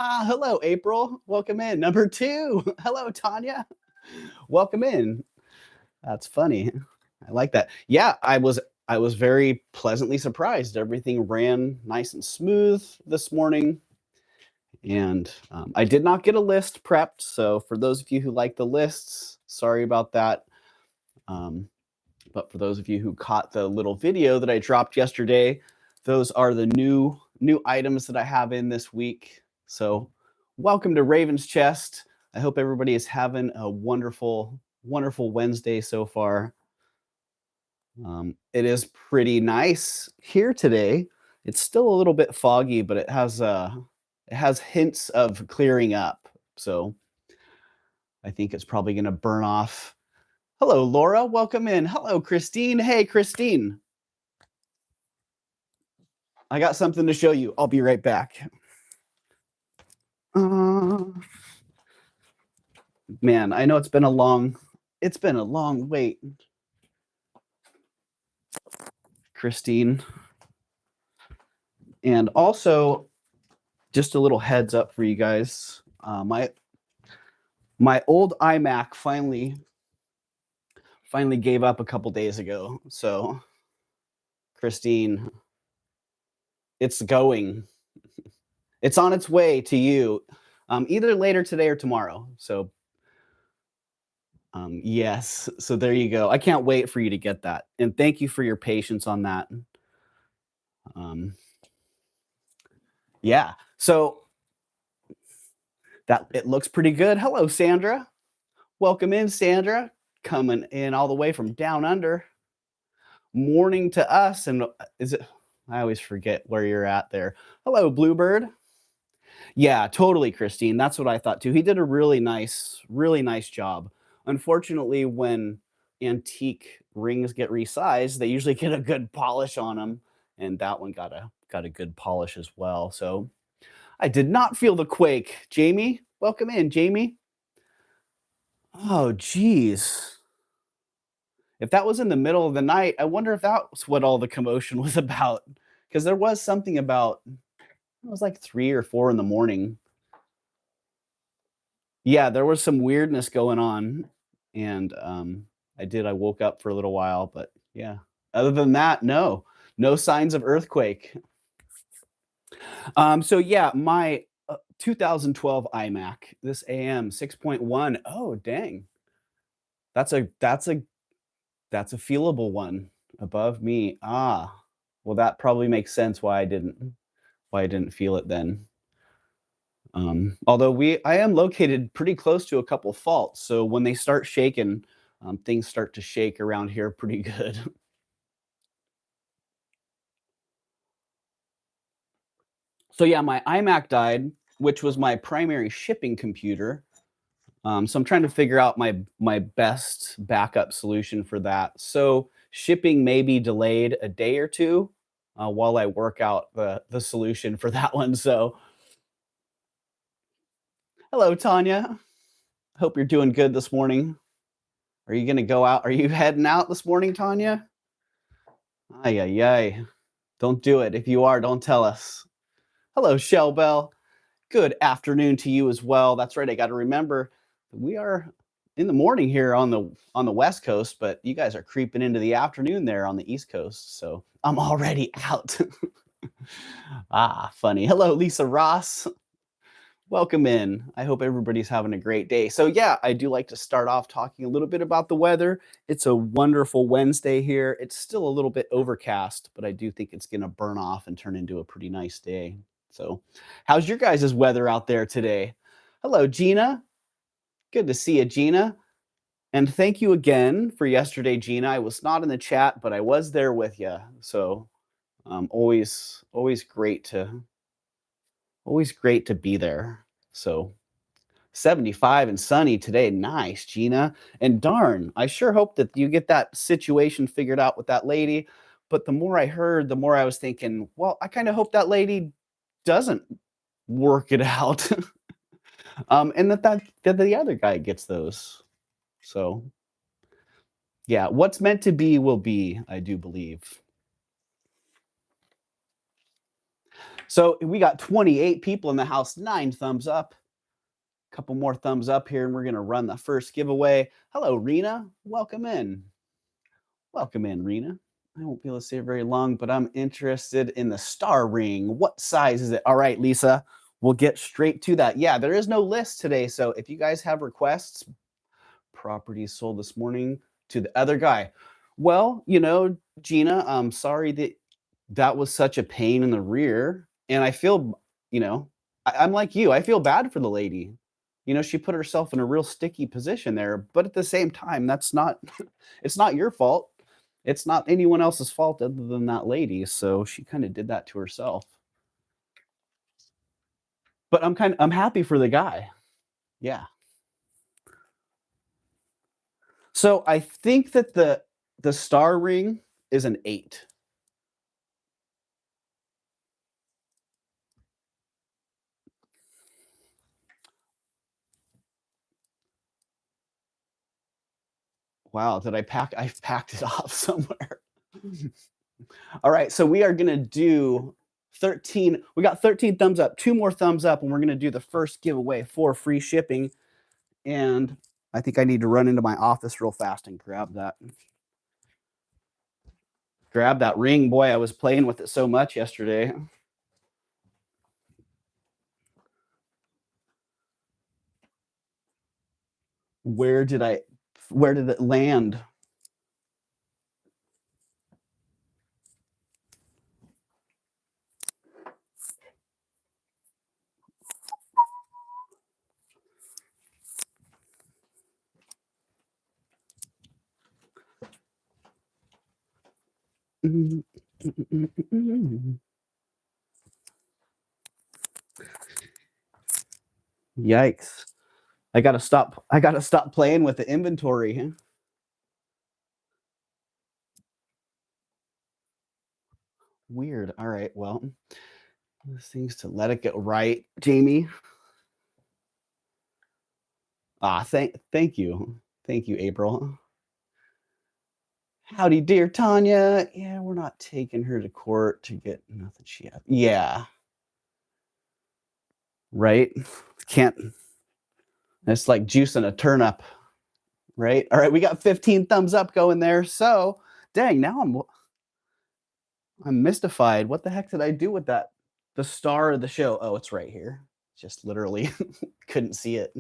Hello, April. Welcome in. Number two. Hello, Tanya. Welcome in. That's funny. I like that. Yeah, I was very pleasantly surprised. Everything ran nice and smooth this morning, and I did not get a list prepped. So for those of you who like the lists, sorry about that. Um, but for those of you who caught the little video that I dropped yesterday, those are the new items that I have in this week. So welcome to Raven's Chest. I hope everybody is having a wonderful Wednesday so far. It is pretty nice here today. It's still a little bit foggy, but it has hints of clearing up. So I think it's probably going to burn off. Hello, Laura. Welcome in. Hello, Christine. Hey, Christine. I got something to show you. I'll be right back. Uh, Man, I know it's been a long wait, Christine. And also, just a little heads up for you guys. My old iMac finally gave up a couple days ago. So, Christine, it's going. It's on its way to you, either later today or tomorrow. So, yes. So there you go. I can't wait for you to get that, and thank you for your patience on that. Um, yeah. So that it looks pretty good. Hello, Sandra. Welcome in, Sandra. Coming in all the way from down under. Morning to us. And is it? I always forget where you're at there. Hello, Bluebird. Yeah, totally, Christine. That's what I thought too. He did a really nice job. Unfortunately, when antique rings get resized, they usually get a good polish on them, and that one got a good polish as well. So I did not feel the quake. Jamie, welcome in, Jamie. Oh, geez. If that was in the middle of the night, I wonder if that's what all the commotion was about. Because there was something about it was like 3 or 4 in the morning. Yeah, there was some weirdness going on, and, I woke up for a little while, but yeah. Other than that, no. No signs of earthquake. So yeah, my, 2012 iMac, this AM 6.1. Oh, dang. That's a that's a that's a feelable one above me. Well, that probably makes sense why I didn't feel it then. Although I am located pretty close to a couple faults, so when they start shaking, things start to shake around here pretty good. So yeah, my iMac died, which was my primary shipping computer. So I'm trying to figure out my best backup solution for that. So shipping may be delayed a day or two while I work out the solution for that one. So hello, Tanya. Hope you're doing good this morning. Are you gonna go out? Are you heading out this morning, Tanya? Ay, ay, ay. Don't do it. If you are, don't tell us. Hello, Shell Bell. Good afternoon to you as well. That's right. I got to remember we are in the morning here on the West Coast, but you guys are creeping into the afternoon there on the East Coast. So I'm already out. Funny. Hello, Lisa Ross. Welcome in. I hope everybody's having a great day. So, yeah, I do like to start off talking a little bit about the weather. It's a wonderful Wednesday here. It's still a little bit overcast, but I do think it's going to burn off and turn into a pretty nice day. So, how's your guys' weather out there today? Hello, Gina. Good to see you, Gina. And thank you again for yesterday, Gina. I was not in the chat, but I was there with you. So, always great to be there. So, 75 and sunny today. Nice, Gina. And darn, I sure hope that you get that situation figured out with that lady. But the more I heard, the more I was thinking, well, I kind of hope that lady doesn't work it out. And that the other guy gets those. So, yeah, what's meant to be will be, I do believe. So we got 28 people in the house, 9 thumbs up. A couple more thumbs up here, and we're going to run the first giveaway. Hello, Rena. Welcome in. Welcome in, Rena. I won't be able to stay very long, but I'm interested in the star ring. What size is it? All right, Lisa, we'll get straight to that. Yeah, there is no list today. So if you guys have requests, properties sold this morning to the other guy. Well, Gina, I'm sorry that was such a pain in the rear. And I feel, I'm like you, I feel bad for the lady. She put herself in a real sticky position there, but at the same time, that's not, it's not your fault. It's not anyone else's fault other than that lady. So she kind of did that to herself. But I'm happy for the guy. Yeah. So I think that the star ring is an 8. Wow, did I've packed it off somewhere. All right, so we are gonna do 13. We got 13 thumbs up, 2 more thumbs up, and we're gonna do the first giveaway for free shipping. And I think I need to run into my office real fast and grab that. Grab that ring. Boy, I was playing with it so much yesterday. Where did it land? Yikes. I gotta stop playing with the inventory. Weird. All right. Well, this thing's to let it go right, Jamie. Thank you. Thank you, April. Howdy, dear Tanya. Yeah, we're not taking her to court to get nothing she had. Yeah. Right? Can't. It's like juicing a turnip, right? All right, we got 15 thumbs up going there. So, dang, now I'm mystified. What the heck did I do with that? The star of the show. Oh, it's right here. Just literally couldn't see it.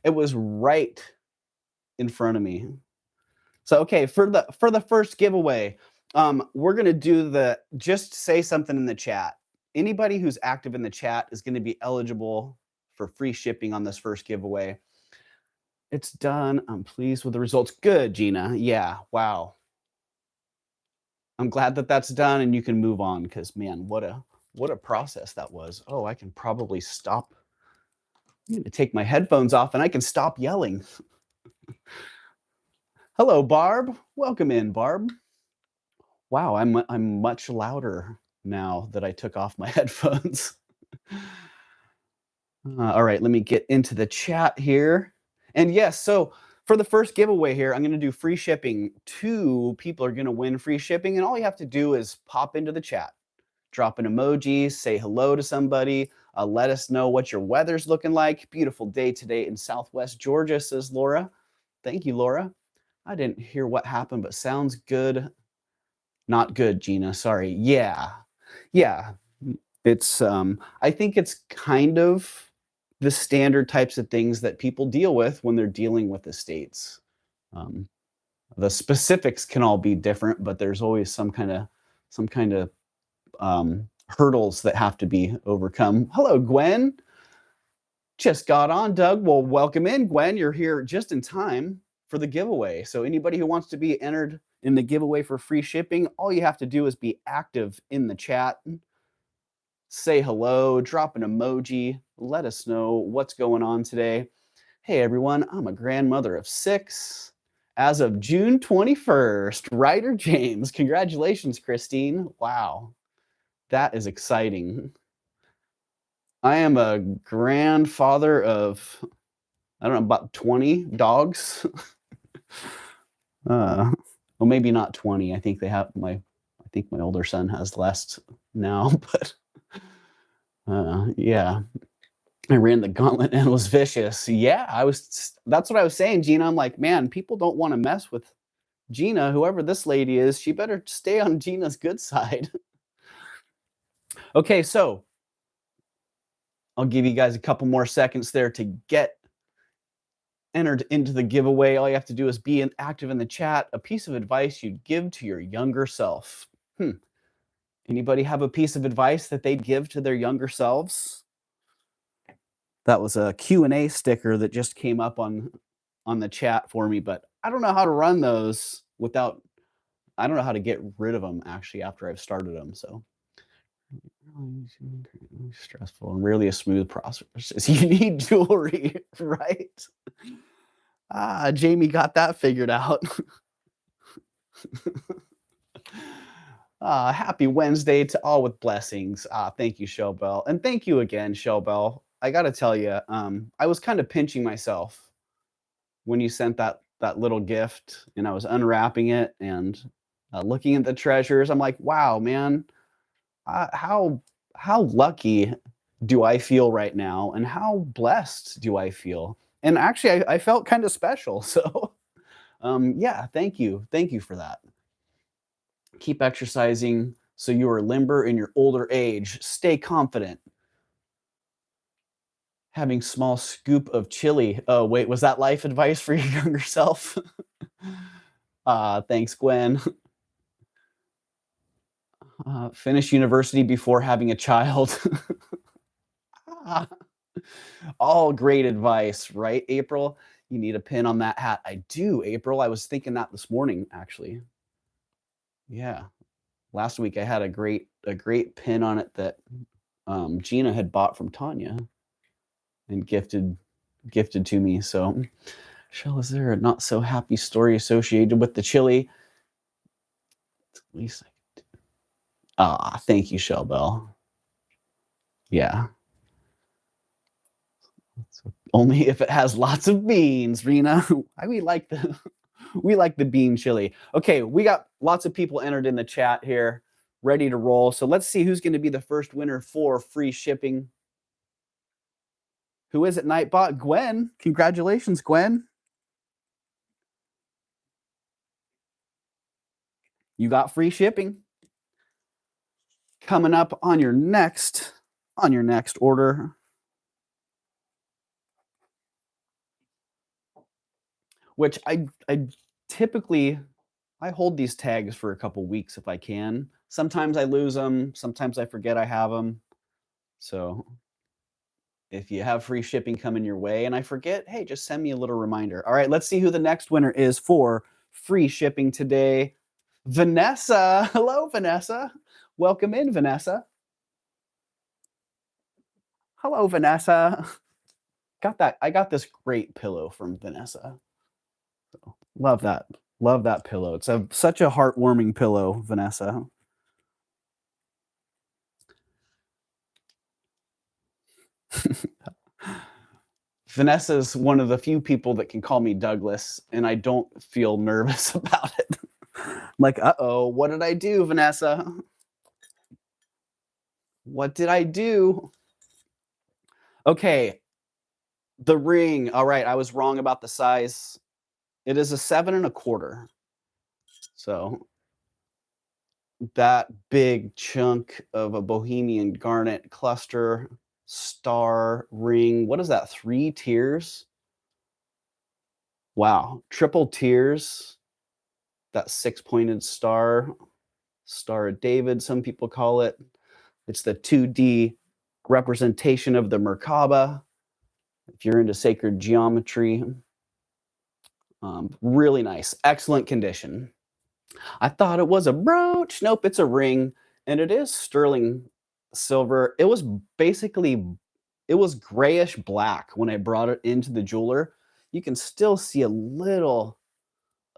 It was right in front of me. So okay, for the first giveaway, we're gonna do just say something in the chat. Anybody who's active in the chat is gonna be eligible for free shipping on this first giveaway. It's done. I'm pleased with the results. Good, Gina. Yeah. Wow. I'm glad that that's done and you can move on because man, what a process that was. Oh, I can probably stop. I need to take my headphones off and I can stop yelling. Hello, Barb. Welcome in, Barb. Wow, I'm much louder now that I took off my headphones. All right, let me get into the chat here. And yes, so for the first giveaway here, I'm going to do free shipping. 2 people are going to win free shipping, and all you have to do is pop into the chat, drop an emoji, say hello to somebody, let us know what your weather's looking like. Beautiful day today in Southwest Georgia, says Laura. Thank you, Laura. I didn't hear what happened, but sounds good. Not good, Gina. Sorry. Yeah. Yeah. It's I think it's kind of the standard types of things that people deal with when they're dealing with estates. Um, the specifics can all be different, but there's always some kind of hurdles that have to be overcome. Hello, Gwen. Just got on, Doug. Well, welcome in, Gwen. You're here just in time for the giveaway. So anybody who wants to be entered in the giveaway for free shipping, all you have to do is be active in the chat, say hello, drop an emoji, let us know what's going on today. Hey everyone, I'm a grandmother of 6 as of June 21st. Ryder James, congratulations, Christine. Wow, that is exciting. I am a grandfather of, I don't know, about 20 dogs. Well, maybe not 20. I think my older son has less now, but Yeah. I ran the gauntlet and was vicious. Yeah, that's what I was saying, Gina. I'm like, man, people don't want to mess with Gina, whoever this lady is. She better stay on Gina's good side. Okay, so I'll give you guys a couple more seconds there to get entered into the giveaway. All you have to do is be active in the chat. A piece of advice you'd give to your younger self. Anybody have a piece of advice that they'd give to their younger selves? That was a Q&A sticker that just came up on the chat for me, but I don't know how to run those without I don't know how to get rid of them actually after I've started them. So stressful and rarely a smooth process. You need jewelry, right? Jamie got that figured out. Happy Wednesday to all with blessings. Thank you, Showbell. And thank you again, Showbell. I got to tell you, I was kind of pinching myself when you sent that little gift and I was unwrapping it and looking at the treasures. I'm like, wow, man, how lucky do I feel right now, and how blessed do I feel? And actually, I felt kind of special. So, yeah, thank you for that. Keep exercising so you are limber in your older age. Stay confident. Having small scoop of chili. Oh, wait, was that life advice for your younger self? Thanks, Gwen. Finish university before having a child. All great advice, right, April? You need a pin on that hat. I do, April. I was thinking that this morning, actually. Yeah. Last week I had a great pin on it that Gina had bought from Tanya and gifted to me. So, Michelle, is there a not so happy story associated with the chili? At least I could do. Thank you, Shell Bell. Yeah. Only if it has lots of beans, Rena. We like the bean chili. Okay, we got lots of people entered in the chat here, ready to roll. So let's see who's going to be the first winner for free shipping. Who is it, Nightbot? Gwen. Congratulations, Gwen. You got free shipping. Coming up on your next order. Which I typically I hold these tags for a couple weeks if I can. Sometimes I lose them, sometimes I forget I have them. So if you have free shipping coming your way and I forget, hey, just send me a little reminder. All right, let's see who the next winner is for free shipping today. Vanessa. Hello, Vanessa. Welcome in, Vanessa. Hello, Vanessa. I got this great pillow from Vanessa. So, love that. Love that pillow. It's such a heartwarming pillow, Vanessa. Vanessa's one of the few people that can call me Douglas, and I don't feel nervous about it. Like, uh-oh, what did I do, Vanessa? What did I do? Okay, the ring. All right, I was wrong about the size. It is a 7 1/4. So that big chunk of a Bohemian garnet cluster star ring. What is that? 3 tiers? Wow, triple tiers. That 6 pointed star. Star of David, some people call it. It's the 2D representation of the Merkaba. If you're into sacred geometry, really nice, excellent condition. I thought it was a brooch. Nope, it's a ring, and it is sterling silver. It was grayish black when I brought it into the jeweler. You can still see a little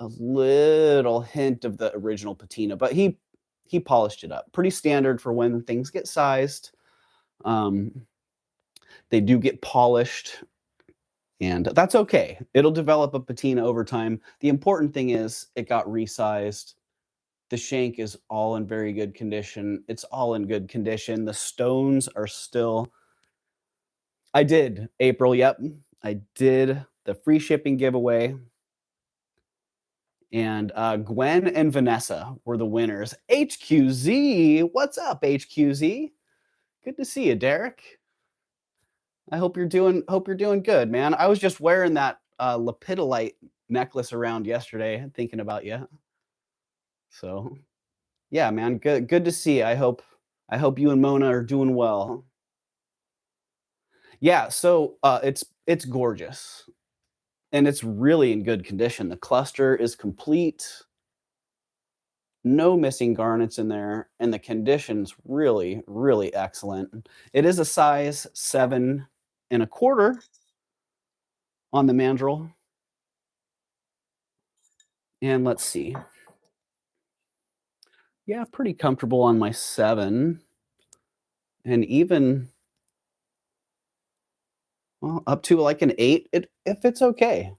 hint of the original patina, but he polished it up. Pretty standard for when things get sized. They do get polished, and that's okay. It'll develop a patina over time. The important thing is it got resized. The shank is all in very good condition. It's all in good condition. The stones are still I did, April, yep. I did the free shipping giveaway, and, Gwen and Vanessa were the winners. HQZ, what's up, HQZ? Good to see you, Derek. I hope you're doing good, man. I was just wearing that, lepidolite necklace around yesterday, thinking about you. So, yeah, man, good to see you. I hope you and Mona are doing well. Yeah, so, it's gorgeous, and it's really in good condition. The cluster is complete, no missing garnets in there, and the condition's really, really excellent. It is a size 7 1/4 on the mandrel, and let's see. Yeah, pretty comfortable on my 7, and even, well, up to, like, an 8, it fits okay.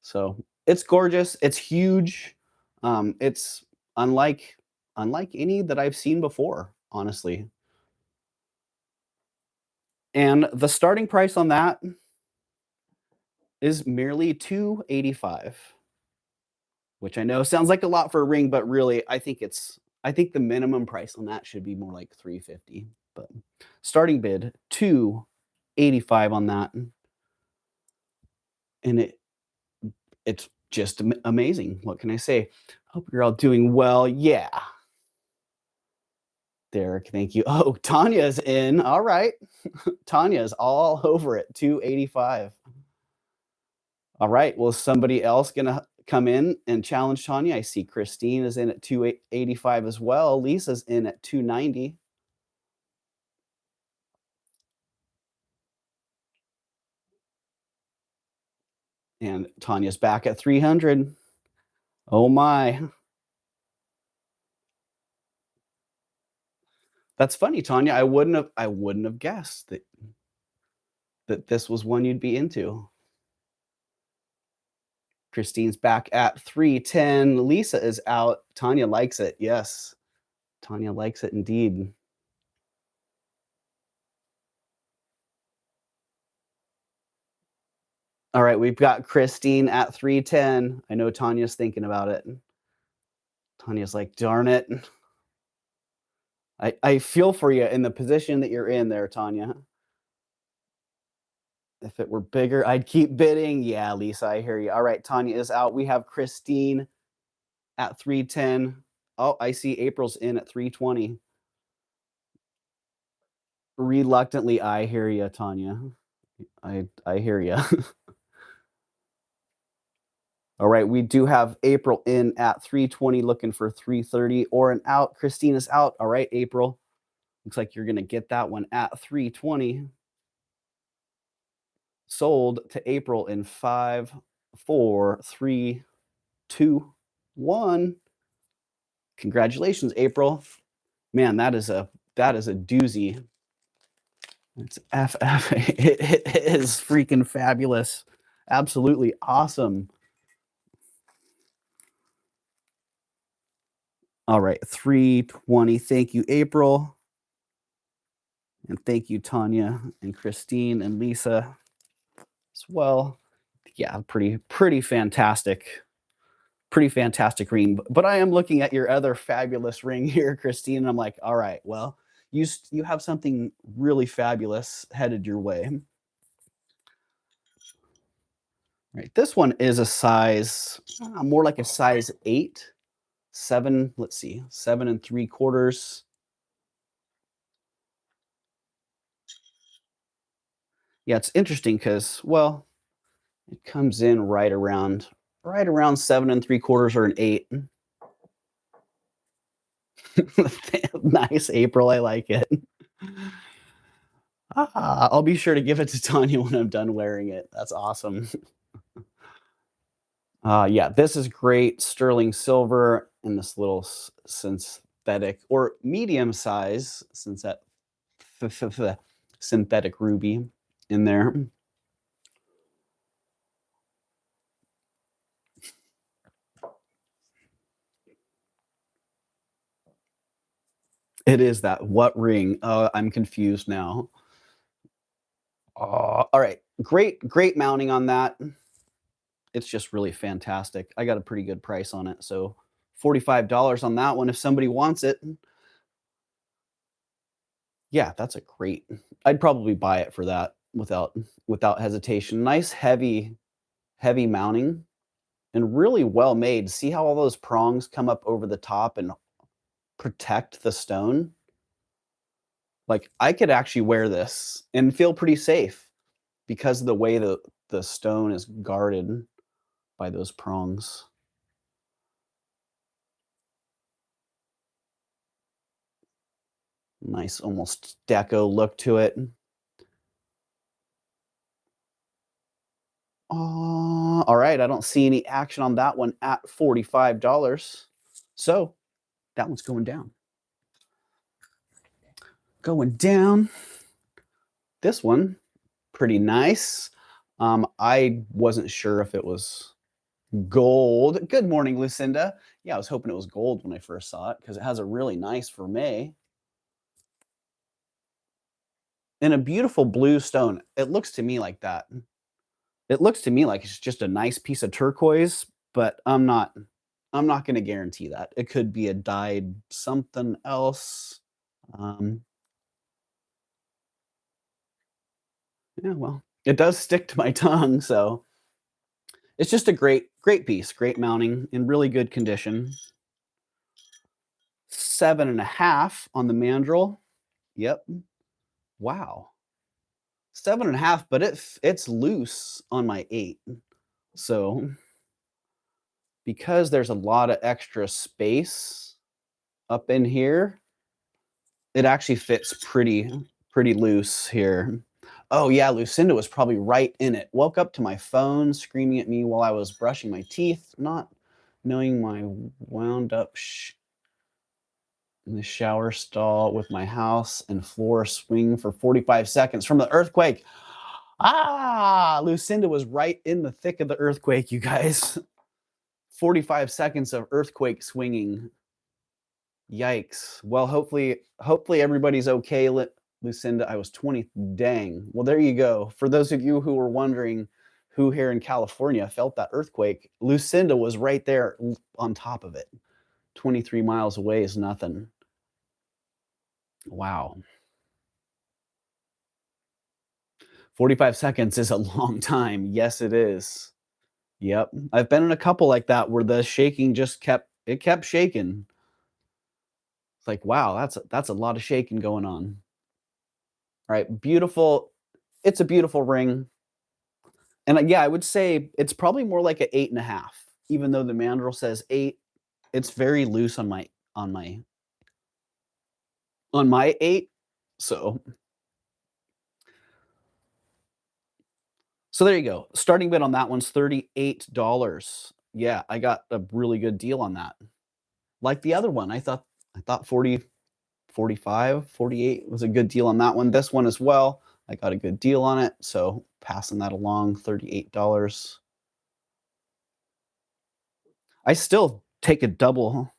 So, it's gorgeous, it's huge, it's unlike unlike any that I've seen before, honestly. And the starting price on that is merely 285, which I know sounds like a lot for a ring, but really, I think the minimum price on that should be more like 350, but starting bid, 285 on that, and it's just amazing. What can I say? Hope you're all doing well. Yeah, Derek, thank you. Oh, Tanya's in. All right. Tanya's all over it. 285. All right. Well, somebody else gonna come in and challenge Tanya? I see Christine is in at 285 as well. Lisa's in at 290. And Tanya's back at 300. Oh my. That's funny, Tanya. I wouldn't have guessed that this was one you'd be into. Christine's back at 310. Lisa is out. Tanya likes it. Yes. Tanya likes it indeed. All right, we've got Christine at 310. I know Tanya's thinking about it. Tanya's like, darn it. I feel for you in the position that you're in there, Tanya. If it were bigger, I'd keep bidding. Yeah, Lisa, I hear you. All right, Tanya is out. We have Christine at 310. Oh, I see April's in at 320. Reluctantly, I hear you, Tanya. I hear you. All right, we do have April in at 320, looking for 330 or an out. Christine is out. All right, April. Looks like you're gonna get that one at 320. Sold to April in 5, 4, 3, 2, 1. Congratulations, April. Man, that is a doozy. It's FF. It is freaking fabulous. Absolutely awesome. All right, 320. Thank you, April. And thank you, Tanya and Christine and Lisa as well. Yeah, pretty fantastic. Pretty fantastic ring. But I am looking at your other fabulous ring here, Christine, and I'm like, all right, well, you have something really fabulous headed your way. Right. This one is a size, more like a size 8, 7, let's see, 7 3/4. Yeah, it's interesting because, well, it comes in right around 7 3/4 or an 8. Nice, April. I like it. I'll be sure to give it to Tanya when I'm done wearing it. That's awesome. Yeah, this is great. Sterling silver in this little synthetic or medium size synthetic ruby in there. It is that what ring? I'm confused now. All right. Great mounting on that. It's just really fantastic. I got a pretty good price on it. So $45 on that one if somebody wants it. Yeah, that's a great. I'd probably buy it for that without hesitation. Nice heavy mounting and really well made. See how all those prongs come up over the top and protect the stone? Like I could actually wear this and feel pretty safe because of the way the stone is guarded by those prongs. Nice, almost deco look to it. All right, I don't see any action on that one at $45. So that one's going down. Going down. This one, pretty nice. I wasn't sure if it was gold. Good morning, Lucinda. Yeah, I was hoping it was gold when I first saw it because it has a really nice vermeil and a beautiful blue stone. It looks to me like that. It looks to me like it's just a nice piece of turquoise, but I'm not gonna guarantee that. It could be a dyed something else. Um, yeah, well, it does stick to my tongue, so it's just a great piece, great mounting in really good condition. 7.5 on the mandrel. Yep. Wow. 7.5, but it's loose on my 8. So because there's a lot of extra space up in here, it actually fits pretty loose here. Oh yeah, Lucinda was probably right in it. Woke up to my phone screaming at me while I was brushing my teeth, not knowing my wound up in the shower stall with my house and floor swing for 45 seconds from the earthquake. Ah, Lucinda was right in the thick of the earthquake, you guys. 45 seconds of earthquake swinging. Yikes. Well, hopefully everybody's okay. Lucinda, I was 20. Dang. Well, there you go. For those of you who were wondering who here in California felt that earthquake, Lucinda was right there on top of it. 23 miles away is nothing. Wow. 45 seconds is a long time. Yes, it is. Yep. I've been in a couple like that where the shaking just kept shaking. It's like, wow, that's a lot of shaking going on. All right, beautiful. It's a beautiful ring. And yeah, I would say it's probably more like a 8.5. Even though the mandrel says 8, it's very loose on my on my 8. So so there you go. Starting bid on that one's $38. Yeah, I got a really good deal on that. Like the other one, I thought 40, 45, 48 was a good deal on that one. This one as well, I got a good deal on it. So passing that along, $38. I still take a double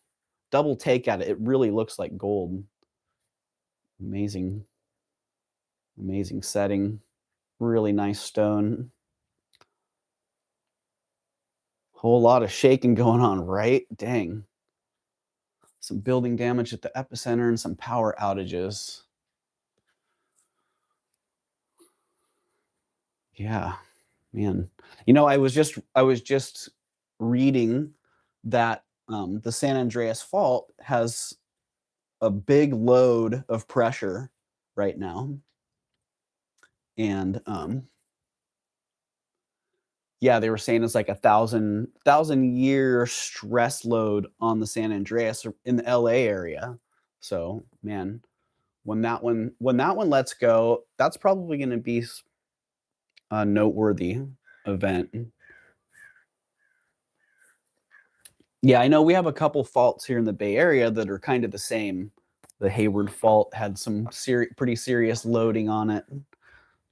take at it. It really looks like gold. Amazing, amazing setting. Really nice stone. Whole lot of shaking going on, right? Dang. Some building damage at the epicenter and some power outages. Yeah, man. I was just reading that the San Andreas Fault has a big load of pressure right now, and yeah, they were saying it's like a thousand year stress load on the San Andreas in the LA area. So man, when that one lets go, that's probably going to be a noteworthy event. Yeah, I know we have a couple faults here in the Bay Area that are kind of the same. The Hayward fault had some pretty serious loading on it.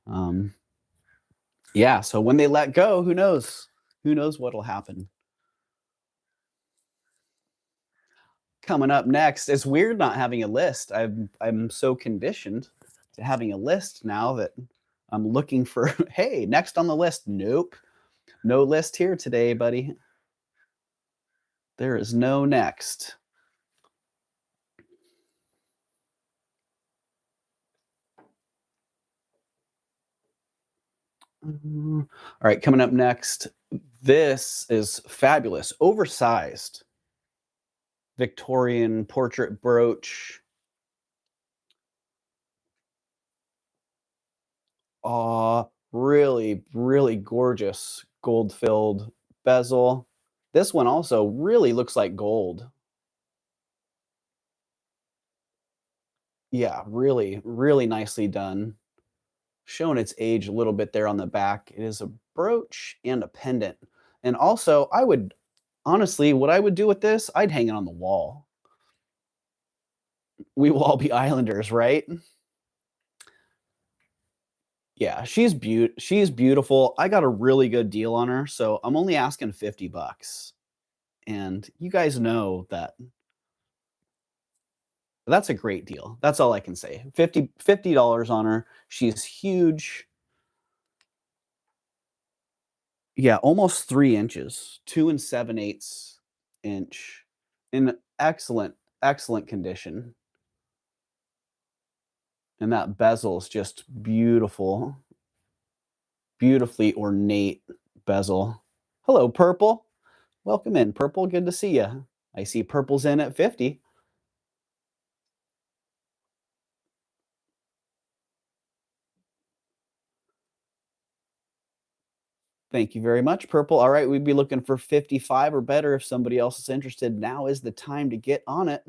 Um, yeah, so when they let go, who knows? Who knows what'll happen? Coming up next, it's weird not having a list. I'm so conditioned to having a list now that I'm looking for, hey, next on the list. Nope. No list here today, buddy. There is no next. All right, coming up next. This is fabulous. Oversized Victorian portrait brooch. Really, really gorgeous gold-filled bezel. This one also really looks like gold. Yeah, really, really nicely done. Showing its age a little bit there on the back. It is a brooch and a pendant. And also, I would honestly, what I would do with this, I'd hang it on the wall. We will all be islanders, right? Yeah, she's beautiful. I got a really good deal on her, so I'm only asking 50 bucks. And you guys know that that's a great deal. That's all I can say. $50 on her. She's huge. Yeah, almost 3 inches, 2 and 7/8 inch in excellent, excellent condition. And that bezel is just beautiful, beautifully ornate bezel. Hello, Purple. Welcome in, Purple. Good to see you. I see Purple's in at 50. Thank you very much, Purple. All right, we'd be looking for 55 or better if somebody else is interested. Now is the time to get on it.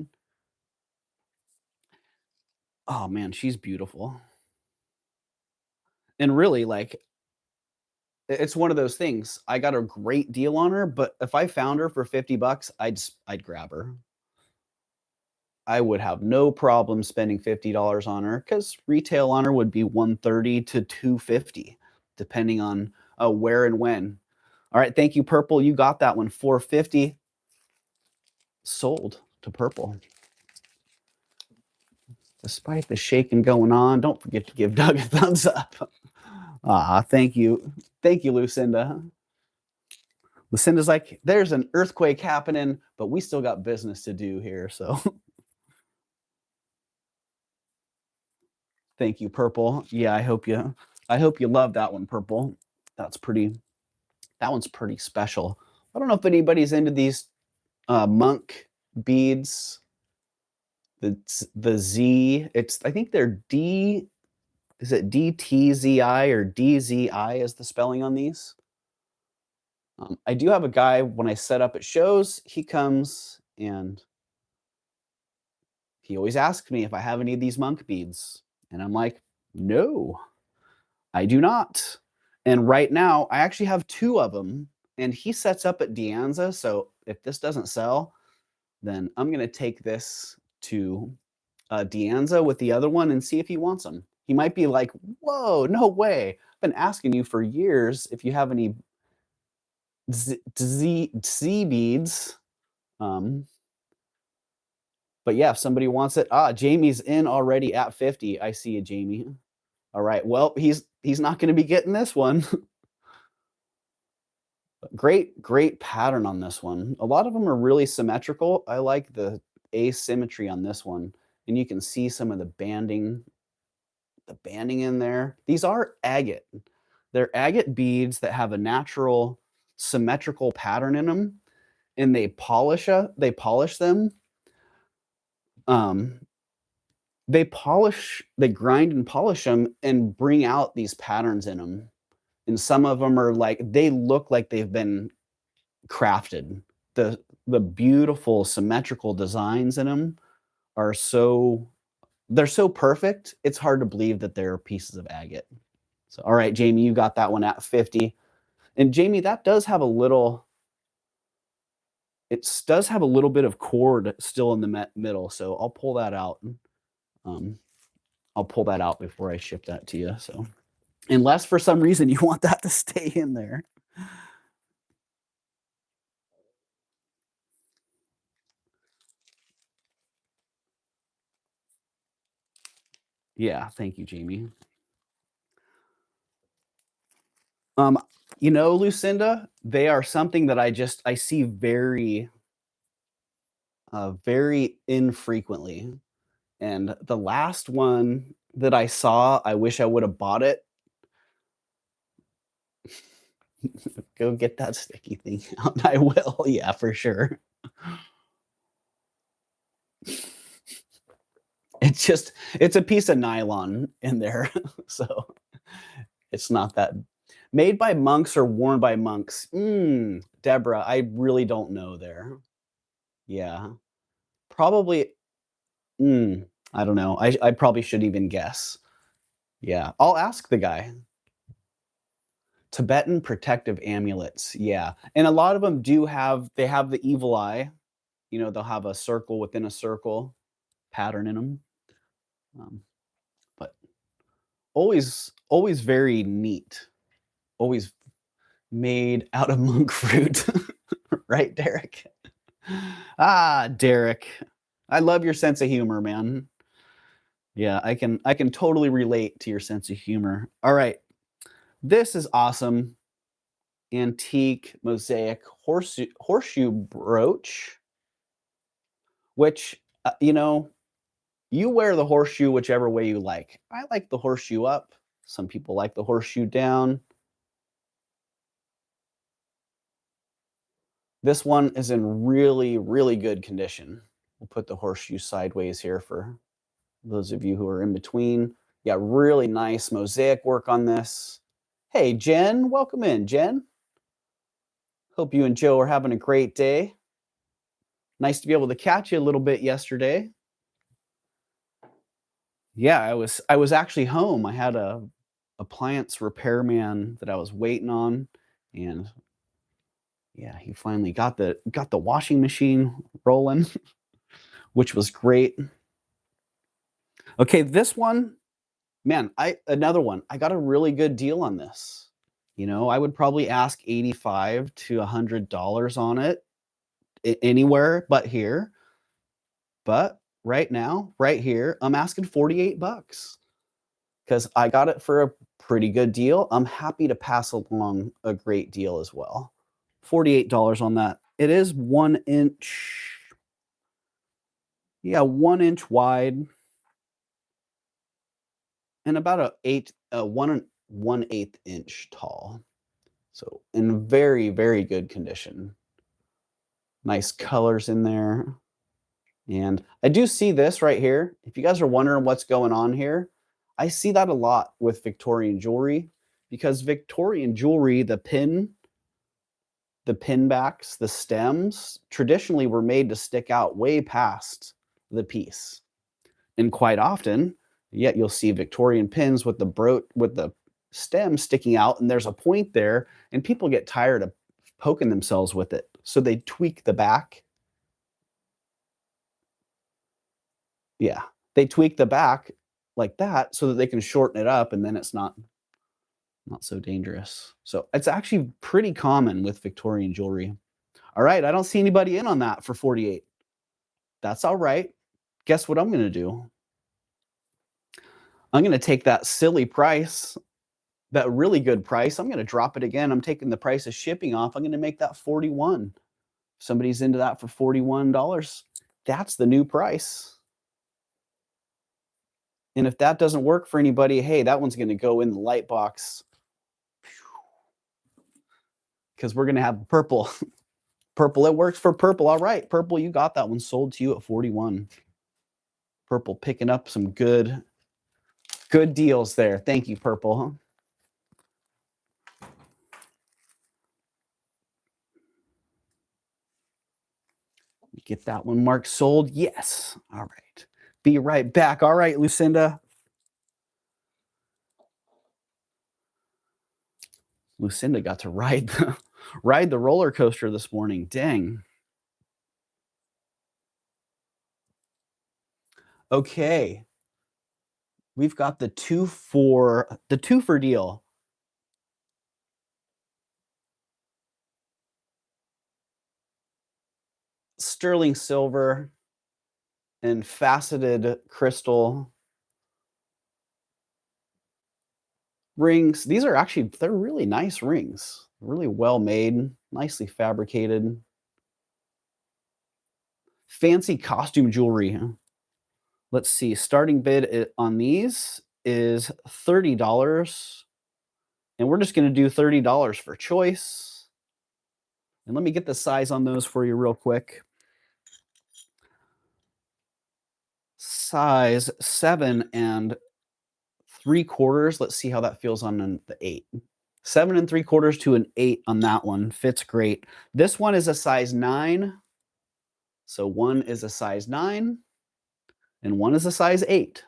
Oh man, she's beautiful. And really, like, it's one of those things. I got a great deal on her, but if I found her for 50 bucks, I'd grab her. I would have no problem spending $50 on her because retail on her would be 130 to 250, depending on where and when. All right, thank you, Purple. You got that one. 450 sold to Purple. Despite the shaking going on, don't forget to give Doug a thumbs up. Ah, thank you. Thank you, Lucinda. Lucinda's like, there's an earthquake happening, but we still got business to do here. So thank you, Purple. Yeah, I hope you love that one, Purple. That's pretty, that one's pretty special. I don't know if anybody's into these monk beads. The Z, I think they're D, is it DTZI or DZI is the spelling on these? I do have a guy when I set up at shows, he comes and he always asks me if I have any of these monk beads. And I'm like, no, I do not. And right now, I actually have two of them. And he sets up at Deanza. So if this doesn't sell, then I'm going to take this to Deanza with the other one and see if he wants them. He might be like, whoa, no way. I've been asking you for years if you have any Z beads. Um, but yeah, if somebody wants it, Jamie's in already at 50. I see you, Jamie. All right. Well, he's not going to be getting this one. Great pattern on this one. A lot of them are really symmetrical. I like the asymmetry on this one, and you can see some of the banding in there. These are agate. They're agate beads that have a natural symmetrical pattern in them, and they polish them. Um, they grind and polish them and bring out these patterns in them. And some of them are like they look like they've been crafted. The beautiful symmetrical designs in them are they're so perfect. It's hard to believe that they're pieces of agate. So, all right, Jamie, you got that one at 50. And Jamie, that does have a little bit of cord still in the middle. So I'll pull that out. Um, I'll pull that out before I ship that to you. So, unless for some reason you want that to stay in there. Yeah, thank you, Jamie. Um, you know, Lucinda, they are something that I see very infrequently. And the last one that I saw, I wish I would have bought it. Go get that sticky thing out. I will. Yeah, for sure. It's a piece of nylon in there. So it's not that made by monks or worn by monks. Deborah, I really don't know there. Yeah. Probably I don't know. I probably should even guess. Yeah. I'll ask the guy. Tibetan protective amulets. Yeah. And a lot of them they have the evil eye. You know, they'll have a circle within a circle pattern in them. Um, but always very neat. Always made out of monk fruit. Right, Derek? Ah, Derek. I love your sense of humor, man. Yeah, I can totally relate to your sense of humor. All right. This is awesome. Antique mosaic horseshoe brooch, which you wear the horseshoe whichever way you like. I like the horseshoe up. Some people like the horseshoe down. This one is in really, really good condition. We'll put the horseshoe sideways here for those of you who are in between. Yeah, really nice mosaic work on this. Hey, Jen, welcome in, Jen. Hope you and Joe are having a great day. Nice to be able to catch you a little bit yesterday. Yeah, I was actually home. I had a appliance repairman that I was waiting on, and yeah, he finally got the washing machine rolling, which was great. Okay, this one, man, I another one. I got a really good deal on this. You know, I would probably ask 85 to $100 on it anywhere but here. But right now, right here, I'm asking 48 bucks because I got it for a pretty good deal. I'm happy to pass along a great deal as well. $48 on that. It is 1 inch, yeah, 1 inch wide and about one eighth inch tall. So in very, very good condition. Nice colors in there. And I do see this right here. If you guys are wondering what's going on here, I see that a lot with Victorian jewelry because Victorian jewelry, the pin backs, the stems traditionally were made to stick out way past the piece. And quite often, yet you'll see Victorian pins with the stem sticking out and there's a point there and people get tired of poking themselves with it. So they tweak the back. Yeah. They tweak the back like that so that they can shorten it up and then it's not so dangerous. So it's actually pretty common with Victorian jewelry. All right, I don't see anybody in on that for 48. That's all right. Guess what I'm going to do? I'm going to take that silly price, that really good price. I'm going to drop it again. I'm taking the price of shipping off. I'm going to make that 41. If somebody's into that for $41, that's the new price. And if that doesn't work for anybody, hey, that one's going to go in the light box because we're going to have purple. Purple, it works for purple. All right, purple, you got that one sold to you at 41. Purple picking up some good deals there. Thank you, purple. Get that one marked sold. Yes. All right. Be right back. All right, Lucinda. Lucinda got to ride the roller coaster this morning. Dang. Okay. We've got the two for deal. Sterling silver and faceted crystal rings. These are actually they're really nice rings. Really well made, nicely fabricated. Fancy costume jewelry. Let's see. Starting bid on these is $30. And we're just going to do $30 for choice. And let me get the size on those for you real quick. Size 7 3/4. Let's see how that feels on the 8. 7 3/4 to an 8 on that one. Fits great. This one is a size 9. So one is a size 9 and one is a size 8.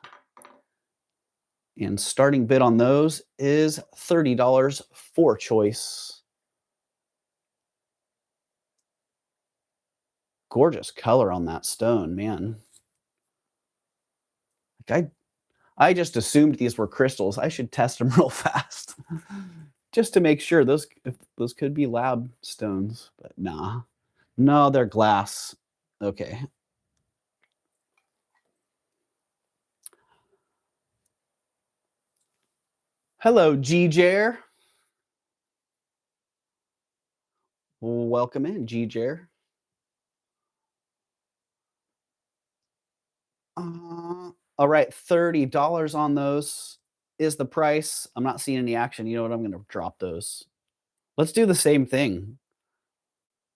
And starting bid on those is $30 for choice. Gorgeous color on that stone, man. Like I just assumed these were crystals. I should test them real fast just to make sure those could be lab stones, but nah. No, they're glass. Okay. Hello, G-Jer. Welcome in, G-Jer. All right, $30 on those is the price. I'm not seeing any action. You know what? I'm gonna drop those. Let's do the same thing.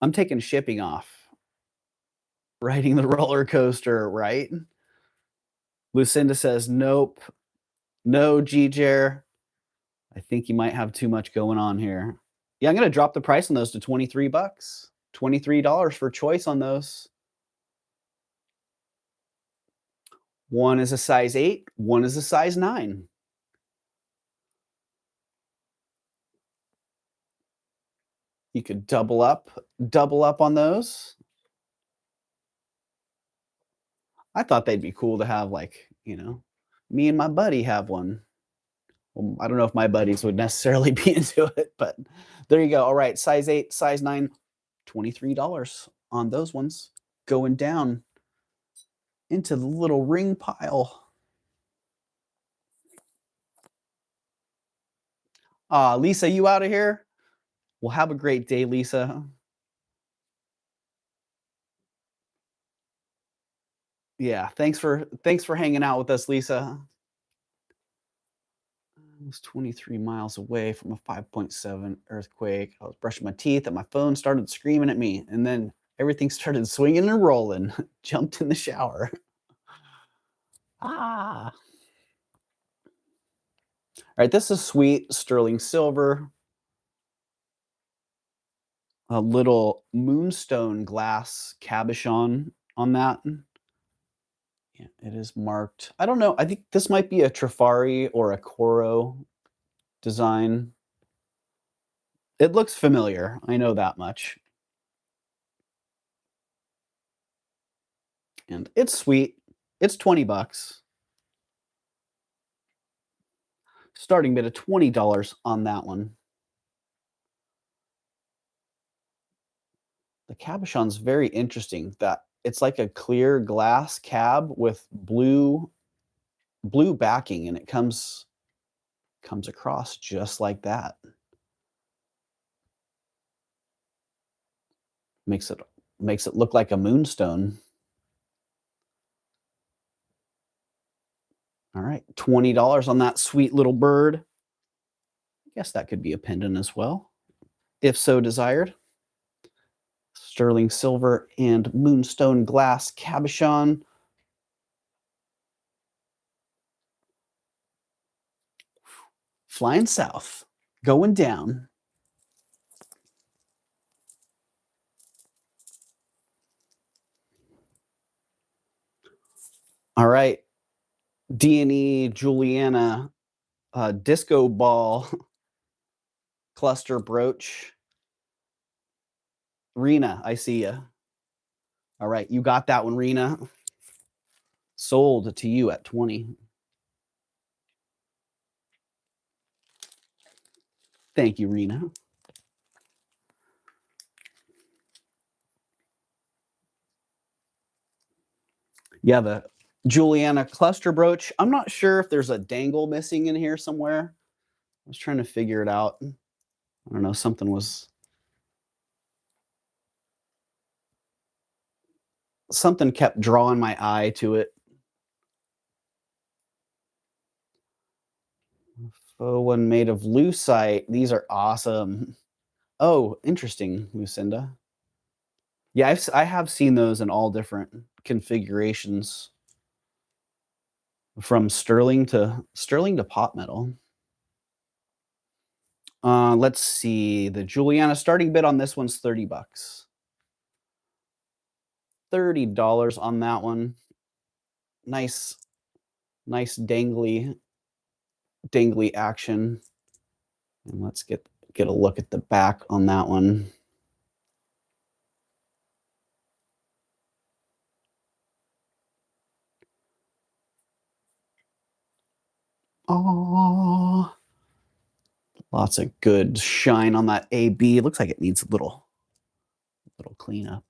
I'm taking shipping off. Riding the roller coaster, right? Lucinda says, "Nope. No, G-Jer. I think you might have too much going on here." Yeah, I'm gonna drop the price on those to 23 bucks. $23 for choice on those. One is a size 8, one is a size 9. You could double up on those. I thought they'd be cool to have, like, me and my buddy have one. Well, I don't know if my buddies would necessarily be into it, but there you go. All right, size 8, size 9, $23 on those ones. Going down into the little ring pile. Lisa, you out of here? Well, have a great day, Lisa. Yeah, thanks for hanging out with us, Lisa. I was 23 miles away from a 5.7 earthquake. I was brushing my teeth and my phone started screaming at me, and then everything started swinging and rolling. Jumped in the shower. Ah. All right, this is sweet sterling silver. A little moonstone glass cabochon on that. Yeah, it is marked. I don't know. I think this might be a Trifari or a Coro design. It looks familiar. I know that much. And it's sweet. It's 20 bucks. Starting bid of $20 on that one. The cabochon's very interesting that it's like a clear glass cab with blue backing, and it comes across just like that. Makes it look like a moonstone. All right, $20 on that sweet little bird. I guess that could be a pendant as well, if so desired. Sterling silver and moonstone glass cabochon. Flying south, going down. All right, D&E Juliana disco ball cluster brooch. Rena, I see you. All right, you got that one, Rena. Sold to you at 20. Thank you, Rena. Yeah, the Juliana cluster brooch. I'm not sure if there's a dangle missing in here somewhere. was trying to figure it out. I don't know, something kept drawing my eye to it. Faux one made of lucite. These are awesome. Oh, interesting, Lucinda. Yeah, I have seen those in all different configurations, from sterling to pot metal. Let's see. The Juliana starting bid on this one's $30. $30 on that one. Nice dangly action. And let's get a look at the back on that one. Oh, lots of good shine on that AB. It looks like it needs a little cleanup.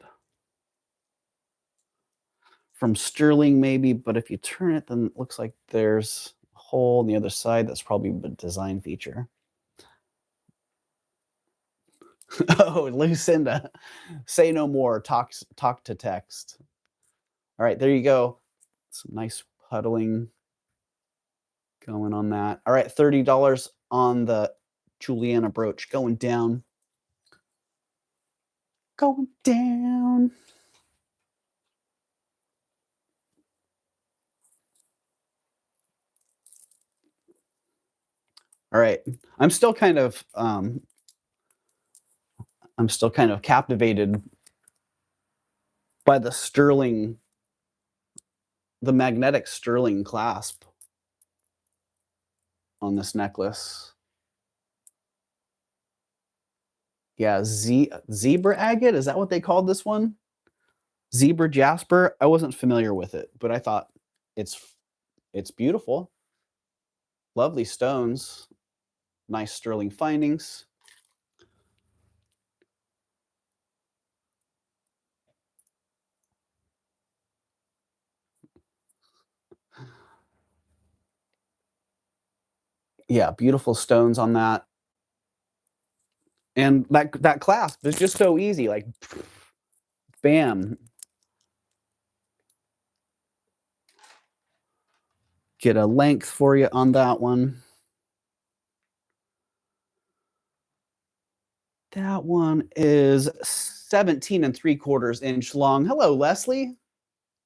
From sterling maybe, but if you turn it, then it looks like there's a hole on the other side. That's probably a design feature. Oh, Lucinda, say no more. Talk to text. All right, there you go. Some nice puddling going on that. All right, $30 on the Juliana brooch. Going down. Going down. All right. I'm still kind of captivated by the sterling, the magnetic sterling clasp on this necklace. Yeah, zebra agate, is that what they called this one? Zebra jasper. I wasn't familiar with it, but I thought it's beautiful. Lovely stones. Nice sterling findings. Yeah, beautiful stones on that. And that clasp is just so easy, like bam. Get a length for you on that one. That one is 17 3/4 inch long. Hello, Leslie.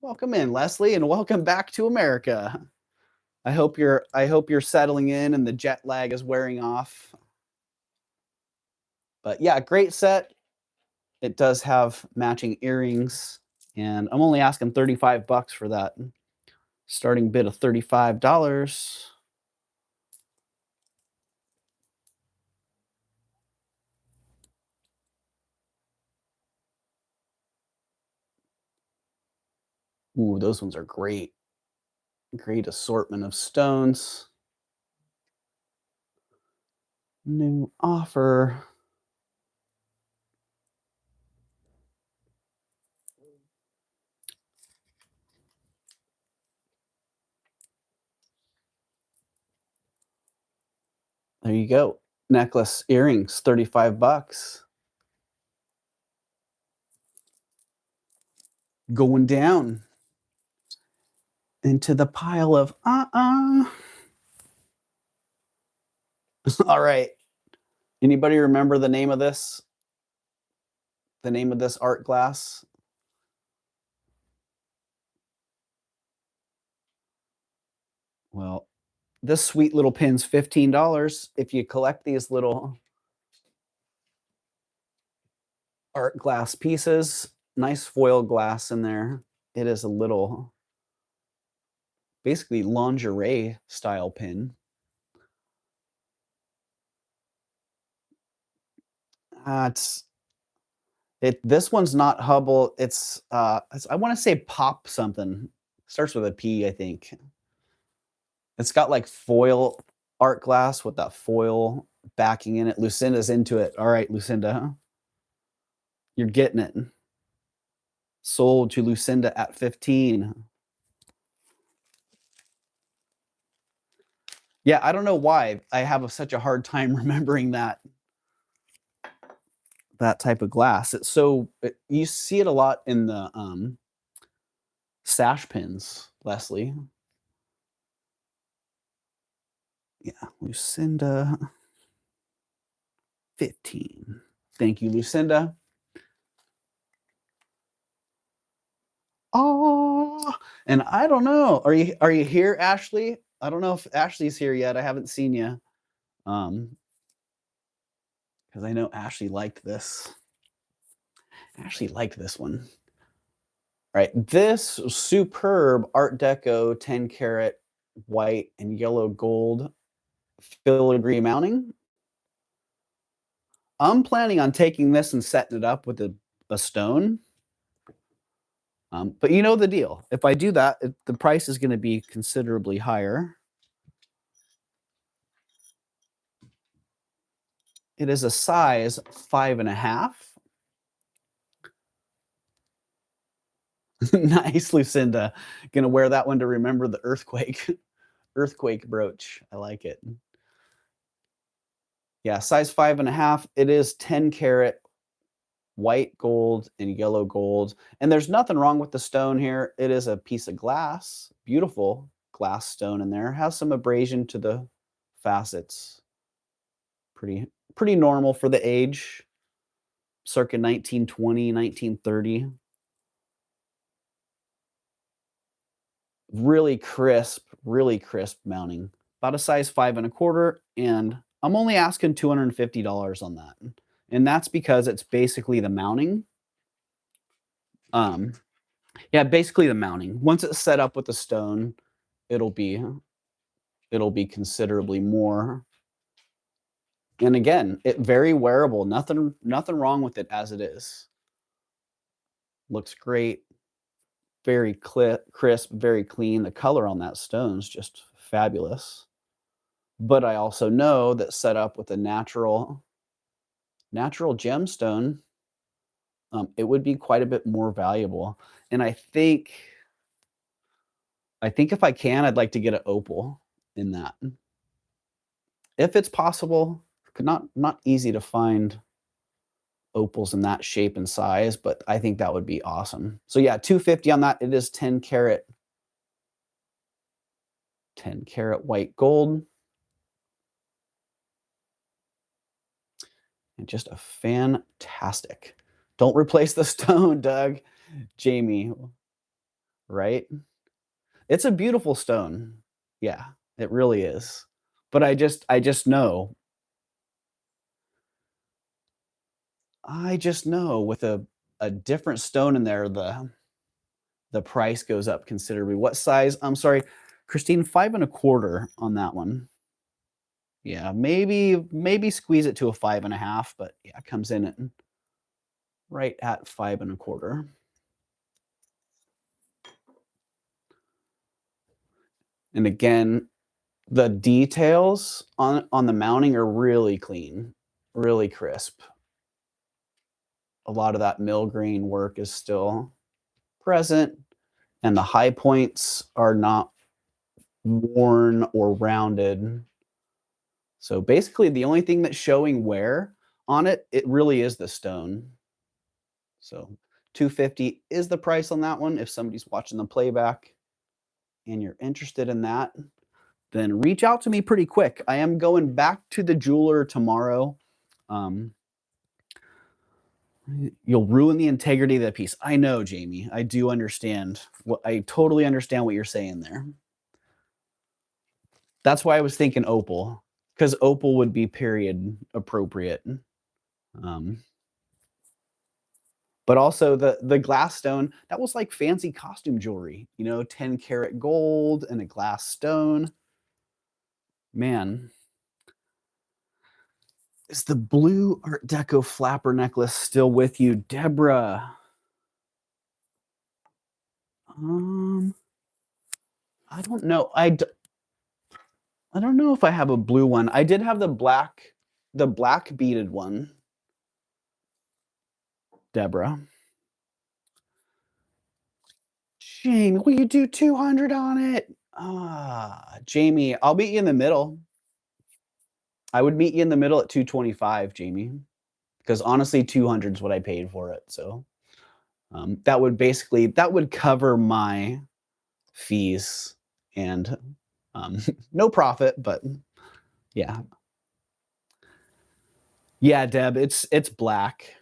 Welcome in, Leslie, and welcome back to America. I hope you're settling in and the jet lag is wearing off. But yeah, great set. It does have matching earrings, and I'm only asking $35 for that. Starting bid of $35. Ooh, those ones are great. Great assortment of stones. New offer. There you go. Necklace, earrings, $35. Going down into the pile of All right. Anybody remember the name of this? The name of this art glass? Well, this sweet little pin's $15 if you collect these little art glass pieces. Nice foil glass in there. It is a little, basically lingerie style pin. This one's not Hubble. It's I want to say Pop something. Starts with a P, I think. It's got like foil art glass with that foil backing in it. Lucinda's into it. All right, Lucinda. You're getting it. Sold to Lucinda at 15. Yeah, I don't know why I have such a hard time remembering that type of glass. It's so you see it a lot in the sash pins, Leslie. Yeah, Lucinda 15. Thank you, Lucinda. Oh, and I don't know. Are you here, Ashley? I don't know if Ashley's here yet. I haven't seen you. Because I know Ashley liked this. Ashley liked this one. All right, this superb Art Deco 10 karat white and yellow gold filigree mounting. I'm planning on taking this and setting it up with a stone. But you know the deal. If I do that, the price is going to be considerably higher. It is a size 5.5. Nice, Lucinda. Gonna wear that one to remember the earthquake. Earthquake brooch. I like it. Yeah, size 5.5. It is 10 karat white gold and yellow gold. And there's nothing wrong with the stone here. It is a piece of glass, beautiful glass stone in there. Has some abrasion to the facets. Pretty normal for the age, circa 1920, 1930. Really crisp mounting. About a size 5.25, and I'm only asking $250 on that. And that's because it's basically the mounting. Yeah, basically the mounting. Once it's set up with the stone, it'll be considerably more. And again, it very wearable. Nothing wrong with it as it is. Looks great. Very crisp, very clean. The color on that stone is just fabulous. But I also know that set up with a natural gemstone, it would be quite a bit more valuable. And I think if I can, I'd like to get an opal in that. If it's possible. Not easy to find opals in that shape and size, but I think that would be awesome. So yeah, 250 on that. It is 10 karat white gold. And just a fantastic. Don't replace the stone, Doug. Jamie, right? It's a beautiful stone. Yeah, it really is. But I just know with a different stone in there, the price goes up considerably. What size? I'm sorry, Christine, 5.25 on that one. Yeah, maybe squeeze it to a 5.5, but yeah, it comes in at right at 5.25. And again, the details on the mounting are really clean, really crisp. A lot of that mill grain work is still present, and the high points are not worn or rounded. So basically, the only thing that's showing wear on it, it really is the stone. So 250 is the price on that one. If somebody's watching the playback and you're interested in that, then reach out to me pretty quick. I am going back to the jeweler tomorrow. Um, you'll ruin the integrity of that piece. I know, Jamie. I do understand. I totally understand what you're saying there. That's why I was thinking opal, because opal would be period appropriate. Um, but also the glass stone, that was like fancy costume jewelry, 10 karat gold and a glass stone. Man, is the blue Art Deco flapper necklace still with you, Deborah? Um, I don't know. I don't know if I have a blue one. I did have the black beaded one, Deborah. Shane, will you do 200 on it? Jamie, I'll meet you in the middle. I would meet you in the middle at 225, Jamie, because honestly, 200 is what I paid for it. So that would cover my fees and no profit, but yeah. Yeah, Deb, it's black.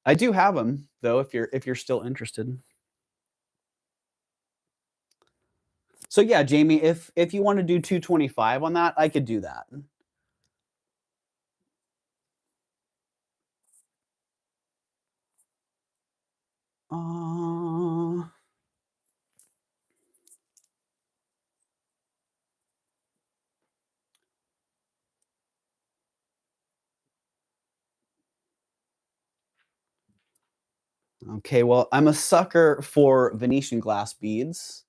I do have them though if you're still interested. So yeah, Jamie, if you want to do 225 on that, I could do that. Uh, okay, well, I'm a sucker for Venetian glass beads,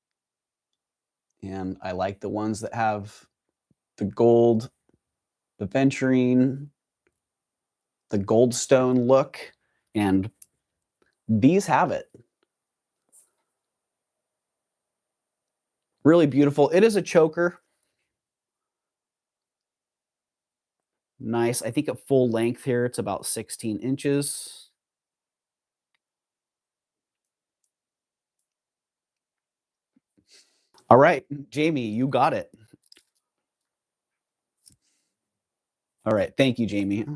and I like the ones that have the gold, the venturine, the goldstone look, and these have it. Really beautiful. It is a choker. Nice. I think at full length here, it's about 16 inches. All right, Jamie, you got it. All right. Thank you, Jamie.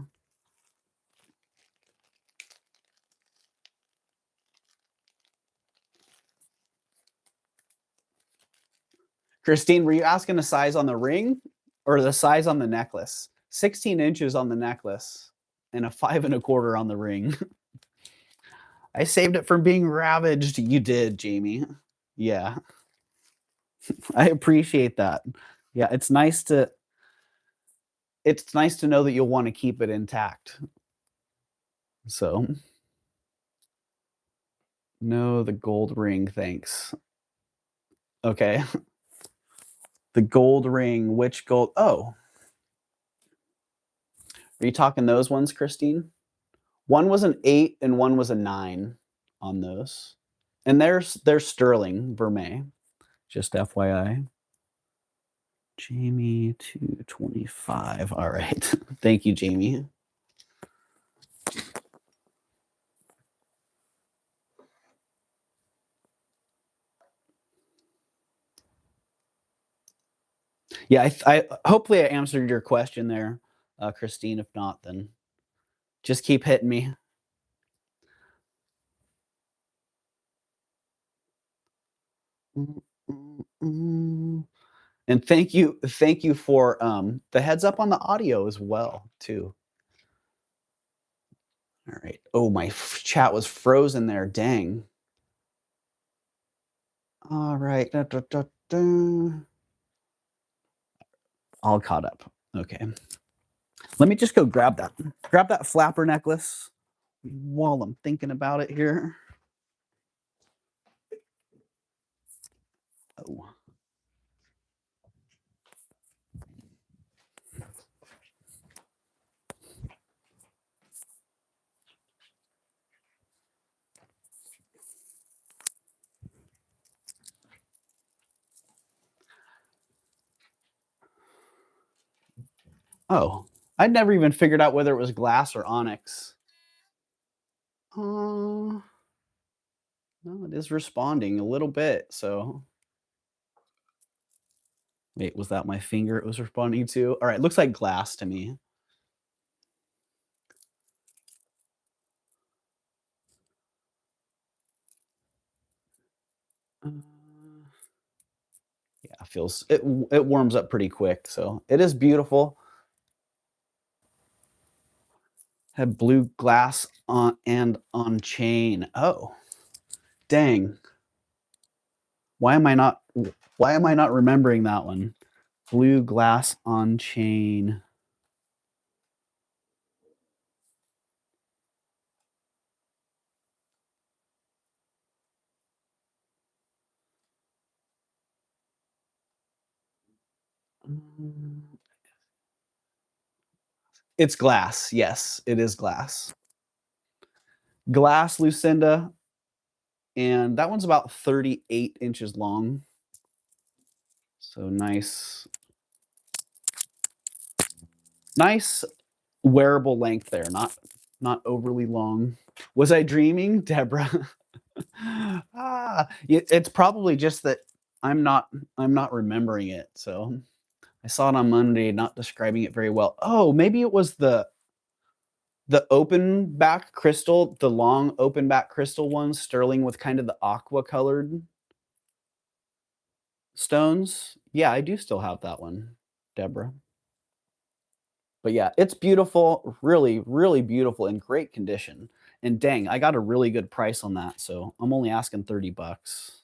Christine, were you asking the size on the ring or the size on the necklace? 16 inches on the necklace and a 5 1/4 on the ring. I saved it from being ravaged. You did, Jamie. Yeah, I appreciate that. Yeah, it's nice to know that you'll want to keep it intact. So, no, the gold ring, thanks. Okay. The gold ring, which gold? Oh, are you talking those ones, Christine? One was an 8 and one was a 9 on those. And they're sterling vermeil, just FYI. Jamie 225. All right. Thank you, Jamie. Yeah, I hopefully I answered your question there, Christine. If not, then just keep hitting me. Mm, mm, mm. And thank you for the heads up on the audio as well, too. All right. Oh, my chat was frozen there. Dang. All right. Da, da, da, da. All caught up. Okay. Let me just go grab that flapper necklace while I'm thinking about it here. Oh. Oh, I'd never even figured out whether it was glass or onyx. No, it is responding a little bit. So, wait, was that my finger it was responding to? All right, looks like glass to me. Uh, yeah, it warms up pretty quick. So it is beautiful. Had blue glass on and on chain. Oh, dang. Why am I not remembering that one? Blue glass on chain. It's glass. Yes, it is glass. Glass, Lucinda, and that one's about 38 inches long. So nice wearable length there, not overly long. Was I dreaming, Deborah? It's probably just that I'm not remembering it. So I saw it on Monday, not describing it very well. Oh, maybe it was the open back crystal, the long open back crystal one, sterling with kind of the aqua colored stones. Yeah, I do still have that one, Deborah. But yeah, it's beautiful, really, really beautiful in great condition. And dang, I got a really good price on that. So I'm only asking 30 bucks.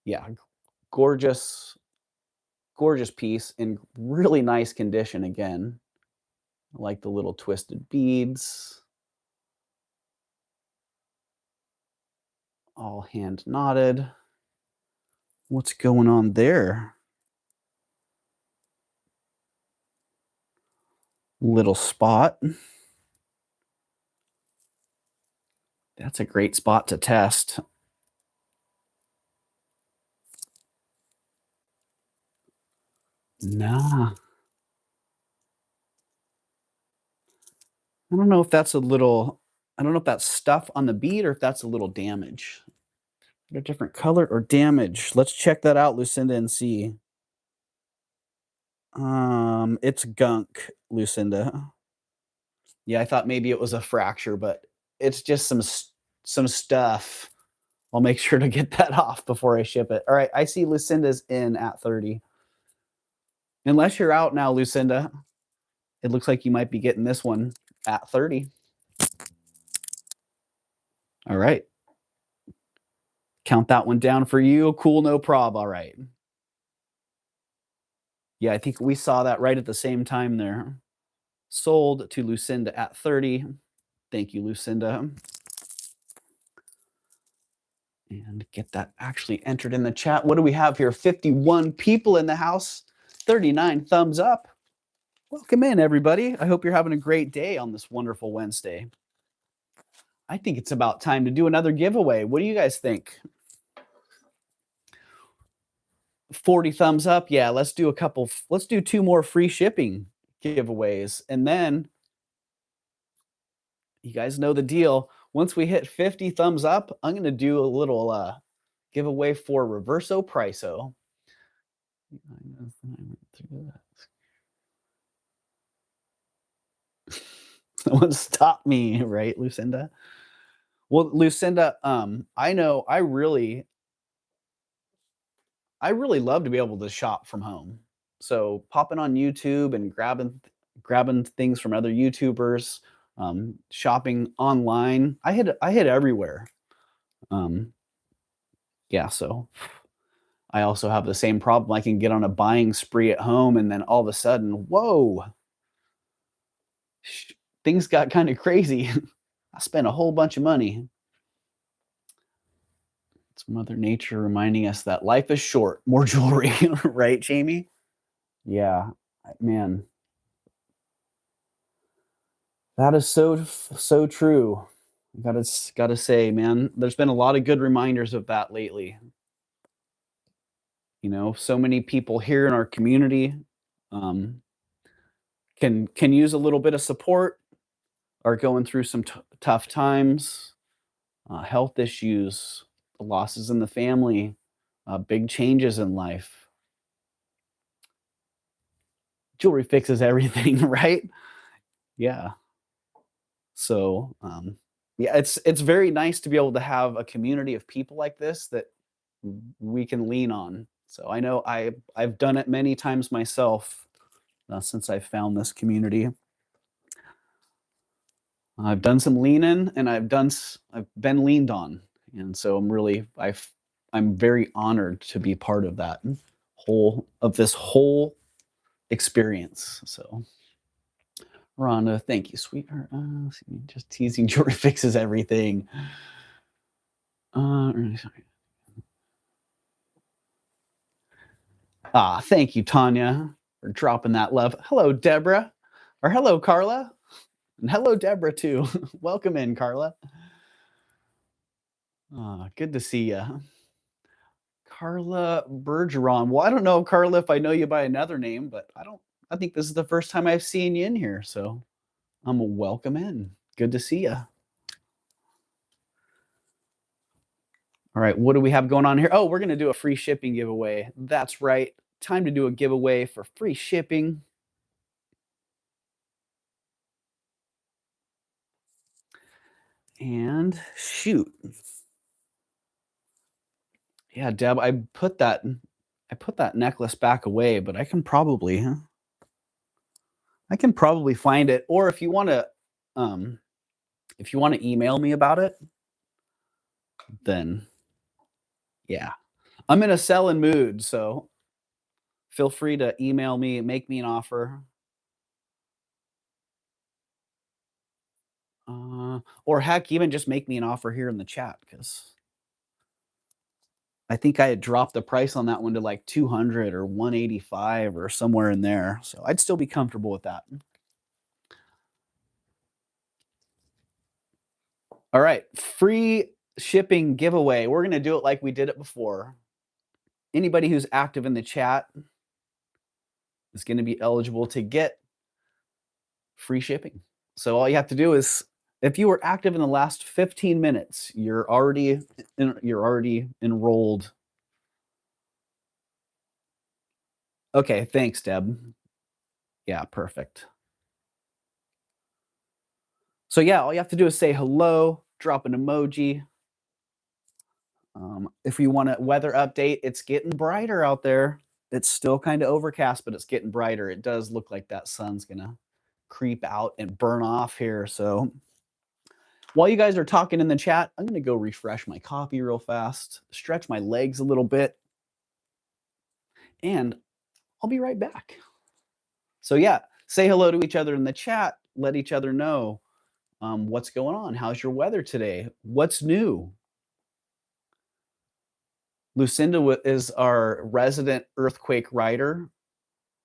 Yeah, gorgeous, gorgeous piece in really nice condition again. I like the little twisted beads, all hand knotted. What's going on there? Little spot. That's a great spot to test. Nah, I don't know if that's a little, I don't know if that's stuff on the bead or if that's a little damage. A different color or damage? Let's check that out, Lucinda, and see. It's gunk, Lucinda. Yeah, I thought maybe it was a fracture, but it's just some stuff. I'll make sure to get that off before I ship it. All right, I see Lucinda's in at 30. Unless you're out now, Lucinda, it looks like you might be getting this one at 30. All right. Count that one down for you. Cool, no prob. All right. Yeah, I think we saw that right at the same time there. Sold to Lucinda at 30. Thank you, Lucinda. And get that actually entered in the chat. What do we have here? 51 people in the house, 39 thumbs up. Welcome in, everybody. I hope you're having a great day on this wonderful Wednesday. I think it's about time to do another giveaway. What do you guys think? 40 thumbs up. Yeah, let's do two more free shipping giveaways. And then you guys know the deal. Once we hit 50 thumbs up, I'm going to do a little giveaway for Reverso Priso. Someone stop me, right, Lucinda? Well, Lucinda, I really love to be able to shop from home. So popping on YouTube and grabbing things from other YouTubers, shopping online. I hit everywhere. Um, yeah, so I also have the same problem. I can get on a buying spree at home, and then all of a sudden, whoa, things got kind of crazy. I spent a whole bunch of money. It's Mother Nature reminding us that life is short. More jewelry, right, Jamie? Yeah, man, that is so true. Gotta say, man, there's been a lot of good reminders of that lately. So many people here in our community um, can use a little bit of support, are going through some tough times, health issues, losses in the family, big changes in life. Jewelry fixes everything, right? Yeah. So, yeah, it's very nice to be able to have a community of people like this that we can lean on. So I know I've done it many times myself since I've found this community. I've done some leaning, and I've been leaned on, and so I'm very honored to be part of this whole experience. So, Rhonda, thank you, sweetheart. Just teasing. Jewelry fixes everything. Sorry. Thank you, Tanya, for dropping that love. Hello, Deborah, or hello, Carla, and hello, Deborah too. Welcome in, Carla. Good to see you. Carla Bergeron. Well, I don't know, Carla, if I know you by another name, but I think this is the first time I've seen you in here, so I'm a welcome in. Good to see you. All right, what do we have going on here? Oh, we're gonna do a free shipping giveaway. That's right. Time to do a giveaway for free shipping. And shoot. Yeah, Deb, I put that necklace back away, but I can probably find it. Or um if you want to email me about it, then yeah. I'm in a selling mood, so feel free to email me, make me an offer. Or heck, even just make me an offer here in the chat because I think I had dropped the price on that one to like 200 or 185 or somewhere in there. So I'd still be comfortable with that. All right, free shipping giveaway. We're going to do it like we did it before. Anybody who's active in the chat is going to be eligible to get free shipping. So all you have to do is, if you were active in the last 15 minutes, you're already enrolled. Okay, thanks, Deb. Yeah, perfect. So yeah, all you have to do is say hello, drop an emoji. If you want a weather update, it's getting brighter out there. It's still kind of overcast, but it's getting brighter. It does look like that sun's gonna creep out and burn off here. So while you guys are talking in the chat, I'm gonna go refresh my coffee real fast, stretch my legs a little bit, and I'll be right back. So yeah, say hello to each other in the chat. Let each other know what's going on. How's your weather today? What's new? Lucinda is our resident earthquake writer.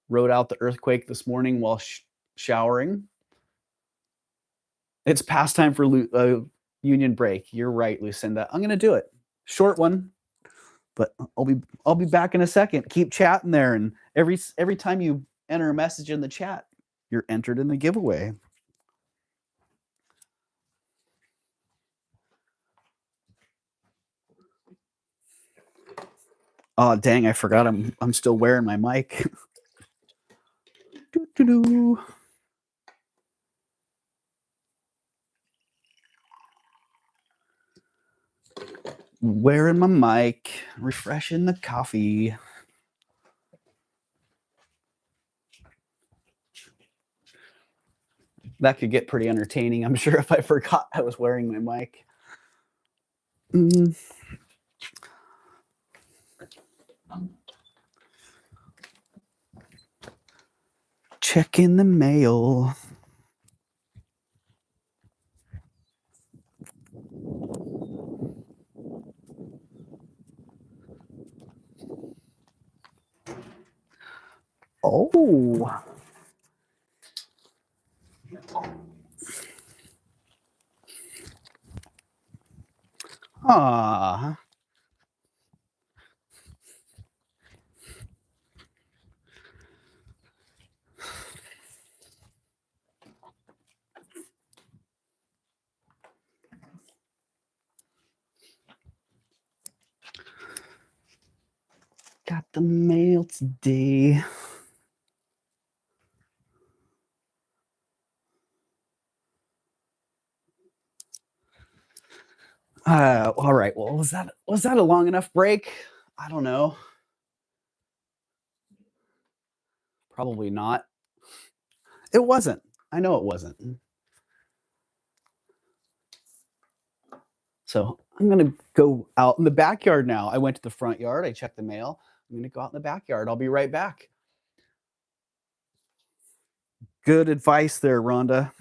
Wrote out the earthquake this morning while showering. It's past time for union break. You're right, Lucinda. I'm gonna do it. Short one, but I'll be back in a second. Keep chatting there, and every time you enter a message in the chat, you're entered in the giveaway. Oh dang! I forgot I'm still wearing my mic. Doo-doo-doo. Wearing my mic, refreshing the coffee. That could get pretty entertaining, I'm sure, if I forgot I was wearing my mic. Check in the mail. Oh. Ah. Got the mail today. All right. Well, was that a long enough break? I don't know. Probably not. It wasn't. I know it wasn't. So I'm gonna go out in the backyard now. I went to the front yard. I checked the mail. I'm gonna go out in the backyard. I'll be right back. Good advice there, Rhonda.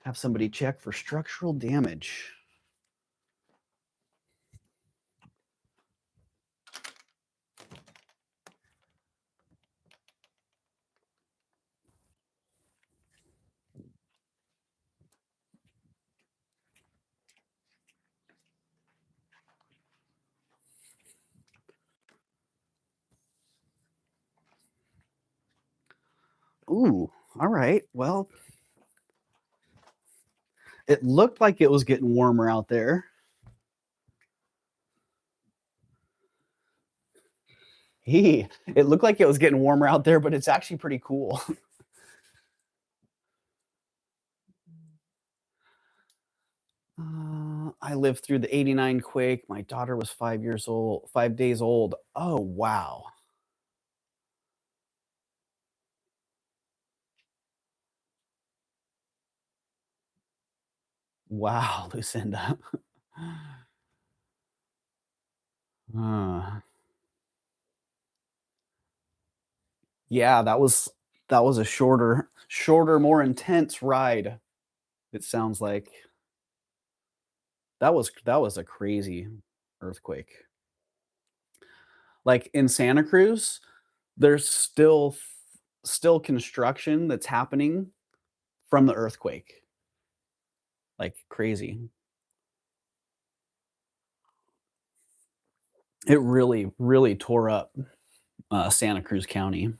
Have somebody check for structural damage. Ooh, all right. Well, it looked like it was getting warmer out there. It looked like it was getting warmer out there, but it's actually pretty cool. I lived through the '89 quake. My daughter was 5 years old, 5 days old. Oh, wow. Wow, Lucinda. Uh, yeah, that was a shorter, more intense ride. It sounds like that was a crazy earthquake. Like in Santa Cruz, there's still construction that's happening from the earthquake. Like crazy. It really, really tore up Santa Cruz County,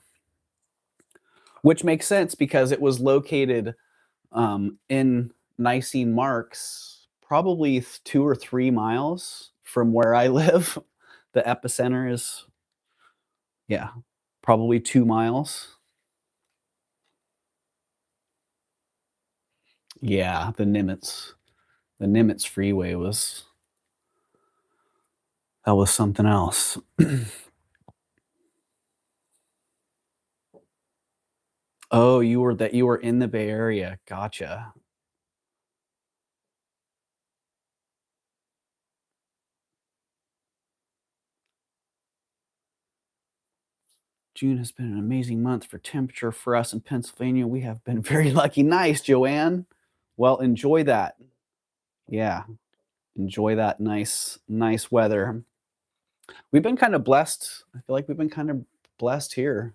which makes sense because it was located in Nicene Marks, probably 2 or 3 miles from where I live. The epicenter is, yeah, probably 2 miles. Yeah, the Nimitz Freeway was that was something else. Oh, you were in the Bay Area. Gotcha. June has been an amazing month for temperature for us in Pennsylvania. We have been very lucky. Nice, Joanne. Well, enjoy that. Yeah, enjoy that nice weather. We've been kind of blessed. I feel like we've been kind of blessed here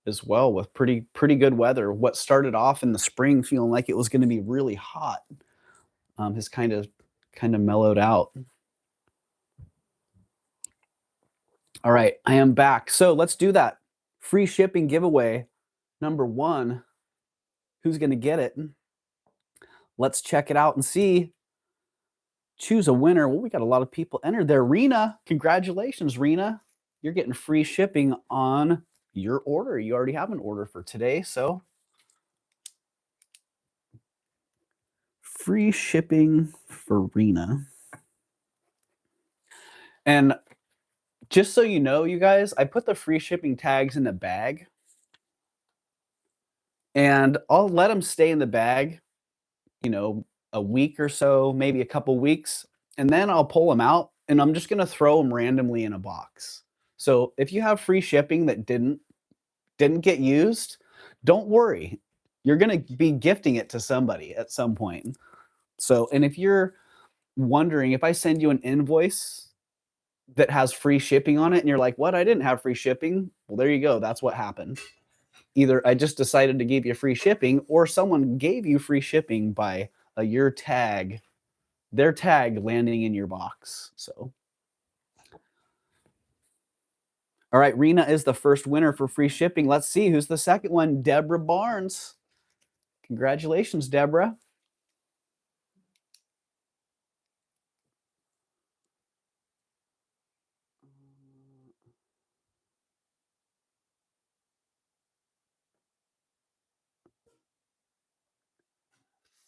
as well with pretty good weather. What started off in the spring feeling like it was going to be really hot has kind of mellowed out. All right, I am back. So let's do that. Free shipping giveaway number one. Who's going to get it? Let's check it out and see. Choose a winner. Well, we got a lot of people entered there. Rena, congratulations, Rena. You're getting free shipping on your order. You already have an order for today, so free shipping for Rena. And just so you know, you guys, I put the free shipping tags in the bag and I'll let them stay in the bag, you know, a week or so, maybe a couple weeks, and then I'll pull them out and I'm just going to throw them randomly in a box. So if you have free shipping that didn't get used, don't worry. You're going to be gifting it to somebody at some point. So, and if you're wondering, if I send you an invoice that has free shipping on it and you're like, "What? I didn't have free shipping." Well, there you go. That's what happened. Either I just decided to give you free shipping or someone gave you free shipping by your tag, their tag landing in your box. So, all right, Rena is the first winner for free shipping. Let's see who's the second one. Deborah Barnes. Congratulations, Deborah.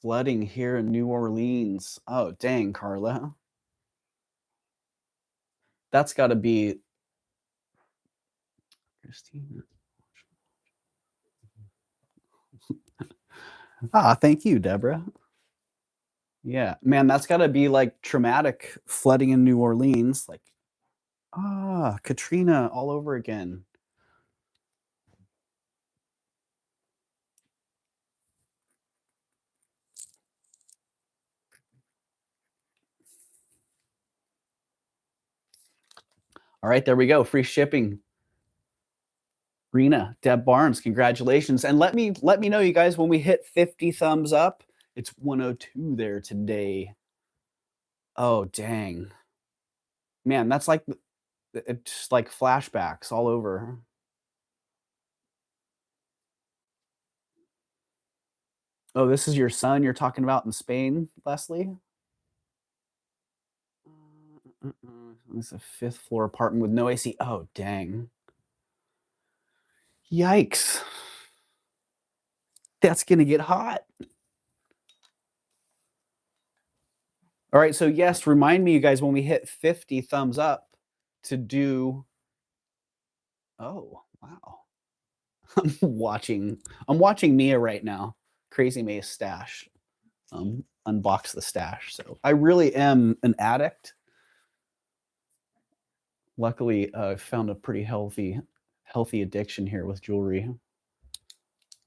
Flooding here in New Orleans. Oh, dang, Carla. That's got to be Christina. Thank you, Deborah. Yeah, man, that's got to be like traumatic flooding in New Orleans. Like, Katrina all over again. All right, there we go. Free shipping. Rena, Deb Barnes, congratulations. And let me know, you guys, when we hit 50 thumbs up. It's 102 there today. Oh, dang. Man, that's like it's like flashbacks all over. Oh, this is your son you're talking about in Spain, Leslie? It's a fifth floor apartment with no AC. Oh, dang. Yikes. That's gonna get hot. All right, so yes, remind me, you guys, when we hit 50 thumbs up to do. Oh, wow. I'm watching Mia right now. Crazy May's stash. Unbox the stash. So I really am an addict. Luckily, I found a pretty healthy addiction here with jewelry.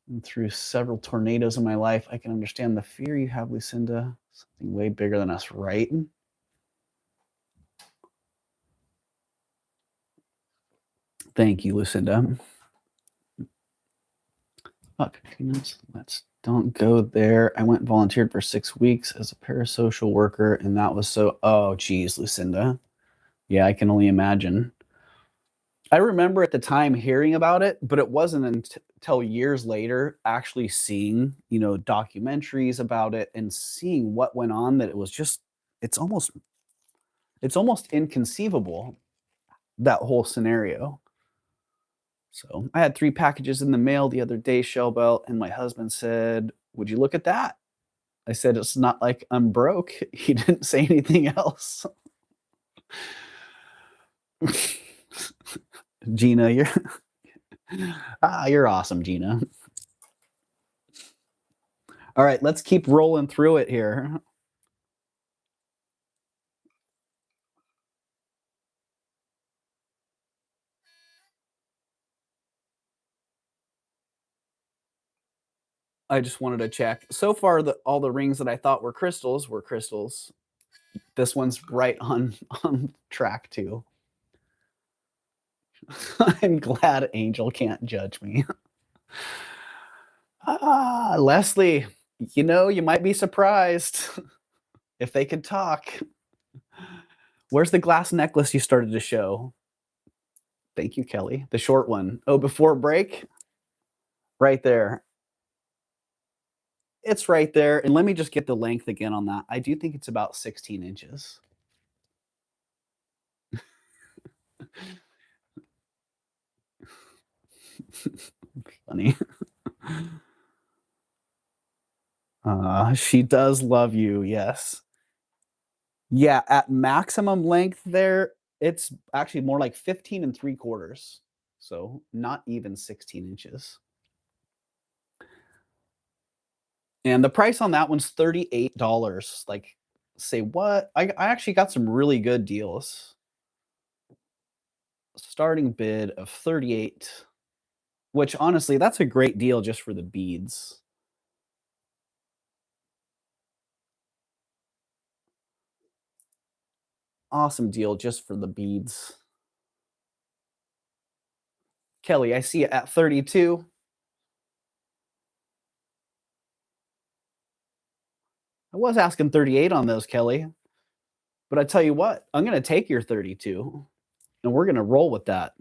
And through several tornadoes in my life, I can understand the fear you have, Lucinda. Something way bigger than us, right? Thank you, Lucinda. Fuck, let's don't go there. I went and volunteered for 6 weeks as a parasocial worker, and that was so. Oh, geez, Lucinda. Yeah, I can only imagine. I remember at the time hearing about it, but it wasn't until years later actually seeing, documentaries about it and seeing what went on that it was just it's almost it's almost inconceivable, that whole scenario. So, I had 3 packages in the mail the other day, Shellbelt, and my husband said, "Would you look at that?" I said, "It's not like I'm broke." He didn't say anything else. Gina, you're awesome, Gina. All right, let's keep rolling through it here. I just wanted to check. So far, all the rings that I thought were crystals were crystals. This one's right on track too. I'm glad Angel can't judge me. Leslie, you might be surprised if they could talk. Where's the glass necklace you started to show? Thank you, Kelly. The short one. Oh, before break? Right there. It's right there. And let me just get the length again on that. I do think it's about 16 inches. Funny. She does love you, yes. Yeah, at maximum length there, it's actually more like 15 and 3 quarters. So not even 16 inches. And the price on that one's $38. Like, say what? I actually got some really good deals. Starting bid of 38, which honestly, that's a great deal just for the beads. Awesome deal just for the beads. Kelly, I see it at 32. I was asking 38 on those, Kelly. But I tell you what, I'm gonna take your 32 and we're gonna roll with that.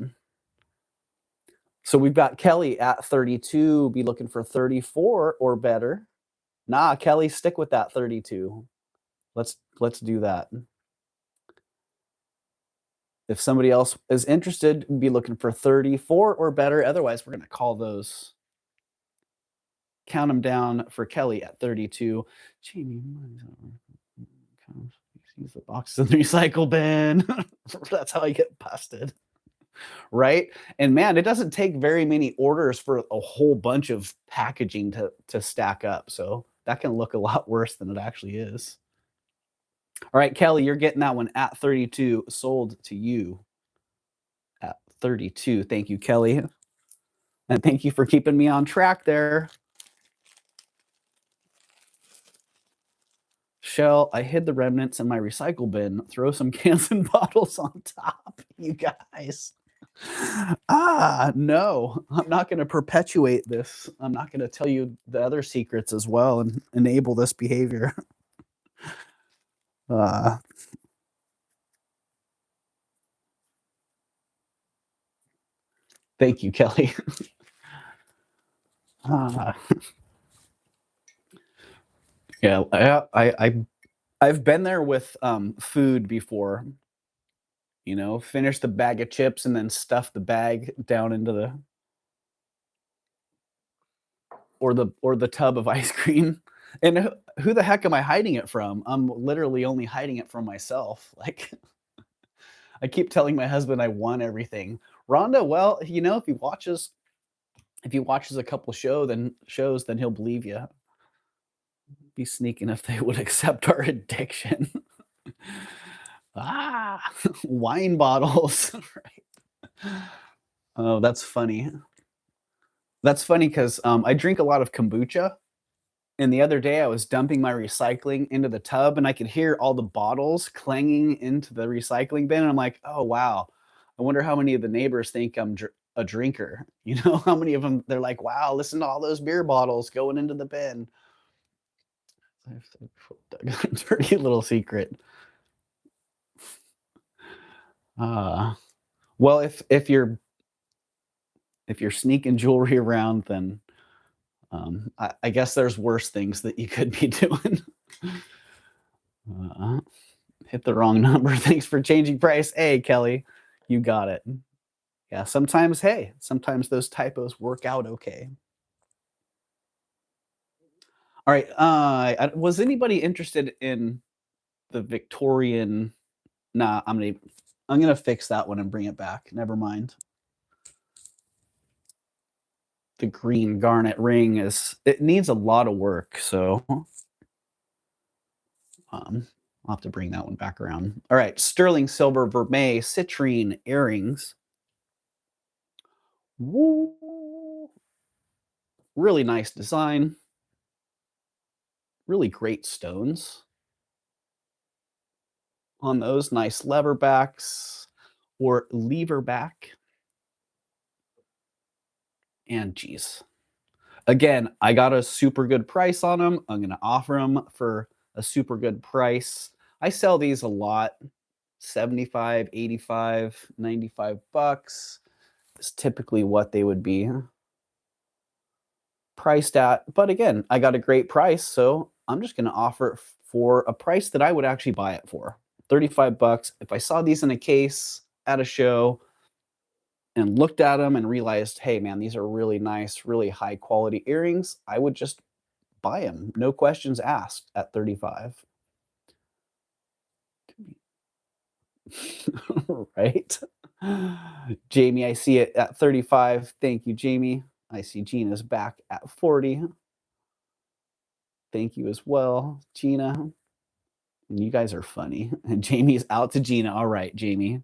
So we've got Kelly at 32, be looking for 34 or better. Nah, Kelly, stick with that 32. Let's do that. If somebody else is interested, be looking for 34 or better. Otherwise, we're gonna call those. Count them down for Kelly at 32. Jamie, use the box in the recycle bin. That's how I get busted. Right? And man, it doesn't take very many orders for a whole bunch of packaging to stack up. So that can look a lot worse than it actually is. All right, Kelly, you're getting that one at 32, sold to you at 32. Thank you, Kelly. And thank you for keeping me on track there. Shell, I hid the remnants in my recycle bin. Throw some cans and bottles on top, you guys. No, I'm not going to perpetuate this. I'm not going to tell you the other secrets as well and enable this behavior. Uh, Thank you, Kelly. uh, Yeah, I've been there with, food before, finish the bag of chips and then stuff the bag down into the or the tub of ice cream. And who the heck am I hiding it from? I'm literally only hiding it from myself. Like, I keep telling my husband I want everything. Rhonda, well, if he watches a couple shows, then he'll believe you. Be sneaking if they would accept our addiction. Ah, wine bottles. Right. Oh, that's funny. That's funny because I drink a lot of kombucha. And the other day, I was dumping my recycling into the tub, and I could hear all the bottles clanging into the recycling bin. And I'm like, oh, wow. I wonder how many of the neighbors think I'm a drinker. How many of them they're like, wow, listen to all those beer bottles going into the bin. Dirty little secret. Uh, well, if you're sneaking jewelry around, then I guess there's worse things that you could be doing. Uh, hit the wrong number. Thanks for changing price. Hey, Kelly, you got it. Yeah, sometimes those typos work out okay. All right. Was anybody interested in the Victorian? Nah, I'm gonna fix that one and bring it back. Never mind. The green garnet ring it needs a lot of work, so I'll have to bring that one back around. All right, sterling silver vermeil citrine earrings. Woo! Really nice design. Really great stones on those. Nice lever backs or lever back. And geez, again, I got a super good price on them. I'm going to offer them for a super good price. I sell these a lot. 75, 85, 95 bucks is typically what they would be priced at. But again, I got a great price, so I'm just going to offer it for a price that I would actually buy it for. 35 bucks. If I saw these in a case at a show and looked at them and realized, "Hey man, these are really nice, really high quality earrings," I would just buy them. No questions asked at 35. Right? Jamie, I see it at 35. Thank you, Jamie. I see Gina's back at 40. Thank you as well, Gina. And you guys are funny. And Jamie's out to Gina. All right, Jamie.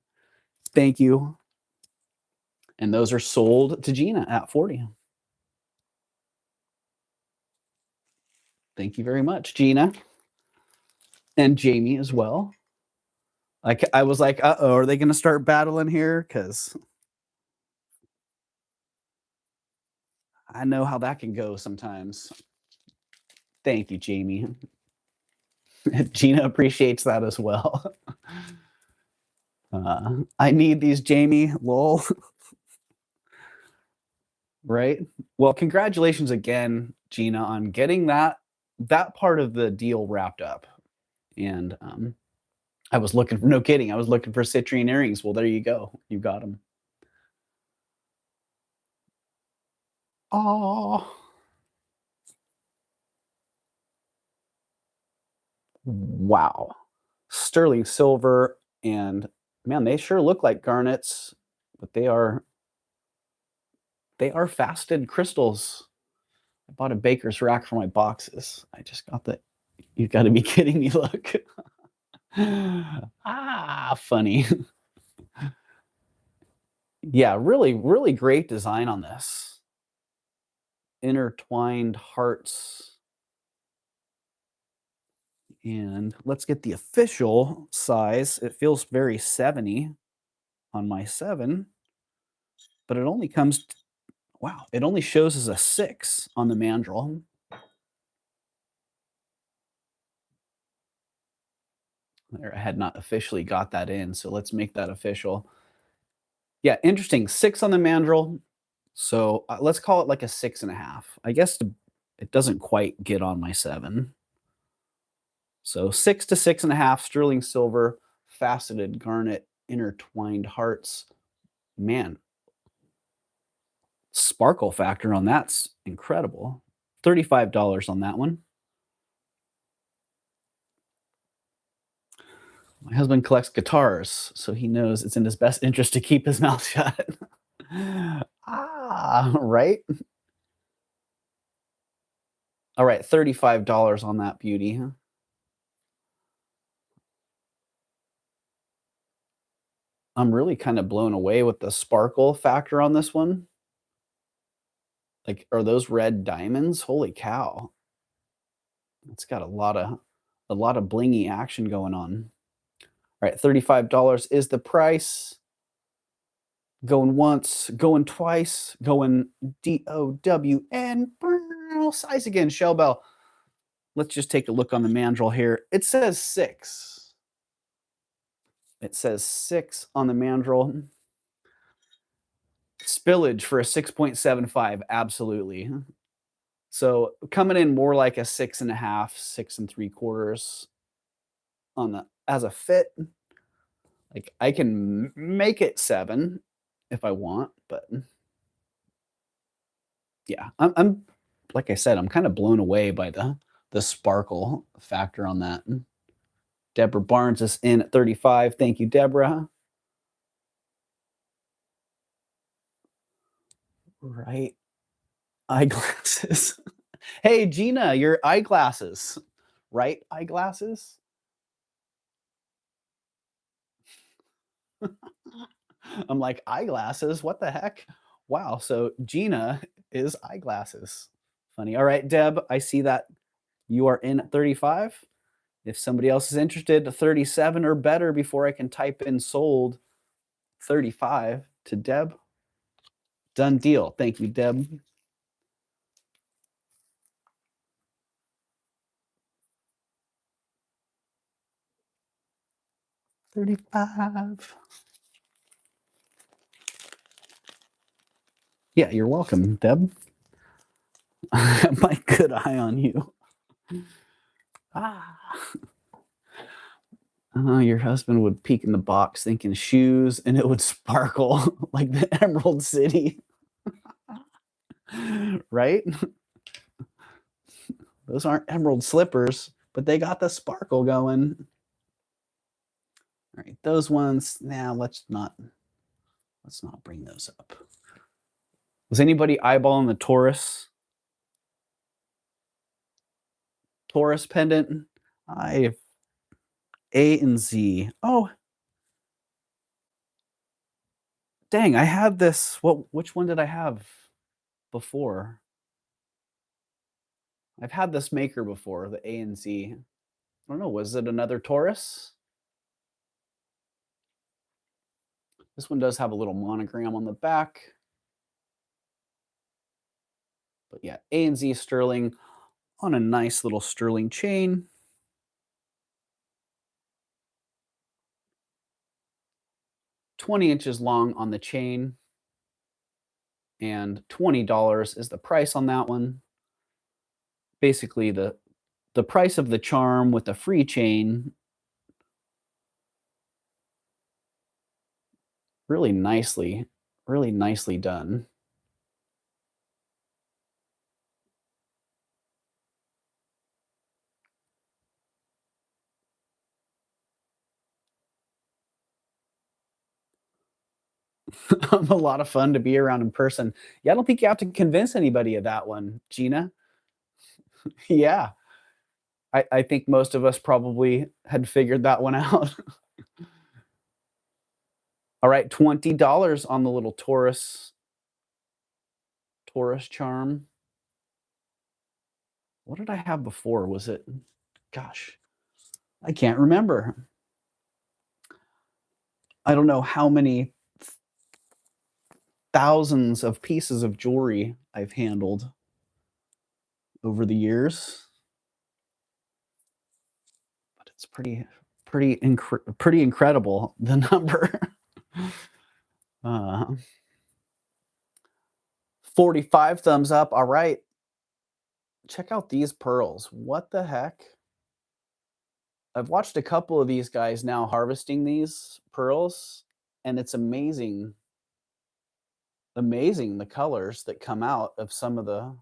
Thank you. And those are sold to Gina at 40. Thank you very much, Gina. And Jamie as well. Like I was like, uh-oh, are they gonna start battling here? Because I know how that can go sometimes. Thank you, Jamie. Gina appreciates that as well. I need these, Jamie. Lol. Right? Well, congratulations again, Gina, on getting that part of the deal wrapped up. And I was looking for no kidding. I was looking for citrine earrings. Well, there you go. You got them. Oh, wow. Sterling silver and man, they sure look like garnets, but they are faceted crystals. I bought a baker's rack for my boxes. I just got that. You got to be kidding me! Look, funny. Yeah, really, really great design on this. Intertwined hearts. And let's get the official size. It feels very 70 on my 7, but it only comes wow, it only shows as a 6 on the mandrel. I had not officially got that in, so let's make that official. Yeah, interesting. 6 on the mandrel. So let's call it like a 6.5. I guess it doesn't quite get on my 7. So 6 to 6.5 sterling silver, faceted garnet, intertwined hearts. Man, sparkle factor on that's incredible. $35 on that one. My husband collects guitars, so he knows it's in his best interest to keep his mouth shut. Right? All right, $35 on that beauty. I'm really kind of blown away with the sparkle factor on this one. Like, are those red diamonds? Holy cow. It's got a lot of blingy action going on. All right, $35 is the price. Going once, going twice, going DOWN. Size again, shell bell. Let's just take a look on the mandrel here. It says 6. It says 6 on the mandrel. Spillage for a 6.75, absolutely. So coming in more like a 6.5, 6 3/4 on the as a fit. Like I can make it 7 if I want, but yeah, I'm like I said, I'm kind of blown away by the sparkle factor on that. Deborah Barnes is in at 35. Thank you, Deborah. Right. Eyeglasses. Hey, Gina, your eyeglasses. Right? Eyeglasses? I'm like, eyeglasses? What the heck? Wow. So Gina is eyeglasses. Funny. All right, Deb, I see that you are in at 35. If somebody else is interested, 37 or better before I can type in sold. 35 to Deb. Done deal. Thank you, Deb. $35. Yeah, you're welcome, Deb. My good eye on you. Ah. Your husband would peek in the box thinking shoes and it would sparkle like the Emerald City. Right? Those aren't emerald slippers, but they got the sparkle going. All right, those ones. Now let's not bring those up. Was anybody eyeballing the Taurus pendant? I have A and Z. Oh, dang, I had this. Which one did I have before? I've had this maker before, the A and Z. I don't know, was it another Taurus? This one does have a little monogram on the back. But yeah, A and Z sterling on a nice little sterling chain. 20 inches long on the chain. And $20 is the price on that one. Basically the price of the charm with the free chain. Really nicely done. A lot of fun to be around in person. Yeah, I don't think you have to convince anybody of that one, Gina. Yeah, I think most of us probably had figured that one out. All right, $20 on the little Taurus charm. What did I have before? Was it, gosh, I can't remember. I don't know how many thousands of pieces of jewelry I've handled over the years, but it's pretty incredible the number. uh, 45 thumbs up. All right, check out these pearls. What the heck? I've watched a couple of these guys now harvesting these pearls, and it's amazing the colors that come out of some of the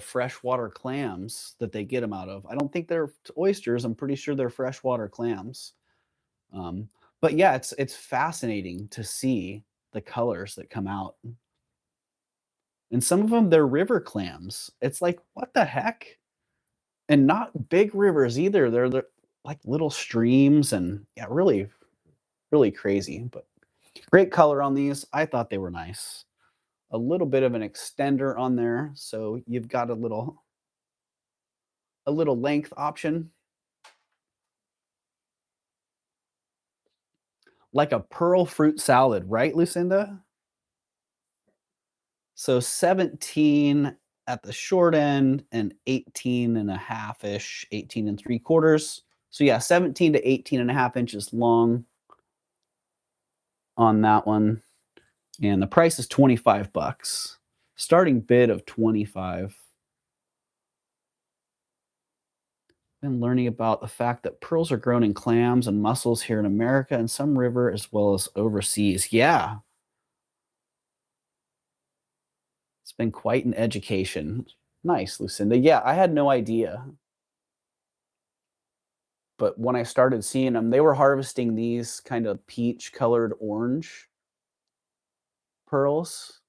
freshwater clams that they get them out of. I don't think they're oysters, I'm pretty sure they're freshwater clams. Um, but yeah, it's fascinating to see the colors that come out. And some of them, they're river clams. It's like, what the heck? And not big rivers either. They're like little streams and yeah, really, really crazy. But great color on these. I thought they were nice. A little bit of an extender on there, so you've got a little length option, like a pearl fruit salad, right, Lucinda? So 17 at the short end and 18 and a half ish, 18 and 3/4. So yeah, 17 to 18 and a half inches long on that one. And the price is 25 bucks. Starting bid of 25. Been learning about the fact that pearls are grown in clams and mussels here in America and some river as well as overseas. Yeah, it's been quite an education. Nice, Lucinda. Yeah, I had no idea. But when I started seeing them, they were harvesting these kind of peach colored orange pearls.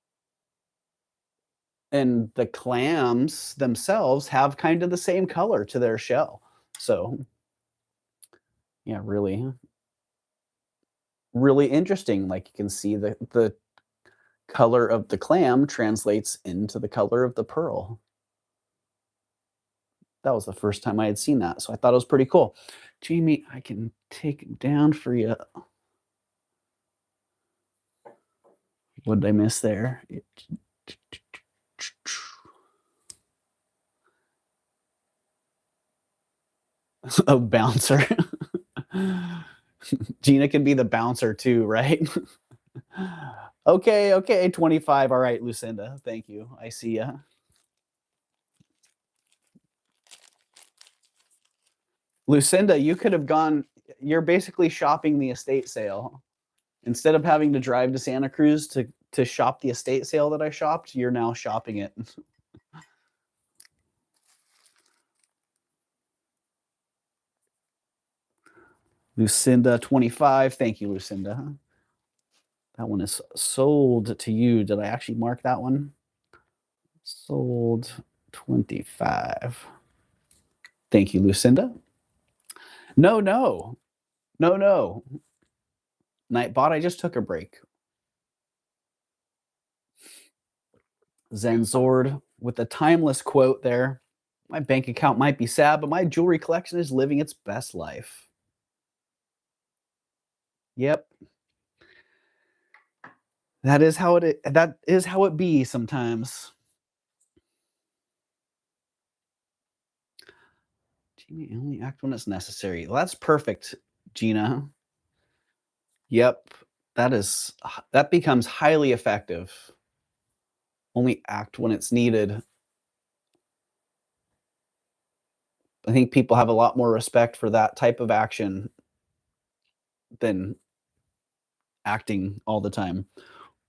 And the clams themselves have kind of the same color to their shell. So, yeah, really, really interesting. Like you can see the color of the clam translates into the color of the pearl. That was the first time I had seen that, so I thought it was pretty cool. Jamie, I can take it down for you. What did I miss there? A bouncer. Gina can be the bouncer too, right? Okay, okay, 25. All right, Lucinda. Thank you. I see ya. Lucinda, you could have gone, you're basically shopping the estate sale. Instead of having to drive to Santa Cruz to shop the estate sale that I shopped, you're now shopping it. Lucinda 25. Thank you, Lucinda. That one is sold to you. Did I actually mark that one? Sold 25. Thank you, Lucinda. No, no. No, no. Nightbot, I just took a break. Zenzord with a timeless quote there. My bank account might be sad, but my jewelry collection is living its best life. Yep. That is how it be sometimes. Gina, only act when it's necessary. Well, that's perfect, Gina. Yep. That becomes highly effective. Only act when it's needed. I think people have a lot more respect for that type of action than acting all the time.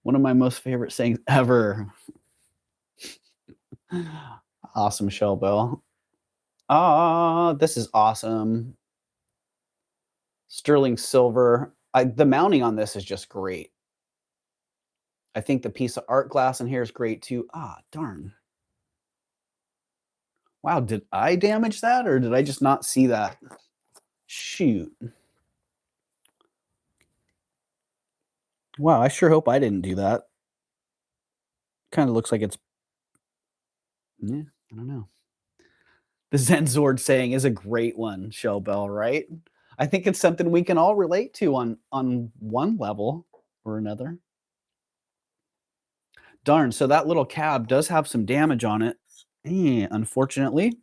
One of my most favorite sayings ever. Awesome, Shell Bell. Ah, this is awesome. Sterling silver. The mounting on this is just great. I think the piece of art glass in here is great too. Ah, darn. Wow, did I damage that or did I just not see that? Shoot. Wow, I sure hope I didn't do that. Kind of looks like it's, yeah, I don't know. The Zenzord saying is a great one, Shell Bell, right? I think it's something we can all relate to on one level or another. Darn, so that little cab does have some damage on it. Unfortunately,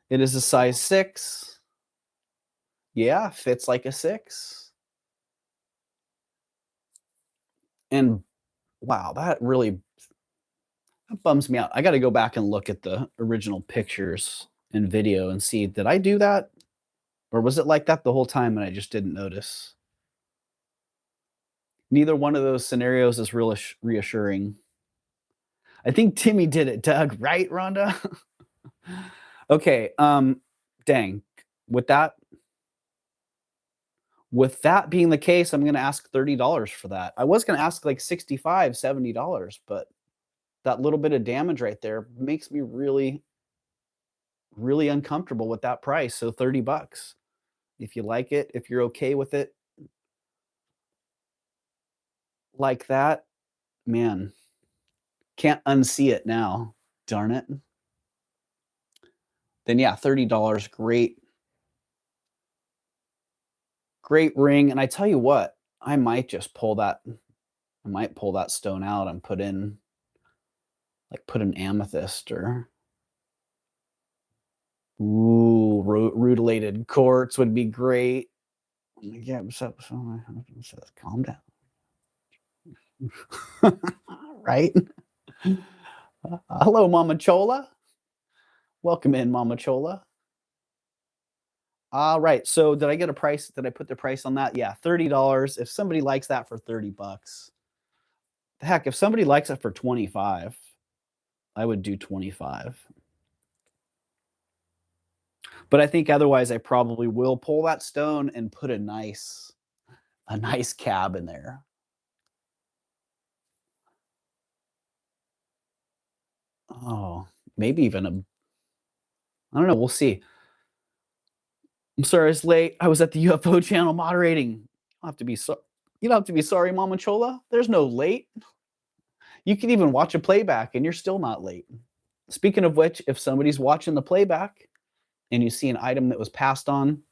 it is a size 6. Yeah, fits like a 6. And wow, that bums me out. I gotta go back and look at the original pictures in video and see, did I do that? Or was it like that the whole time and I just didn't notice? Neither one of those scenarios is real reassuring. I think Timmy did it, Doug, right, Rhonda? Okay, dang. With that with that being the case, I'm gonna ask $30 for that. I was gonna ask like 65, $70, but that little bit of damage right there makes me really, really uncomfortable with that price, so 30 bucks. If you like it, if you're okay with it like that, man, can't unsee it now, darn it. Then yeah, $30, great ring, and I tell you what, I might just pull that I might pull that stone out and put in like, put an amethyst or ooh, rutilated quartz would be great. Yeah, calm down. Right? Hello, Mama Chola. Welcome in, Mama Chola. All right. So did I get a price? Did I put the price on that? Yeah, $30. If somebody likes that for 30 bucks. Heck, if somebody likes it for 25, I would do 25. But I think otherwise I probably will pull that stone and put a nice cab in there. Oh, maybe even a I don't know, we'll see. I'm sorry I was late. I was at the UFO channel moderating. You don't have to be sorry, Mama Chola. There's no late. You can even watch a playback and you're still not late. Speaking of which, if somebody's watching the playback and you see an item that was passed on,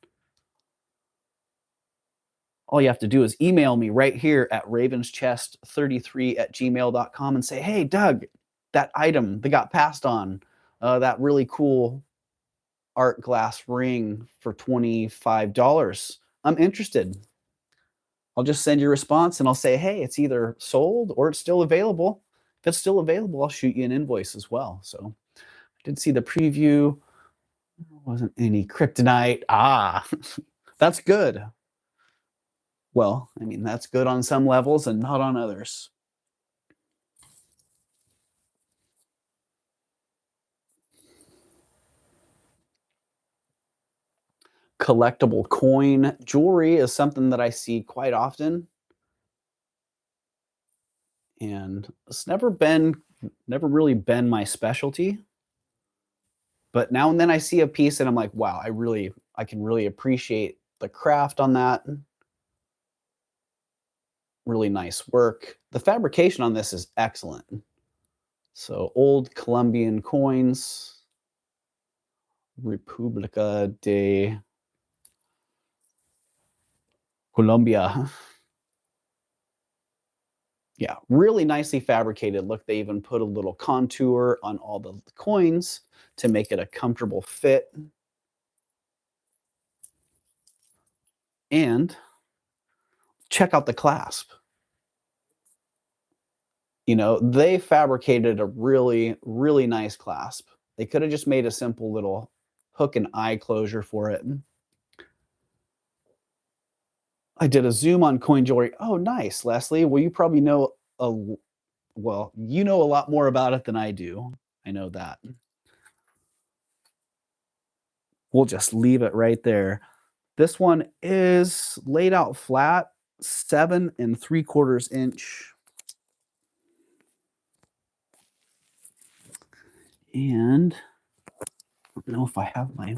all you have to do is email me right here at ravenschest33@gmail.com and say, hey, Doug, that item that got passed on, that really cool art glass ring for $25. I'm interested. I'll just send you a response and I'll say, hey, it's either sold or it's still available. If it's still available, I'll shoot you an invoice as well. So I did see the preview. There wasn't any kryptonite. Ah, that's good. Well, I mean, that's good on some levels and not on others. Collectible coin jewelry is something that I see quite often. And it's never really been my specialty. But now and then I see a piece and I'm like, wow, I can really appreciate the craft on that. Really nice work. The fabrication on this is excellent. So old Colombian coins, República de Colombia. Yeah, really nicely fabricated. Look, they even put a little contour on all the coins to make it a comfortable fit. And check out the clasp. You know, they fabricated a really, really nice clasp. They could have just made a simple little hook and eye closure for it. I did a zoom on coin jewelry. Oh, nice, Leslie. Well, you probably know you know a lot more about it than I do. I know that. We'll just leave it right there. This one is laid out flat, 7 3/4 inch. And I don't know if I have my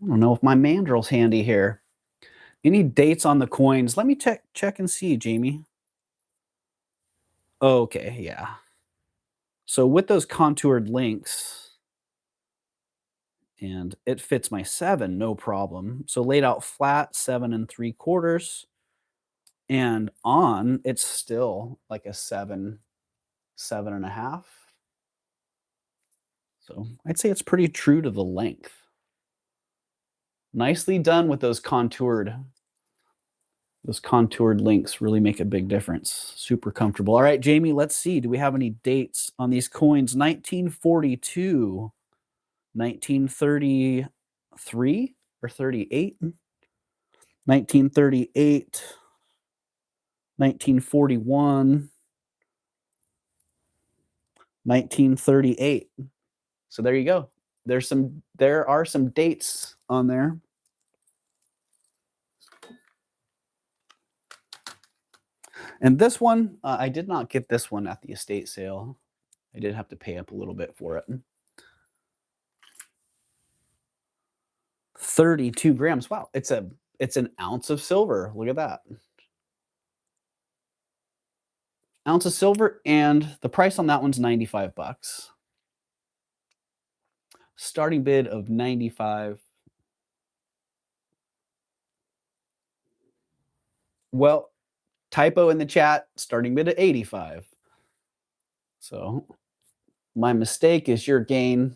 I don't know if my mandrel's handy here. Any dates on the coins? Let me check and see, Jamie. Okay, yeah. So with those contoured links, and it fits my 7, no problem. So laid out flat, 7 3/4, and on it's still like a 7, 7.5. So I'd say it's pretty true to the length. Nicely done with those contoured Those contoured links really make a big difference. Super comfortable. All right, Jamie, let's see. Do we have any dates on these coins? 1942, 1933 or 38? 1938, 1941, 1938. So there you go. There are some dates on there. And this one, I did not get this one at the estate sale. I did have to pay up a little bit for it. 32 grams. Wow, it's an ounce of silver. Look at that. Ounce of silver, and the price on that one's 95 bucks. Starting bid of 95. Well, typo in the chat, starting bid at 85. So my mistake is your gain.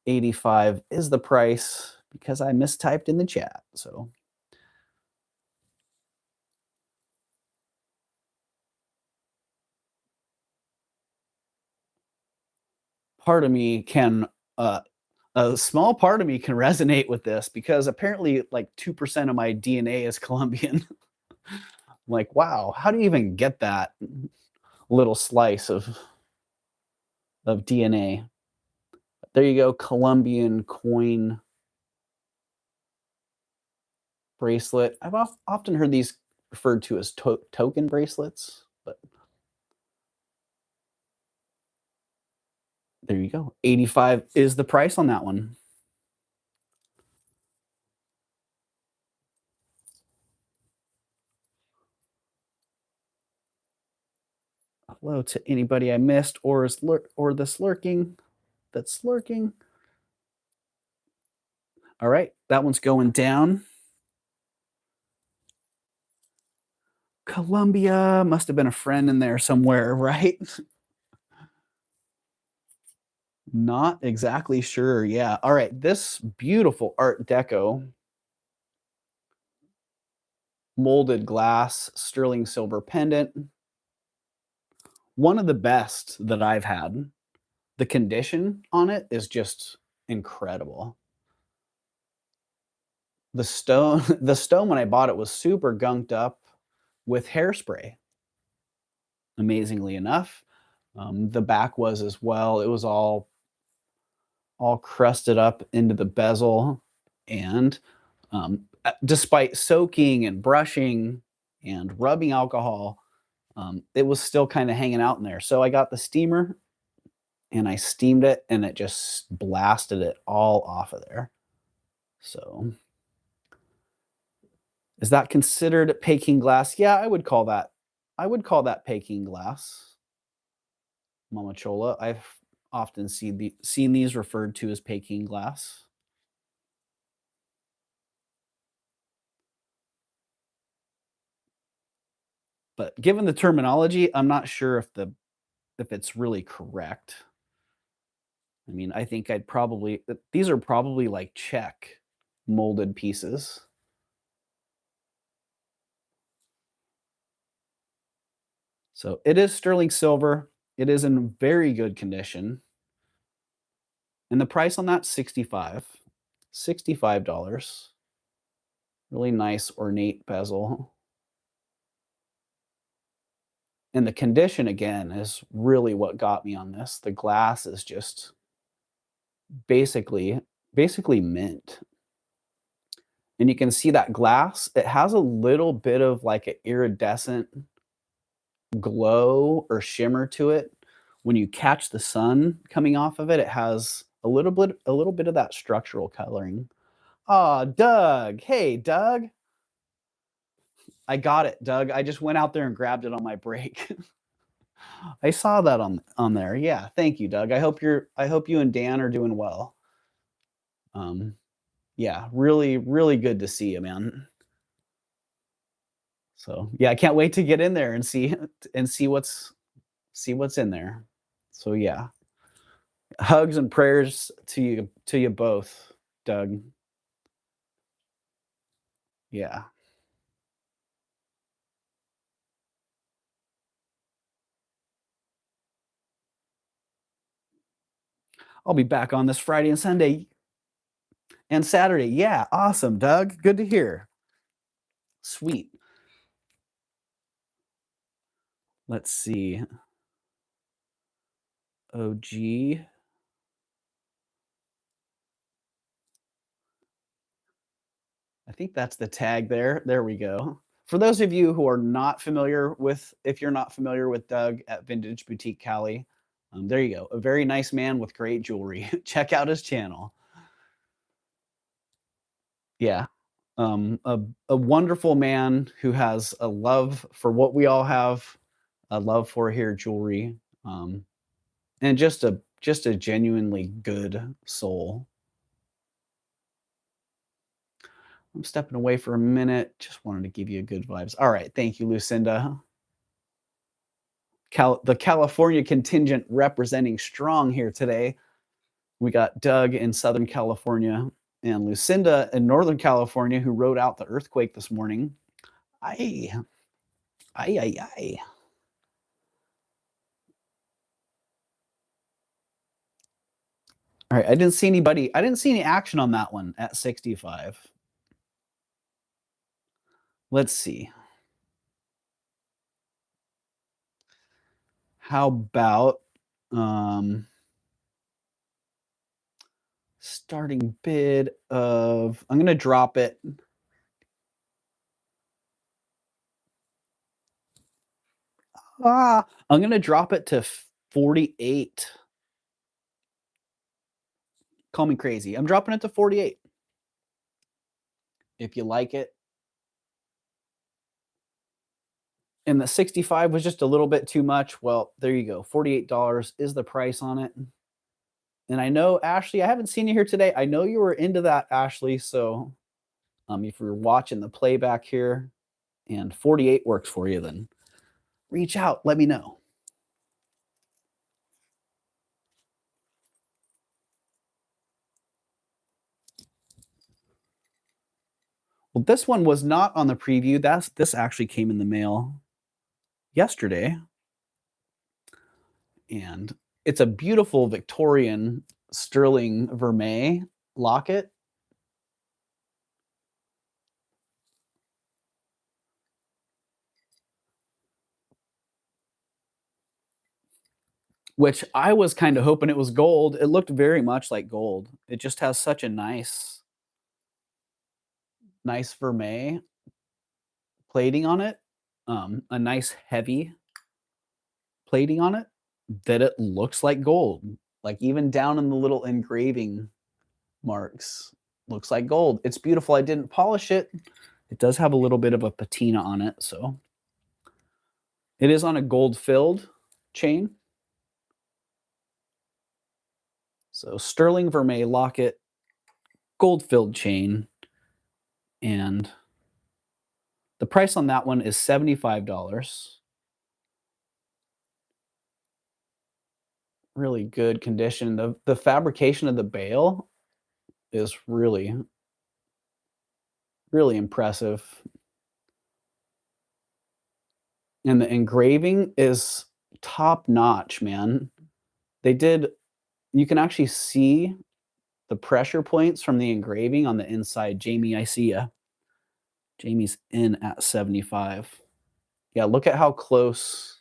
85 is the price because I mistyped in the chat. So part of me can a small part of me can resonate with this because apparently like 2% of my DNA is Colombian. Like, wow, how do you even get that little slice of DNA? There you go, Colombian coin bracelet. I've often heard these referred to as token bracelets, but there you go. 85 is the price on that one. Hello to anybody I missed or is that's lurking. All right, that one's going down. Colombia must have been a friend in there somewhere, right? Not exactly sure. Yeah. All right. This beautiful Art Deco molded glass sterling silver pendant. One of the best that I've had. The condition on it is just incredible. The stone, the stone when I bought it was super gunked up with hairspray. Amazingly enough, the back was as well. It was all crusted up into the bezel, and despite soaking and brushing and rubbing alcohol, it was still kind of hanging out in there. So I got the steamer and I steamed it, and it just blasted it all off of there. So, is that considered Peking glass? Yeah, I would call that. I would call that Peking glass, Mama Chola. I've often seen these referred to as Peking glass. But given the terminology, I'm not sure if it's really correct. I mean, I think I'd probably these are probably like Czech molded pieces. So it is sterling silver. It is in very good condition. And the price on that, 65. $65. Really nice ornate bezel. And the condition again is really what got me on this. The glass is just basically mint. And you can see that glass, it has a little bit of like an iridescent glow or shimmer to it. When you catch the sun coming off of it, it has a little bit of that structural coloring. Ah, Doug. Hey, Doug. I got it, Doug. I just went out there and grabbed it on my break. I saw that on there. Yeah, thank you, Doug. I hope you and Dan are doing well. Yeah, really, really good to see you, man. So yeah, I can't wait to get in there and see what's in there. So yeah, hugs and prayers to you both, Doug. Yeah. I'll be back on this Friday and Sunday and Saturday. Yeah, awesome, Doug. Good to hear. Sweet. Let's see. OG. I think that's the tag there. There we go. For those of you who are not familiar with, if you're not familiar with Doug at Vintage Boutique Cali, there you go. A very nice man with great jewelry. Check out his channel. Yeah. A, a wonderful man who has a love for what we all have, a love for hair jewelry, and just a genuinely good soul. I'm stepping away for a minute. Just wanted to give you good vibes. All right. Thank you, Lucinda. The California contingent representing strong here today. We got Doug in Southern California and Lucinda in Northern California, who rode out the earthquake this morning. Aye, aye, aye, aye. All right, I didn't see anybody. I didn't see any action on that one at 65. Let's see. How about starting bid of, I'm going to drop it. I'm going to drop it to 48. Call me crazy. I'm dropping it to 48. If you like it. And the 65 was just a little bit too much. Well, there you go. $48 is the price on it. And I know, Ashley, I haven't seen you here today. I know you were into that, Ashley. So if you're watching the playback here and 48 works for you, then reach out. Let me know. Well, this one was not on the preview. This actually came in the mail yesterday. And it's a beautiful Victorian sterling vermeil locket. Which I was kind of hoping it was gold. It looked very much like gold. It just has such a nice vermeil plating on it, a nice heavy plating on it that it looks like gold. Like even down in the little engraving marks, looks like gold. It's beautiful. I didn't polish it. It does have a little bit of a patina on it, so it is on a gold filled chain. So sterling vermeil locket, gold filled chain, and the price on that one is $75. Really good condition. The fabrication of the bale is really, really impressive. And the engraving is top notch, man. They did, you can actually see the pressure points from the engraving on the inside. Jamie, I see ya. Jamie's in at 75. Yeah, look at how close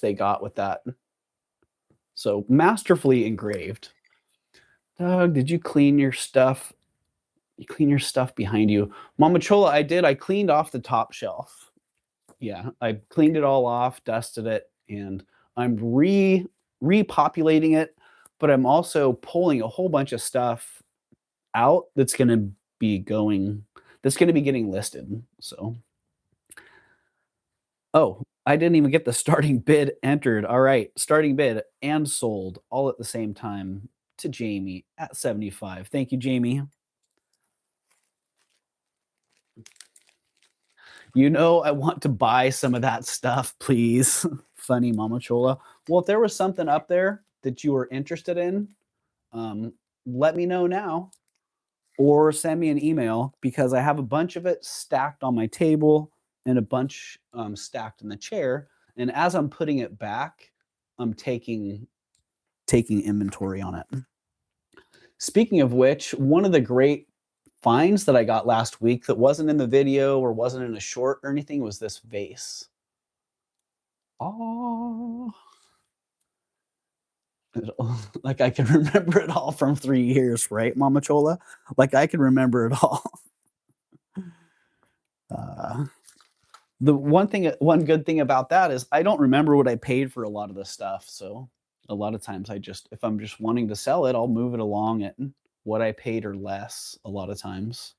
they got with that. So masterfully engraved. Doug, did you clean your stuff? You clean your stuff behind you. Mama Chola, I did. I cleaned off the top shelf. Yeah, I cleaned it all off, dusted it, and I'm repopulating it, but I'm also pulling a whole bunch of stuff out that's going to be getting listed. So, oh, I didn't even get the starting bid entered. All right, starting bid and sold all at the same time to Jamie at 75. Thank you, Jamie. You know, I want to buy some of that stuff, please. Funny Mama Chola. Well, if there was something up there that you were interested in, let me know now. or send me an email because I have a bunch of it stacked on my table and a bunch stacked in the chair. And as I'm putting it back, I'm taking inventory on it. Speaking of which, one of the great finds that I got last week that wasn't in the video or wasn't in a short or anything was this vase. Oh, like I can remember it all from 3 years, right, Mama Chola? Like I can remember it all. Uh, the one good thing about that is I don't remember what I paid for a lot of the stuff. So a lot of times if I'm just wanting to sell it, I'll move it along at what I paid or less a lot of times.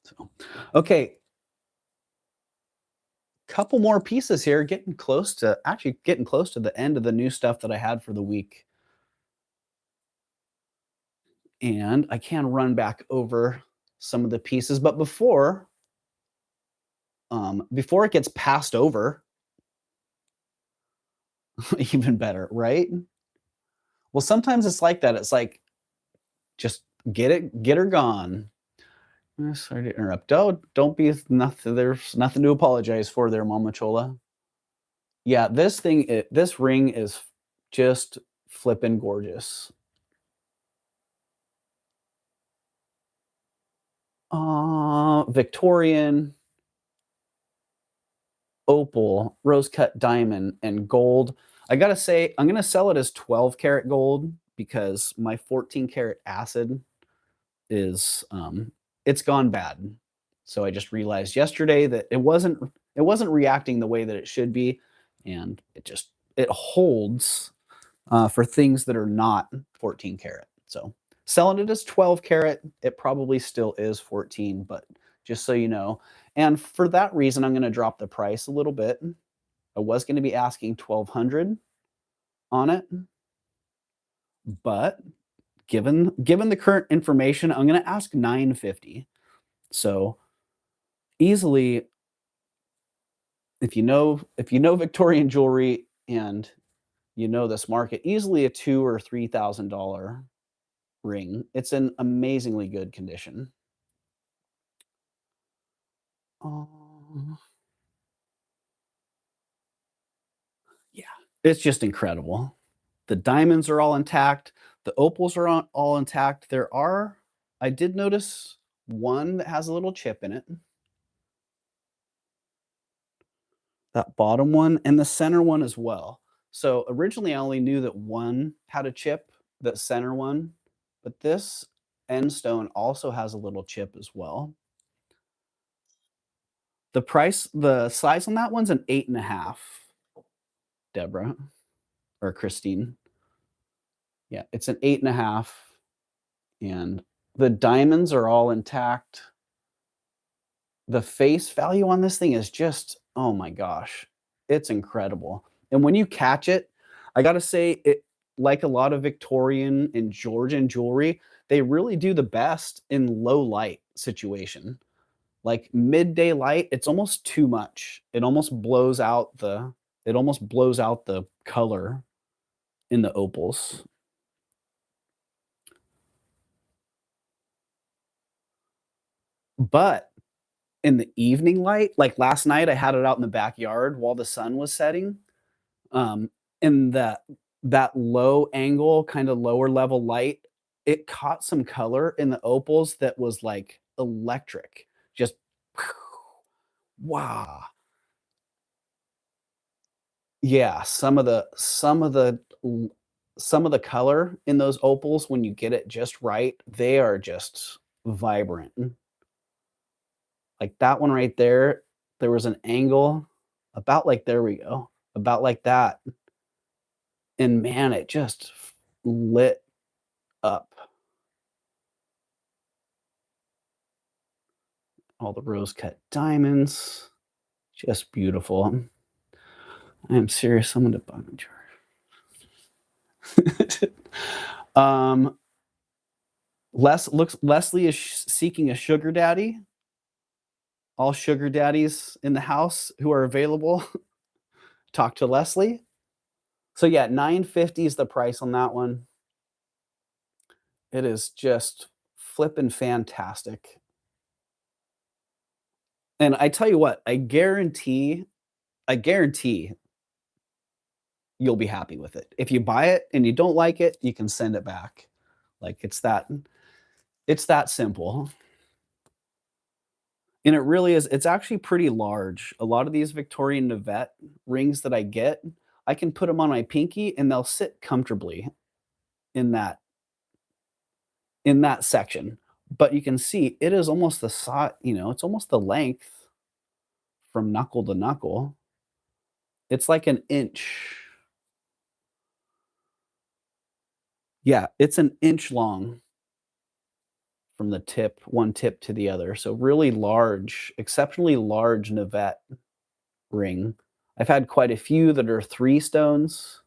So, okay, couple more pieces here, getting close to the end of the new stuff that I had for the week. And I can run back over some of the pieces, but before it gets passed over, even better, right? Well, sometimes it's like that. It's like just get her gone. Sorry to interrupt. Don't be nothing. There's nothing to apologize for there, Mama Chola. Yeah, this ring is just flippin' gorgeous. Victorian, opal, rose cut diamond, and gold. I gotta say, I'm gonna sell it as 12 karat gold because my 14 karat acid is it's gone bad. So I just realized yesterday that it wasn't reacting the way that it should be, and it holds for things that are not 14 karat. So selling it as 12 karat, it probably still is 14, but just so you know. And for that reason, I'm going to drop the price a little bit. I was going to be asking 1200 on it, but given the current information, I'm going to ask 950. So easily, if you know Victorian jewelry and you know this market, easily a $2,000 or $3,000 ring. It's in amazingly good condition. Oh, yeah, it's just incredible. The diamonds are all intact. The opals are all intact. I did notice one that has a little chip in it. That bottom one and the center one as well. So originally I only knew that one had a chip, that center one, but this end stone also has a little chip as well. The size on that one's an 8.5, Deborah or Christine. Yeah, it's an 8.5, and the diamonds are all intact. The face value on this thing is just, oh my gosh, it's incredible. And when you catch it, I gotta say, like a lot of Victorian and Georgian jewelry, they really do the best in low light situation. Like midday light, it's almost too much. It almost blows out the color in the opals. But in the evening light, like last night, I had it out in the backyard while the sun was setting. Um, in that low angle, kinda lower level light, it caught some color in the opals that was, like, electric. Just wow. Yeah, some of the color in those opals, when you get it just right, they are just vibrant. Like that one right there was an angle about like there we go, about like that, and man, it just lit up. All the rose cut diamonds, just beautiful. I am serious, I'm gonna buy my jar. Um, Leslie is seeking a sugar daddy. All sugar daddies in the house who are available, talk to Leslie. So yeah, 950 is the price on that one. It is just flippin' fantastic. And I tell you what, I guarantee you'll be happy with it. If you buy it and you don't like it, you can send it back. Like, it's that simple. And it really is it's actually pretty large. A lot of these Victorian Navette rings that I get, I can put them on my pinky and they'll sit comfortably in that section. But you can see it is almost the it's almost the length from knuckle to knuckle. It's like an inch. Yeah, it's an inch long from the tip one tip to the other. So really large, exceptionally large Navette ring. I've had quite a few that are 3 stones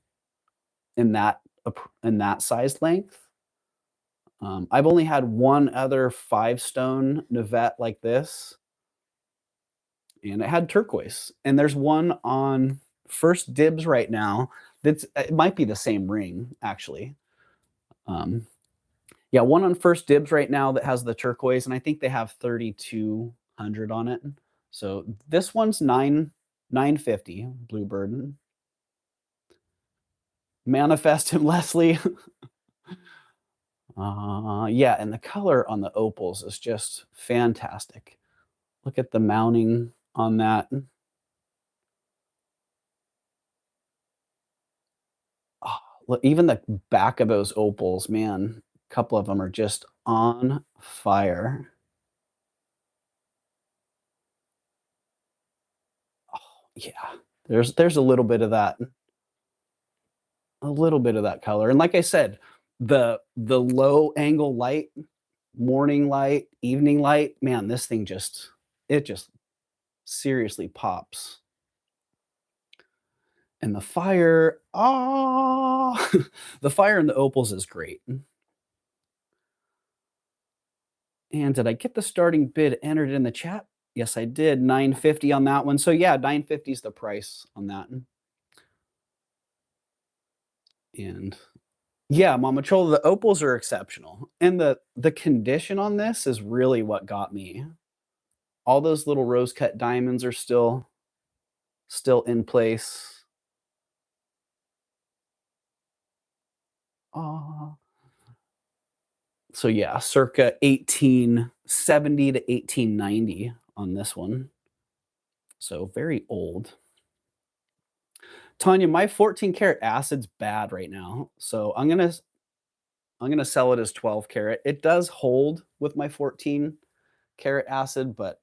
in that size length. I've only had one other 5-stone Navette like this, and it had turquoise. And there's one on First Dibs right now that's it might be the same ring, actually. Um, yeah, one on First Dibs right now that has the turquoise, and I think they have 3,200 on it. So this one's 950 Bluebird. Manifest him, Leslie. Yeah, and the color on the opals is just fantastic. Look at the mounting on that. Oh, look, even the back of those opals, man, a couple of them are just on fire. Yeah, there's a little bit of that color, and like I said, the low angle light, morning light, evening light, man, this thing just seriously pops. And the fire, the fire in the opals is great. And did I get the starting bid entered in the chat? Yes, I did. 950 on that one. So yeah, 950 is the price on that. And yeah, Mama Chola, the opals are exceptional. And the condition on this is really what got me. All those little rose cut diamonds are still in place. Oh. So yeah, circa 1870 to 1890 on this one. So very old. Tanya, my 14 karat acid's bad right now. So I'm gonna sell it as 12 karat. It does hold with my 14 karat acid, but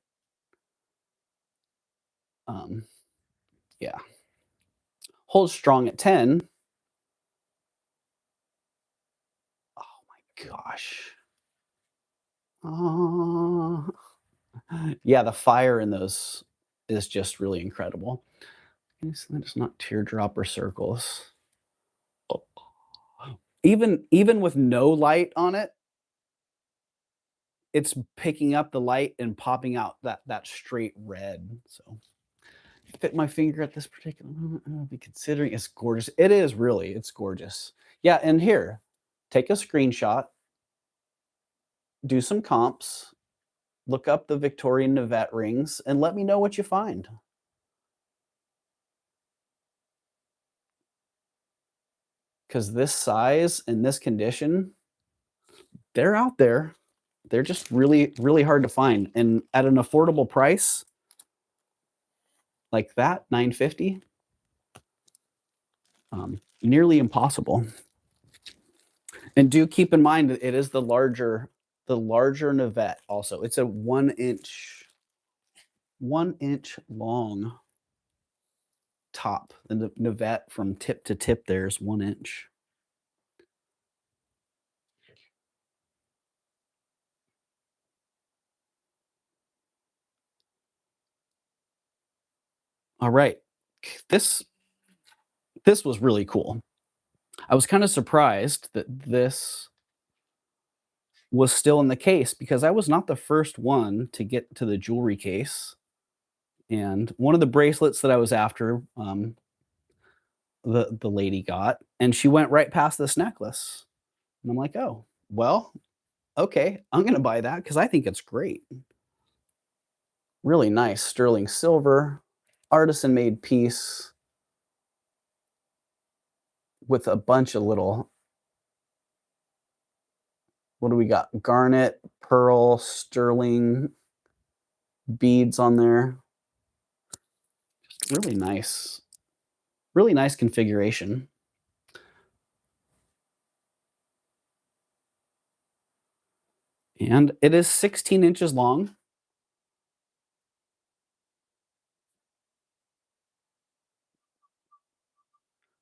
um yeah. Holds strong at 10. Oh my gosh. Uh, yeah, the fire in those is just really incredible. It's not teardrop or circles. Oh. Even with no light on it, it's picking up the light and popping out that straight red. So fit my finger at this particular moment. I'll be considering it's gorgeous. It is really, it's gorgeous. Yeah, and here, take a screenshot, do some comps, look up the Victorian Navette rings, and let me know what you find. Because this size and this condition, they're out there. They're just really, really hard to find. And at an affordable price like that, 950, nearly impossible. And do keep in mind that it is the larger Navette also. It's a 1 inch long top. And the Navette from tip to tip there is 1 inch. All right. This this was really cool. I was kind of surprised that this was still in the case because I was not the first one to get to the jewelry case. And one of the bracelets that I was after, the lady got, and she went right past this necklace. And I'm like, oh. Well, okay, I'm gonna buy that because I think it's great. Really nice sterling silver, artisan-made piece with a bunch of little what do we got? Garnet, pearl, sterling beads on there. Really nice. Really nice configuration. And it is 16 inches long.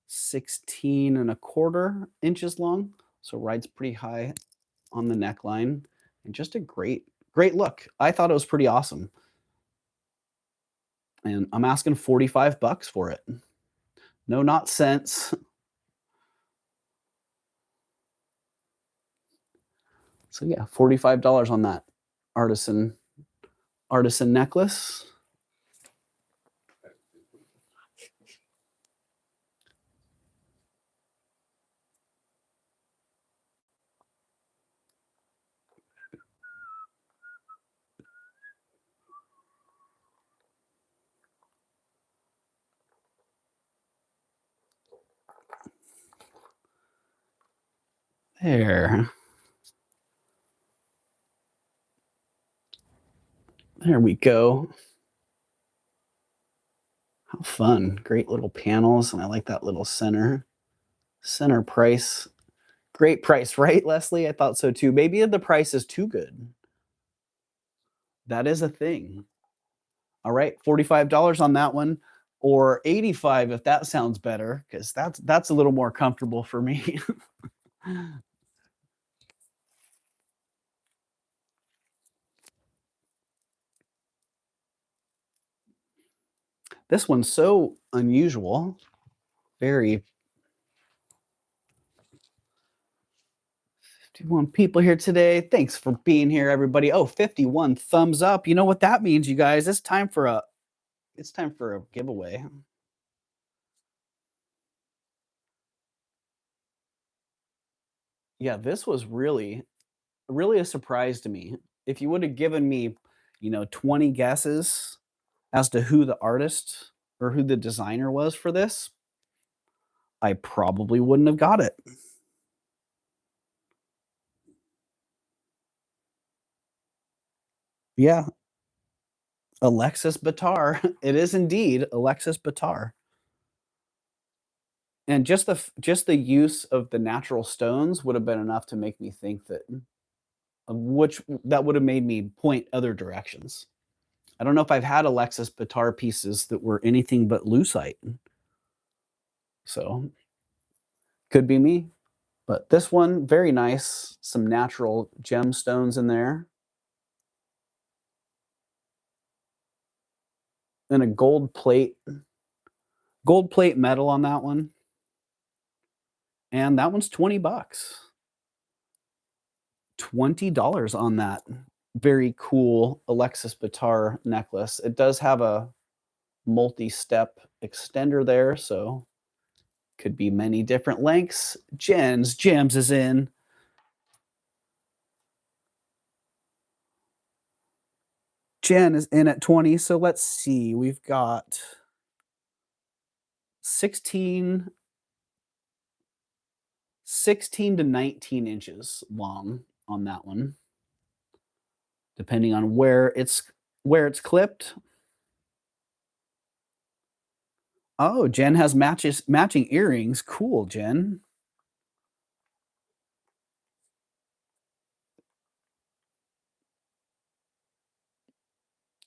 16 and a quarter inches long. So rides pretty high on the neckline and just a great look. I thought it was pretty awesome. And I'm asking 45 bucks for it. No, not cents. So yeah, $45 on that artisan artisan necklace. There. There we go. How fun. Great little panels, and I like that little center price. Great price, right, Leslie? I thought so too. Maybe the price is too good. That is a thing. All right, $45 on that one, or 85 if that sounds better, because that's a little more comfortable for me. This one's so unusual. Very 51 people here today. Thanks for being here, everybody. Oh, 51 thumbs up. You know what that means, you guys? It's time for a giveaway. Yeah, this was really a surprise to me. If you would have given me, 20 guesses as to who the artist or who the designer was for this, I probably wouldn't have got it. Yeah, Alexis Batar. It is indeed Alexis Batar. And just the use of the natural stones would have been enough to make me think which that would have made me point other directions. I don't know if I've had Alexis Batar pieces that were anything but lucite, so could be me. But this one, very nice. Some natural gemstones in there, and a gold plate metal on that one. And that one's 20 bucks. $20 on that very cool Alexis Batar necklace. It does have a multi-step extender there, so could be many different lengths. Jen's Gems is in. Jen is in at 20. So let's see. We've got 16, 16 to 19 inches long on that one, depending on where it's clipped. Oh, Jen has matching earrings. Cool, Jen.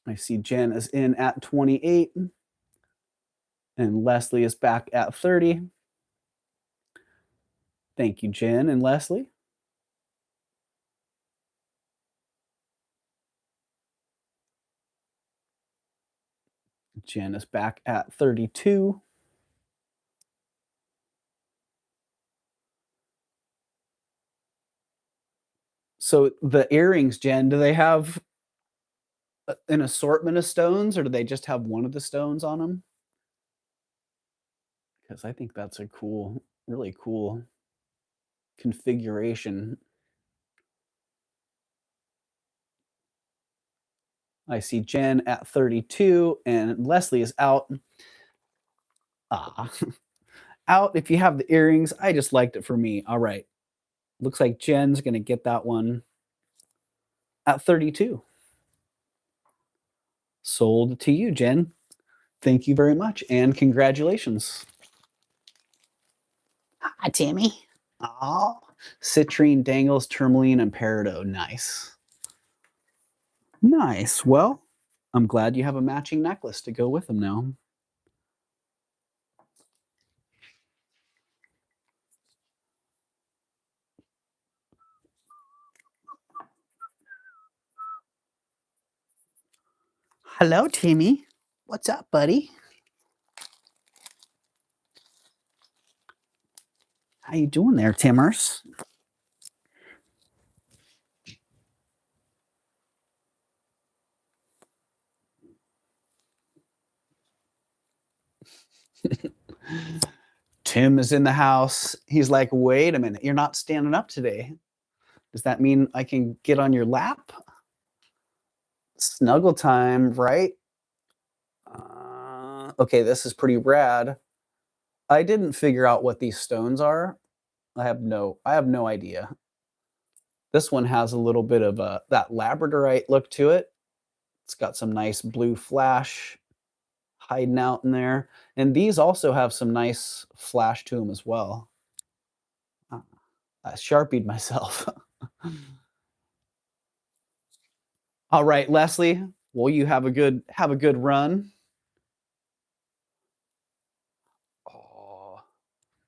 I see Jen is in at 28 and Leslie is back at 30. Thank you, Jen and Leslie. Jen is back at 32. So the earrings, Jen, do they have an assortment of stones or do they just have one of the stones on them? Because I think that's a really cool configuration. I see Jen at 32 and Leslie is out. Ah, out. If you have the earrings, I just liked it for me. All right. Looks like Jen's going to get that one at 32. Sold to you, Jen. Thank you very much and congratulations. Hi, Tammy. Oh, citrine, dangles, tourmaline, and peridot. Nice. Nice. Well, I'm glad you have a matching necklace to go with them now. Hello, Timmy. What's up, buddy? How you doing there, Timmers? Tim is in the house. He's like, wait a minute, you're not standing up today. Does that mean I can get on your lap? Snuggle time, right? Okay, this is pretty rad. I didn't figure out what these stones are. I have no idea. This one has a little bit of that labradorite look to it. It's got some nice blue flash hiding out in there. And these also have some nice flash to them as well. I Sharpied myself. All right, Leslie. Well, you have a good run. Oh,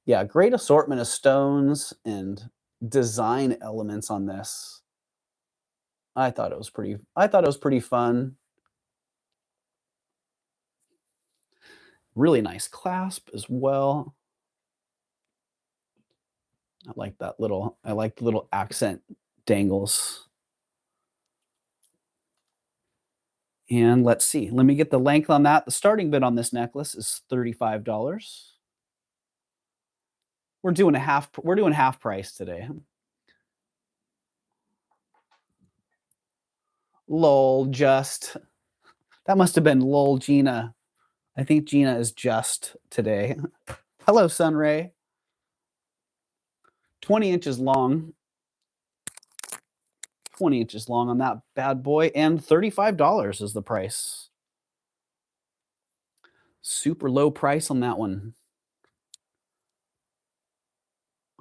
yeah, great assortment of stones and design elements on this. I thought it was pretty fun. Really nice clasp as well. I like the little accent dangles. And let's see. Let me get the length on that. The starting bid on this necklace is $35. We're doing half price today. Lol, just. That must have been lol Gina. I think Gina is just today. Hello, Sunray. 20 inches long. 20 inches long on that bad boy, and $35 is the price. Super low price on that one.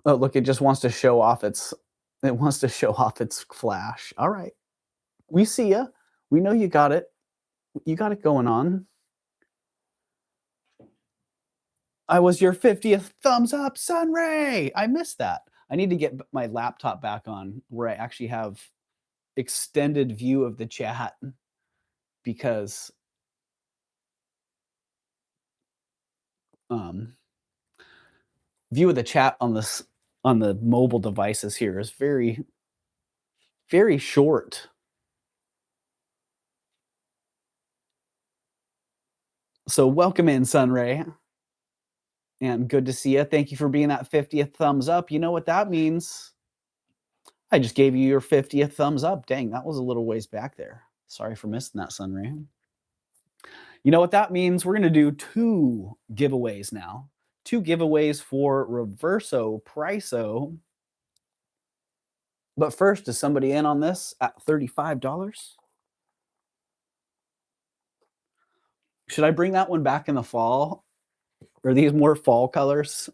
Oh, look, it just wants to show off its flash. All right. We see ya. We know you got it. You got it going on. I was your 50th thumbs up, Sunray. I missed that. I need to get my laptop back on where I actually have extended view of the chat because view of the chat on the mobile devices here is very, very short. So welcome in, Sunray. And good to see you. Thank you for being that 50th thumbs up. You know what that means? I just gave you your 50th thumbs up. Dang, that was a little ways back there. Sorry for missing that, Sunray. You know what that means? We're going to do 2 giveaways now. 2 giveaways for Reverso Priso. But first, is somebody in on this at $35? Should I bring that one back in the fall? Are these more fall colors?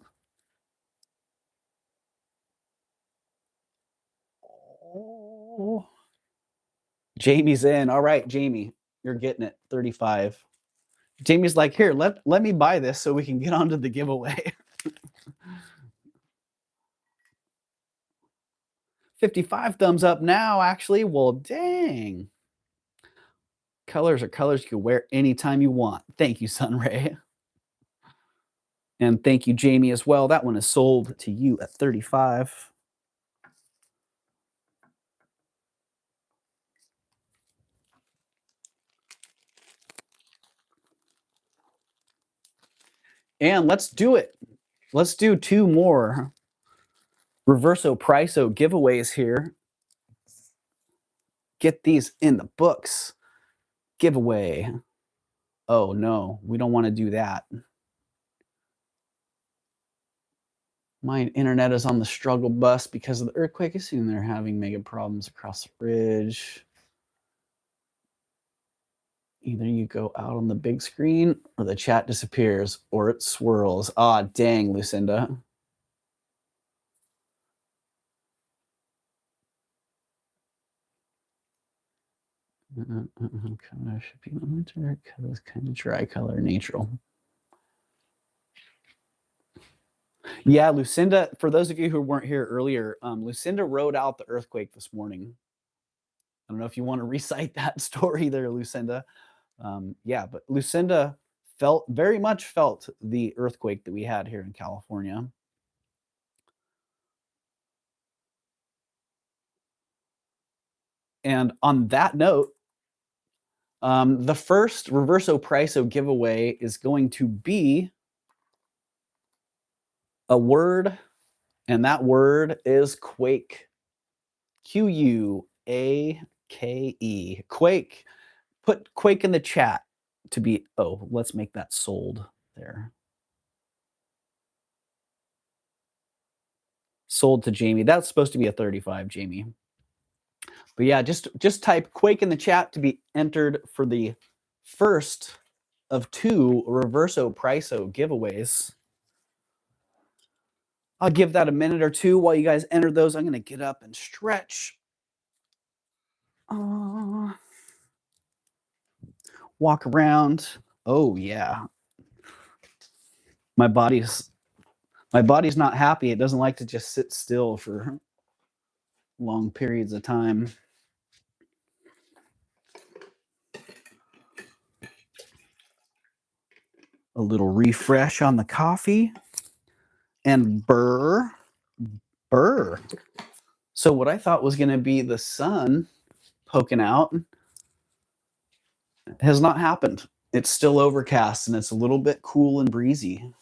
Oh. Jamie's in. All right, Jamie, you're getting it. 35. Jamie's like, here, let me buy this so we can get onto the giveaway. 55 thumbs up now, actually. Well, dang. Colors are colors you can wear anytime you want. Thank you, Sunray. And thank you, Jamie, as well. That one is sold to you at 35. And let's do it. Let's do 2 more Reverso Priso giveaways here. Get these in the books. giveaway. Oh, no, we don't wanna do that. My internet is on the struggle bus because of the earthquake. Assume they're having mega problems across the bridge. Either you go out on the big screen or the chat disappears or it swirls. Ah, dang, Lucinda. Color should be winter. Color is kind of dry color, neutral. Yeah, Lucinda, for those of you who weren't here earlier, Lucinda wrote out the earthquake this morning. I don't know if you want to recite that story there, Lucinda. Yeah, but Lucinda very much felt the earthquake that we had here in California. And on that note, the first Reverso Priso giveaway is going to be a word, and that word is quake. Quake. Quake. Put quake in the chat to be, oh, let's make that sold there. Sold to Jamie. That's supposed to be a 35, Jamie. But yeah, just type quake in the chat to be entered for the first of 2 Reverso Priso giveaways. I'll give that a minute or 2 while you guys enter those. I'm gonna get up and stretch. Walk around. Oh yeah. My body's not happy. It doesn't like to just sit still for long periods of time. A little refresh on the coffee. And burr. So what I thought was going to be the sun poking out has not happened. It's still overcast and it's a little bit cool and breezy.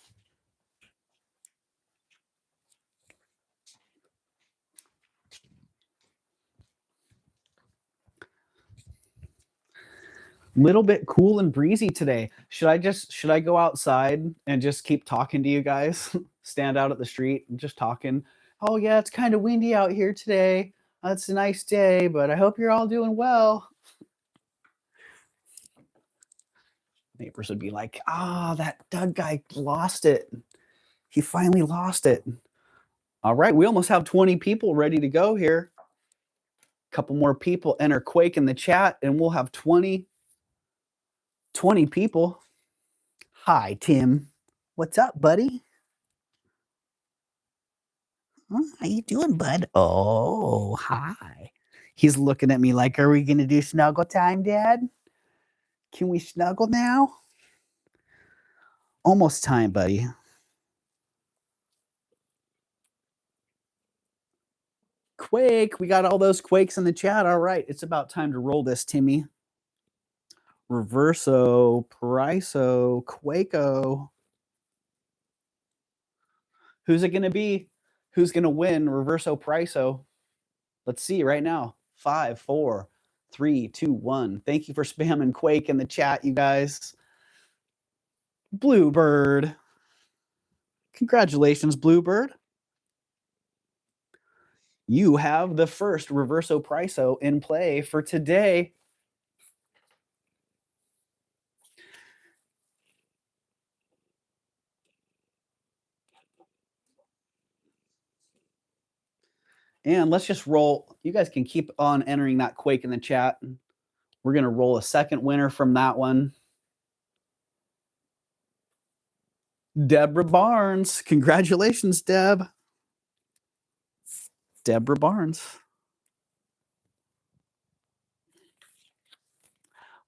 Little bit cool and breezy today. Should I go outside and just keep talking to you guys? Stand out at the street and just talking. Oh yeah, it's kind of windy out here today. It's a nice day, but I hope you're all doing well. Neighbors would be like, that Doug guy lost it. He finally lost it. All right, we almost have 20 people ready to go here. A couple more people enter Quake in the chat, and we'll have 20 people. Hi, Tim. What's up, buddy? How you doing, bud? Oh, hi. He's looking at me like, are we going to do snuggle time, Dad? Can we snuggle now? Almost time, buddy. Quake. We got all those quakes in the chat. All right. It's about time to roll this, Timmy. Reverso, Priso, Quaco. Who's it going to be? Who's going to win Reverso Priso? Let's see right now. 5, 4, 3, 2, 1. Thank you for spamming Quake in the chat, you guys. Bluebird. Congratulations, Bluebird. You have the first Reverso Priso in play for today. And let's just roll. You guys can keep on entering that Quake in the chat. We're going to roll a second winner from that one. Deborah Barnes. Congratulations, Deb. Deborah Barnes.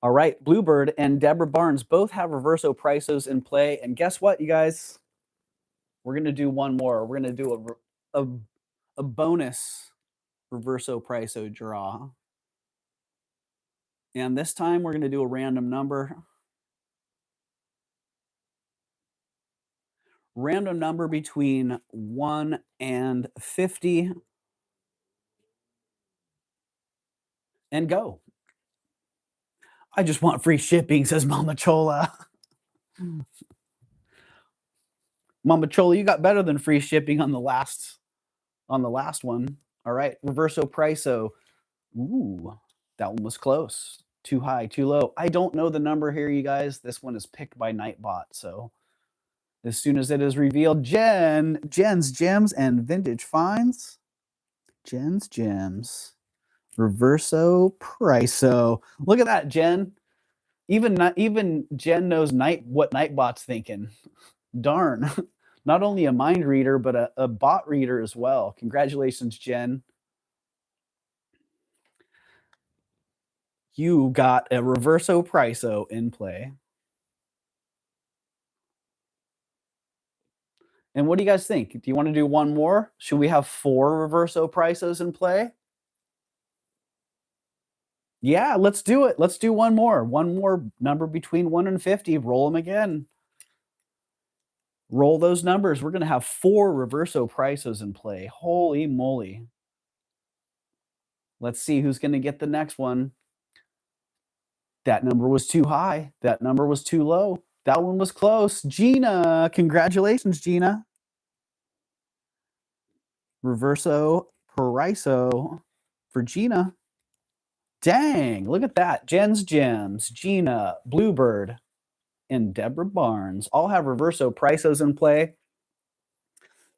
All right, Bluebird and Deborah Barnes both have Reverso Prisos in play. And guess what, you guys? We're going to do one more. We're going to do a bonus Reverso Priso draw. And this time we're going to do a random number. Random number between 1 and 50. And go. I just want free shipping, says Mama Chola. Mama Chola, you got better than free shipping on the last one. All right, reverso priso. Ooh, that one was close. Too high, too low. I don't know the number here, you guys. This one is picked by Nightbot. So as soon as it is revealed, Jen's Gems and Vintage Finds. Jen's Gems. Reverso Priso. Look at that, Jen. Even Jen knows what Nightbot's thinking. Darn. Not only a mind reader, but a bot reader as well. Congratulations, Jen. You got a reverso priso in play. And what do you guys think? Do you want to do one more? Should we have 4 reverso prisos in play? Yeah, let's do it. Let's do one more. One more number between 1 and 50. Roll them again. Roll those numbers. We're going to have 4 reverso prisos in play. Holy moly. Let's see who's going to get the next one. That number was too high. That number was too low. That one was close. Gina, congratulations, Gina. Reverso Priso for Gina. Dang, look at that. Jen's Gems, Gina, Bluebird, and Deborah Barnes all have reverso prisos in play.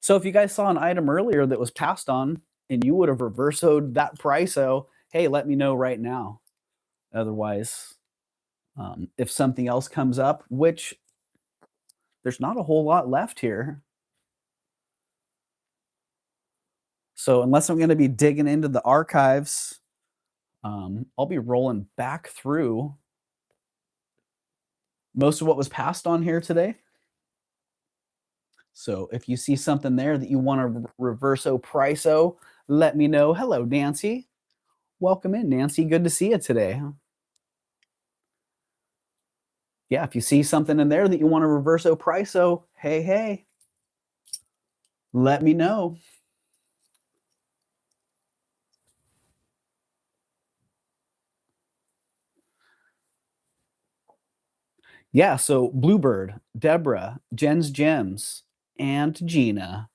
So if you guys saw an item earlier that was passed on and you would have reversoed that priso, hey, let me know right now. Otherwise, if something else comes up, which there's not a whole lot left here. So unless I'm going to be digging into the archives, I'll be rolling back through most of what was passed on here today. So if you see something there that you want to reverso priso, let me know. Hello, Nancy. Welcome in, Nancy. Good to see you today. Yeah, if you see something in there that you want to reverso priso, hey, let me know. Yeah, so Bluebird, Deborah, Jen's Gems, and Gina.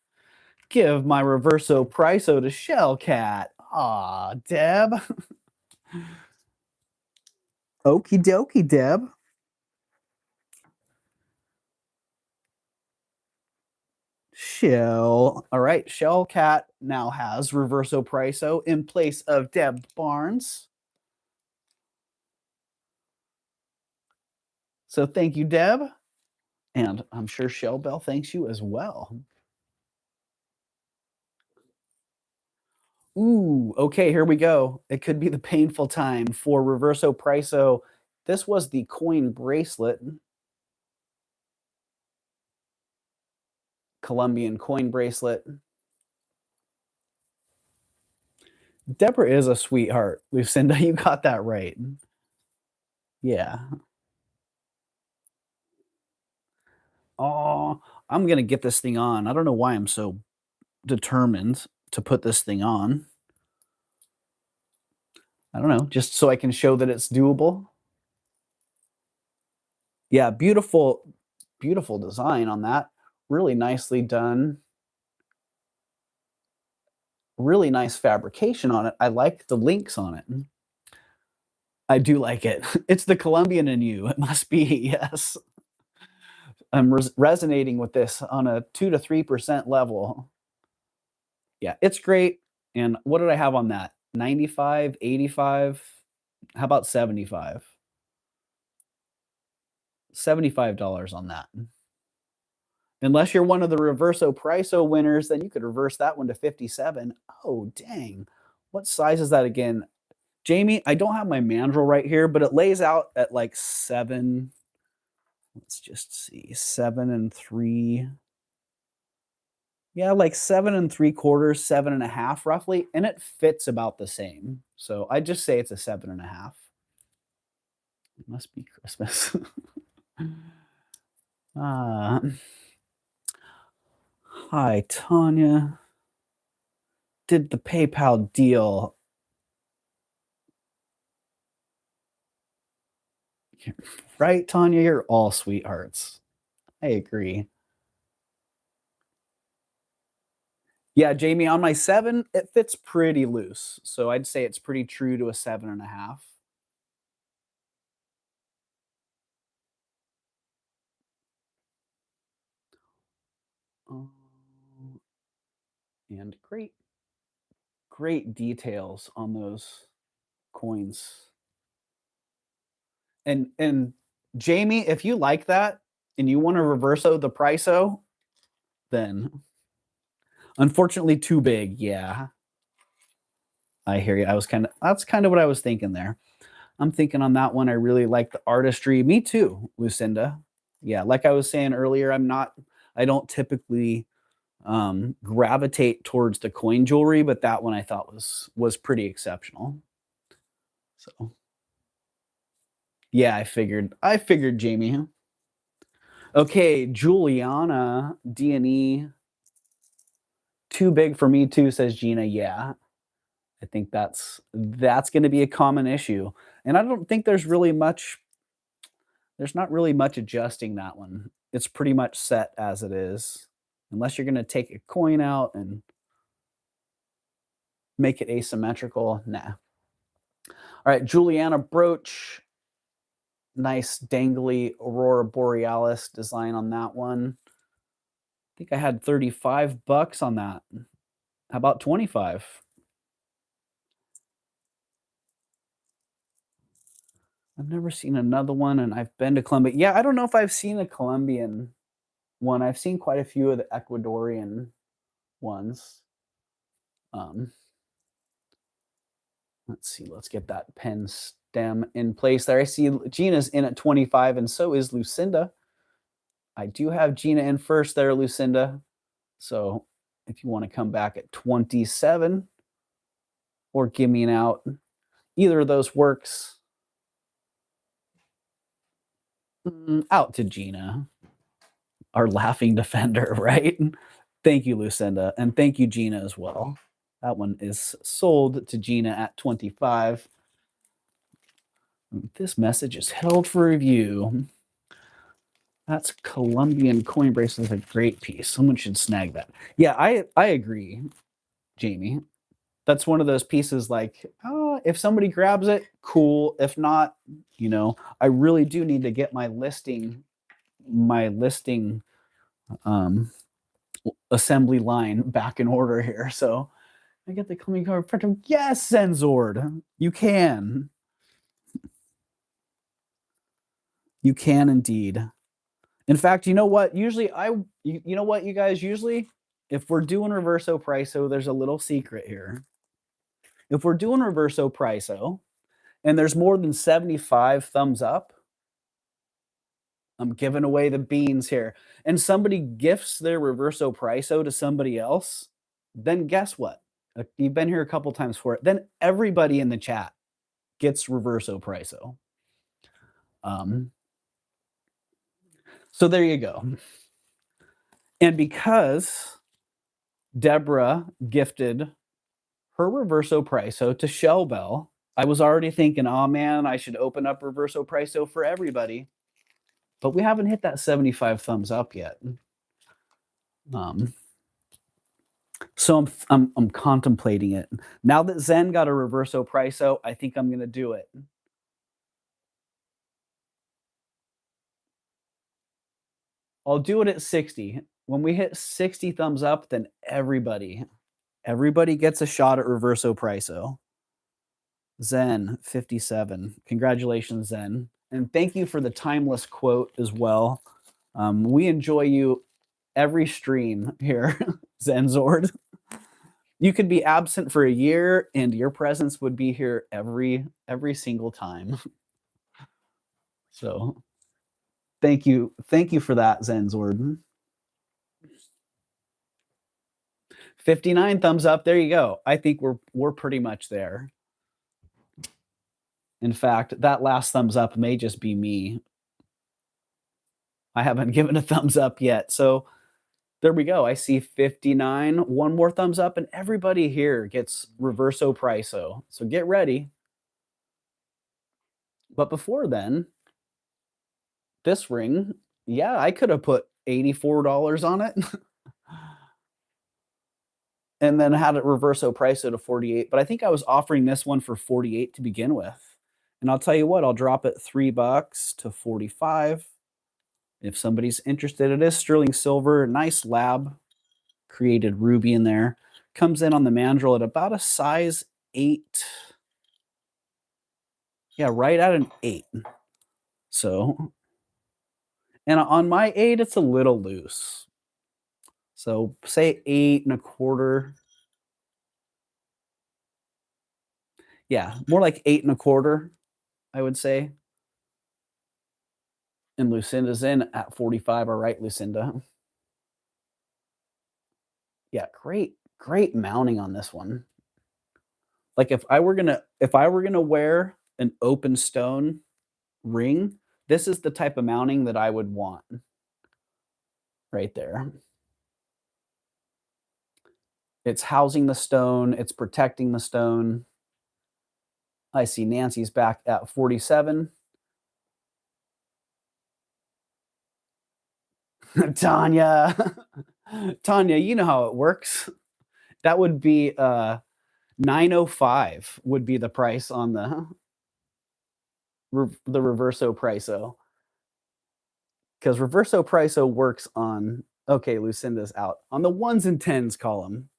Give my reverso priso to Shellcat. Aw, Deb. Okie dokie, Deb. Shell. All right, Shellcat now has reverso priso in place of Deb Barnes. So thank you, Deb. And I'm sure Shell Bell thanks you as well. Ooh, okay, here we go. It could be the painful time for reverso priso. This was the coin bracelet. Colombian coin bracelet. Deborah is a sweetheart. Lucinda, you got that right. Yeah. Oh, I'm going to get this thing on. I don't know why I'm so determined to put this thing on. I don't know, just so I can show that it's doable. Yeah, beautiful, beautiful design on that. Really nicely done. Really nice fabrication on it. I like the links on it. I do like it. It's the Colombian in you. It must be, yes. I'm resonating with this on a 2 to 3% level. Yeah, it's great. And what did I have on that? 95, 85? How about 75? $75 on that. Unless you're one of the reverso priso winners, then you could reverse that one to 57. Oh, dang. What size is that again? Jamie, I don't have my mandrel right here, but it lays out at like 7. Let's just see. 7 and 3. Yeah, like 7 3/4, 7.5 roughly, and it fits about the same. So I just say it's a 7.5. It must be Christmas. uh, Hi, Tanya. Did the PayPal deal? Right, Tanya? You're all sweethearts. I agree. Yeah, Jamie, on my 7, it fits pretty loose. So I'd say it's pretty true to a 7.5. Um, and great details on those coins. And Jamie, if you like that and you want to reverso the price-o, then unfortunately too big. Yeah, I hear you. That's kind of what I was thinking there. I'm thinking on that one, I really like the artistry. Me too, Lucinda. Yeah, like I was saying earlier, I don't typically gravitate towards the coin jewelry, but that one I thought was pretty exceptional. So yeah, I figured Jamie. Okay, Juliana D&E, too big for me too, says Gina. Yeah, I think that's going to be a common issue, and I don't think there's not really much adjusting that one. It's pretty much set as it is, unless you're going to take a coin out and make it asymmetrical. Nah. All right, Juliana brooch, nice dangly aurora borealis design on that one. I think I had 35 bucks on that. How about 25? I've never seen another one, and I've been to Colombia. Yeah, I don't know if I've seen a Colombian one. I've seen quite a few of the Ecuadorian ones. Um, let's see. Let's get that pen stem in place there. I see Gina's in at 25, and so is Lucinda. I do have Gina in first there, Lucinda. So if you want to come back at 27 or give me an out, either of those works. Out to Gina, our laughing defender, right? Thank you, Lucinda. And thank you, Gina, as well. That one is sold to Gina at 25. This message is held for review. That's Colombian coin bracelet. A great piece. Someone should snag that. Yeah, I agree, Jamie. That's one of those pieces like, if somebody grabs it, cool. If not, I really do need to get my listing um, assembly line back in order here. So I get the coming card. Yes, Zenzord, you can. You can indeed. In fact, you know what? Usually, you know what, you guys. Usually, if we're doing reverso priso, there's a little secret here. If we're doing reverso priso, and there's more than 75 thumbs up, I'm giving away the beans here. And somebody gifts their reverso priso to somebody else, then guess what? You've been here a couple times for it. Then everybody in the chat gets reverso priso. So there you go. And because Deborah gifted her reverso priso to Shell Bell, I was already thinking, oh man, I should open up reverso priso for everybody. But we haven't hit that 75 thumbs up yet. So I'm contemplating it. Now that Zen got a reverso priso, I think I'm gonna do it. I'll do it at 60. When we hit 60 thumbs up, then everybody gets a shot at reverso priso. Zen 57. Congratulations, Zen. And thank you for the timeless quote as well. We enjoy you every stream here, Zenzord. You could be absent for a year and your presence would be here every single time. So thank you for that, Zenzord. 59 thumbs up. There you go. I think we're pretty much there. In fact, that last thumbs up may just be me. I haven't given a thumbs up yet. So there we go. I see 59. One more thumbs up, and everybody here gets reverso priso. So get ready. But before then, This ring, yeah, I could have put $84 on it and then had it reverso price it to 48, but I think I was offering this one for 48 to begin with. And I'll tell you what, I'll drop it $3 to 45. If somebody's interested, it is sterling silver, nice lab created ruby in there. Comes in on the mandrel at about a size 8. Yeah, right at an 8. So, and on my 8, it's a little loose. So say 8 and a quarter. Yeah, more like 8 and a quarter, I would say. And Lucinda's in at 45. All right, Lucinda. Yeah, great mounting on this one. Like if I were gonna wear an open stone ring, this is the type of mounting that I would want right there. It's housing the stone, it's protecting the stone. I see Nancy's back at 47. Tanya. Tanya, you know how it works. That would be 905 would be the price on the reverso priso. Because reverso priso works on okay, Lucinda's out. On the ones and tens column.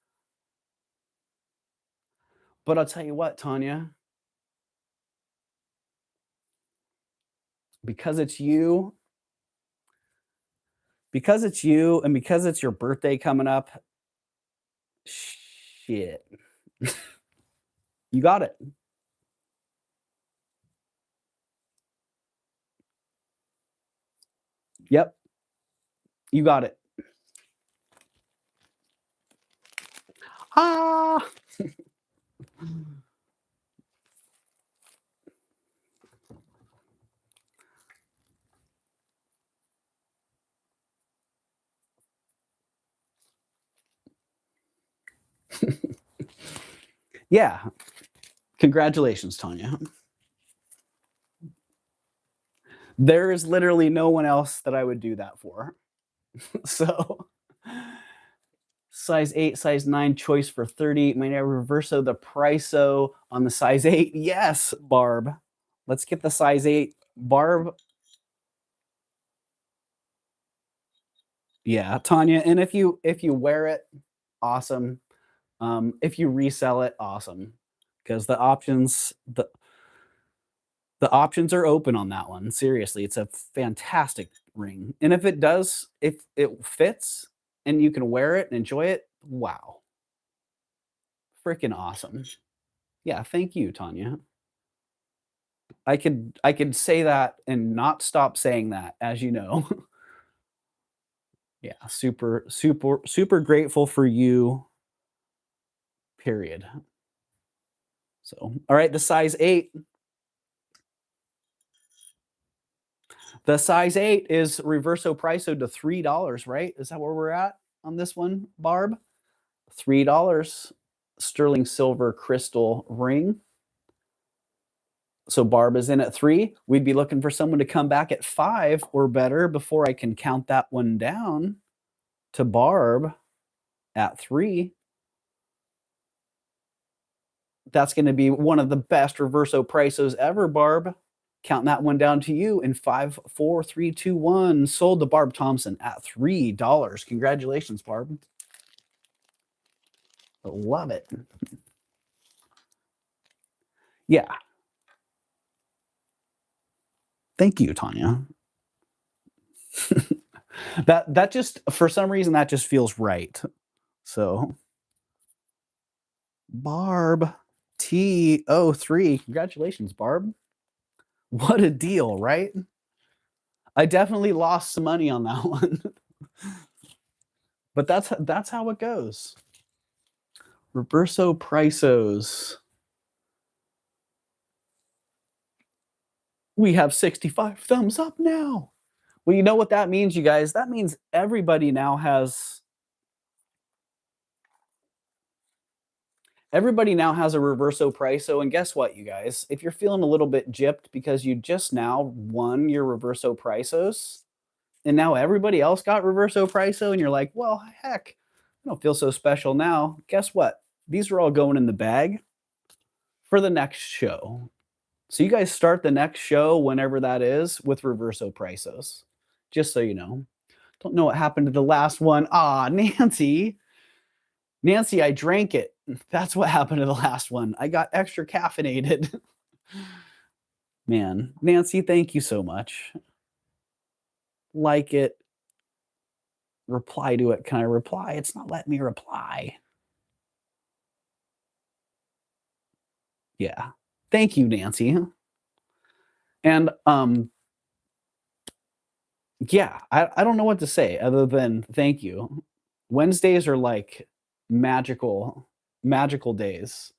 But I'll tell you what, Tanya, because it's you, because it's you, and because it's your birthday coming up, shit. You got it. Yep, you got it. Ah! Yeah. Congratulations, Tanya. There is literally no one else that I would do that for. So, size 8, size 9, choice for 30. May I reverso the priso on the size 8? Yes, Barb. Let's get the size 8. Barb. Yeah, Tanya. And if you wear it, awesome. If you resell it, awesome. Because the options are open on that one. Seriously, it's a fantastic ring. And if it fits and you can wear it and enjoy it, wow. Freaking awesome. Yeah, thank you, Tanya. I could say that and not stop saying that, as you know. Yeah, super, super, super grateful for you, period. So, all right, the size 8. The size 8 is reverso priso to $3, right? Is that where we're at on this one, Barb? $3 sterling silver crystal ring. So Barb is in at 3. We'd be looking for someone to come back at 5 or better before I can count that one down to Barb at 3. That's going to be one of the best reverso prisos ever, Barb. Counting that one down to you in 5, 4, 3, 2, 1. Sold to Barb Thompson at $3. Congratulations, Barb. Love it. Yeah. Thank you, Tanya. That just for some reason that just feels right. So Barb T03. Congratulations, Barb. What a deal, right? I definitely lost some money on that one. But that's how it goes. Reverso Prisos. We have 65 thumbs up now. Well, you know what that means, you guys? That means everybody now has Everybody now has a reverso priso, and guess what, you guys? If you're feeling a little bit gypped because you just now won your reverso prisos, and now everybody else got reverso priso, and you're like, well, heck, I don't feel so special now. Guess what? These are all going in the bag for the next show. So you guys start the next show, whenever that is, with reverso prisos. Just so you know. Don't know what happened to the last one. Ah, Nancy. Nancy, I drank it. That's what happened to the last one. I got extra caffeinated. Man, Nancy, thank you so much. Like it, reply to it. Can I reply? It's not letting me reply. Yeah. Thank you, Nancy. And yeah, I don't know what to say other than thank you. Wednesdays are like magical days.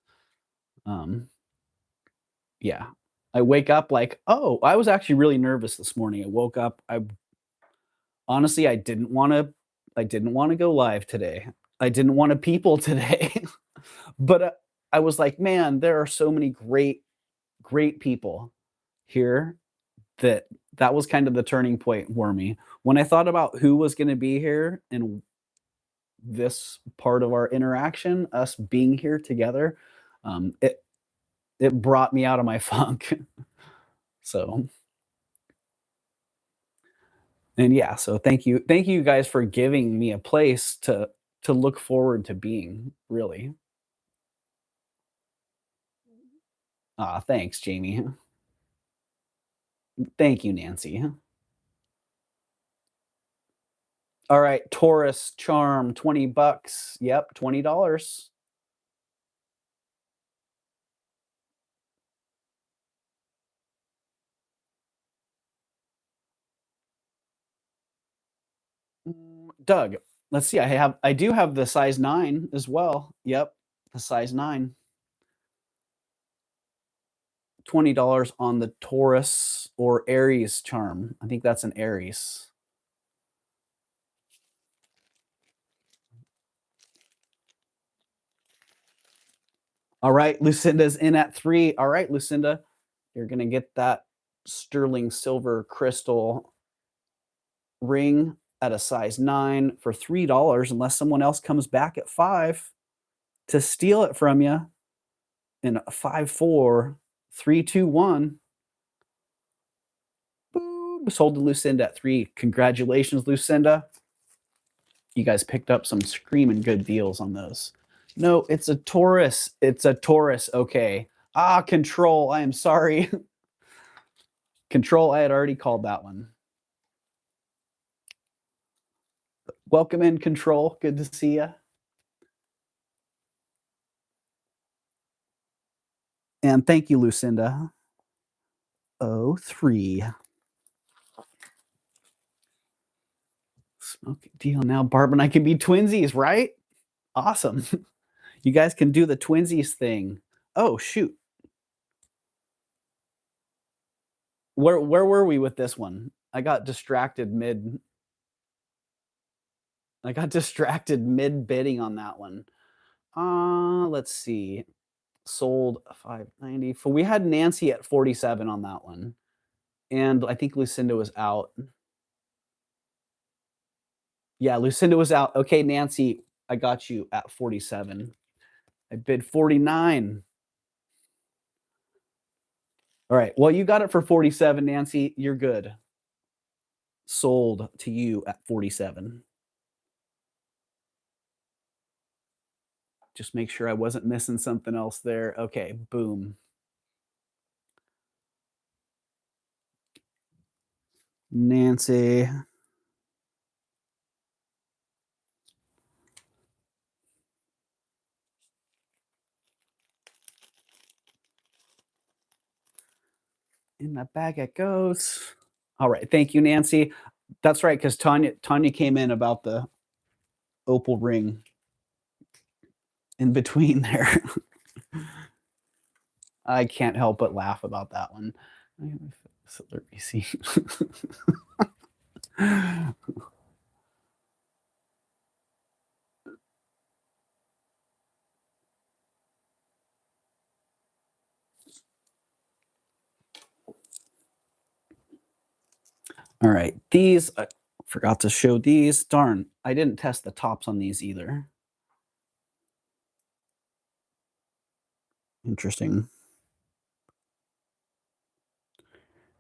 Um yeah. I wake up like, "Oh, I was actually really nervous this morning." I woke up, I honestly I didn't wanna go live today. I didn't wanna people today. But, I was like, "Man, there are so many great people here that that was kind of the turning point for me." When I thought about who was gonna be here and this part of our interaction, us being here together, it brought me out of my funk. So, and yeah, so thank you guys for giving me a place to look forward to being, really. Ah, thanks, Jamie. Thank you, Nancy. All right, Taurus charm, 20 bucks. Yep, $20. Doug, let's see. I do have the size 9 as well. Yep, the size 9. $20 on the Taurus or Aries charm. I think that's an Aries. All right, Lucinda's in at 3. All right, Lucinda, you're gonna get that sterling silver crystal ring at a size 9 for $3 unless someone else comes back at 5 to steal it from you in 5, 4, 3, 2, 1. Boom, sold to Lucinda at 3. Congratulations, Lucinda. You guys picked up some screaming good deals on those. No, it's a Taurus. It's a Taurus. Okay. Ah, control. I am sorry. Control. I had already called that one. Welcome in, Control. Good to see you. And thank you, Lucinda. Oh, 3. Smoking deal. Now Barb and I can be twinsies, right? Awesome. You guys can do the twinsies thing. Oh, shoot. Where were we with this one? I got distracted mid bidding on that one. Let's see. Sold 590. For we had Nancy at 47 on that one. And I think Lucinda was out. Yeah, Lucinda was out. Okay, Nancy, I got you at 47. I bid 49. All right. Well, you got it for 47, Nancy. You're good. Sold to you at 47. Just make sure I wasn't missing something else there. Okay, boom. Nancy. In that bag it goes. All right. Thank you, Nancy. That's right, because Tanya came in about the opal ring in between there. I can't help but laugh about that one. So let me see. All right, these, I forgot to show these. Darn, I didn't test the tops on these either. Interesting.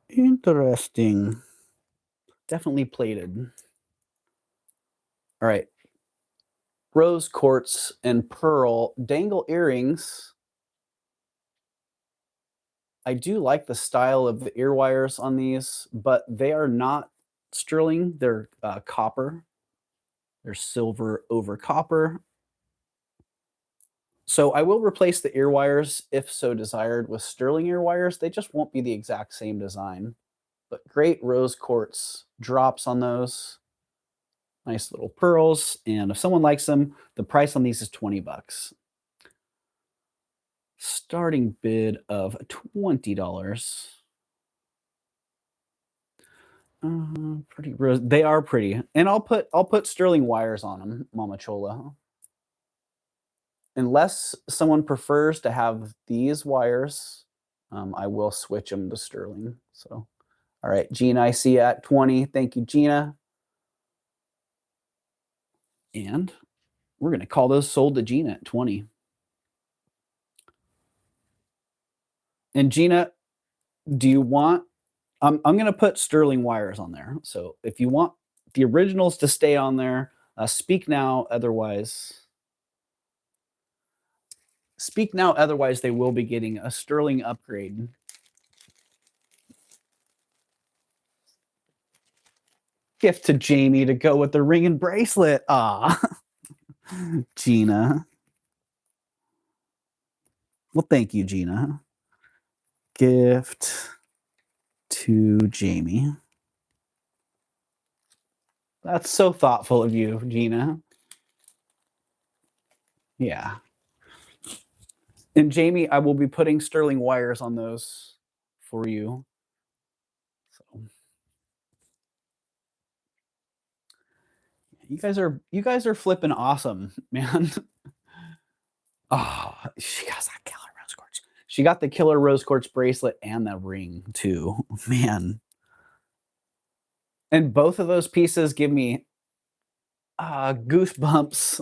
Interesting. Definitely plated. All right. Rose quartz and pearl dangle earrings. I do like the style of the ear wires on these, but they are not sterling. They're copper. They're silver over copper. So I will replace the ear wires if so desired with sterling ear wires. They just won't be the exact same design. But great rose quartz drops on those. Nice little pearls. And if someone likes them, the price on these is 20 bucks. Starting bid of $20. Pretty rose. They are pretty. And I'll put sterling wires on them, Mama Chola. Unless someone prefers to have these wires, I will switch them to sterling. So, all right, Gina, I see you at 20. Thank you, Gina. And we're going to call those sold to Gina at 20. And Gina, do you want, I'm going to put sterling wires on there. So if you want the originals to stay on there, speak now. Otherwise they will be getting a sterling upgrade. Gift to Jamie to go with the ring and bracelet. Ah, Gina. Well, thank you, Gina. Gift to Jamie. That's so thoughtful of you, Gina. Yeah. And Jamie, I will be putting sterling wires on those for you. So you guys are flipping awesome, man. Oh, she got that killer rose quartz. She got the killer rose quartz bracelet and the ring too. Man. And both of those pieces give me goosebumps.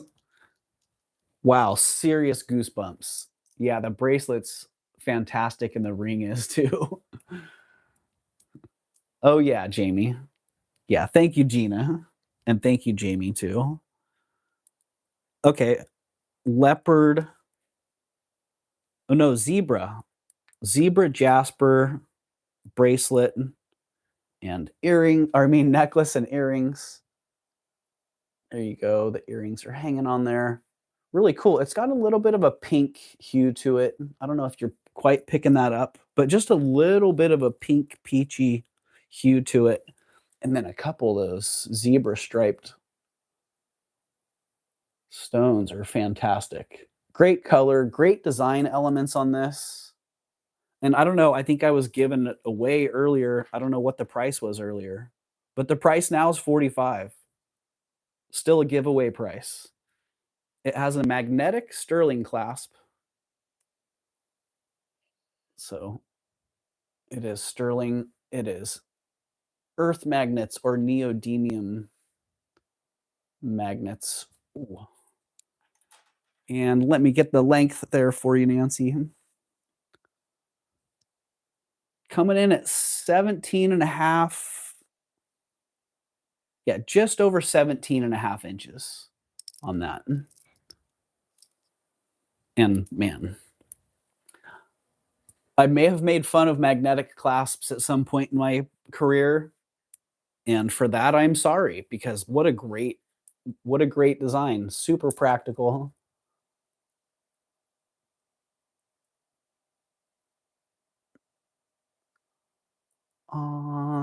Wow, serious goosebumps. Yeah, the bracelet's fantastic and the ring is too. Oh yeah, Jamie. Yeah, thank you, Gina. And thank you, Jamie, too. Okay, leopard. Oh no, zebra. Zebra jasper bracelet and necklace and earrings. There you go. The earrings are hanging on there. Really cool. It's got a little bit of a pink hue to it. I don't know if you're quite picking that up, but just a little bit of a pink peachy hue to it. And then a couple of those zebra striped stones are fantastic. Great color, great design elements on this. And I don't know, I think I was given it away earlier. I don't know what the price was earlier, but the price now is 45. Still a giveaway price. It has a magnetic sterling clasp. So it is sterling. It is earth magnets or neodymium magnets. Ooh. And let me get the length there for you, Nancy. Coming in at 17 and a half. Yeah, just over 17 and a half inches on that. And man, I may have made fun of magnetic clasps at some point in my career. And for that, I'm sorry because what a great design. Super practical.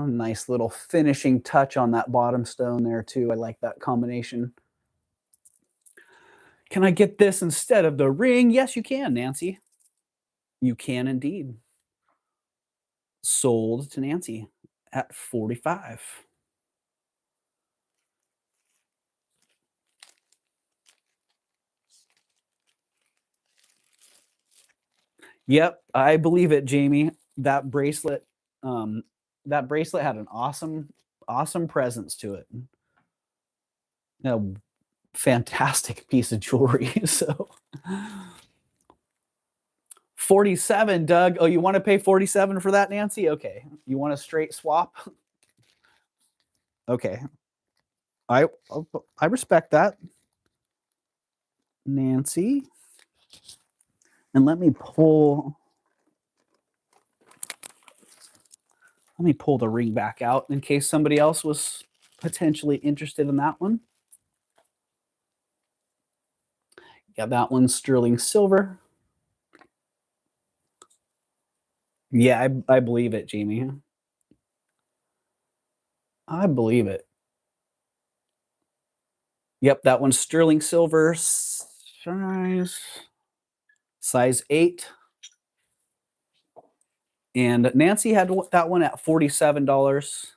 Nice little finishing touch on that bottom stone there too. I like that combination. Can I get this instead of the ring? Yes, you can, Nancy. You can indeed. Sold to Nancy at 45. Yep, I believe it, Jamie. Um, that bracelet had an awesome presents to it. A fantastic piece of jewelry. So 47, Doug. Oh, you want to pay 47 for that, Nancy? Okay. You want a straight swap? Okay. I respect that, Nancy. And let me pull the ring back out in case somebody else was potentially interested in that one. Yeah, that one's sterling silver. Yeah, I believe it, Jamie. I believe it. Yep, that one's sterling silver, size 8. And Nancy had that one at $47.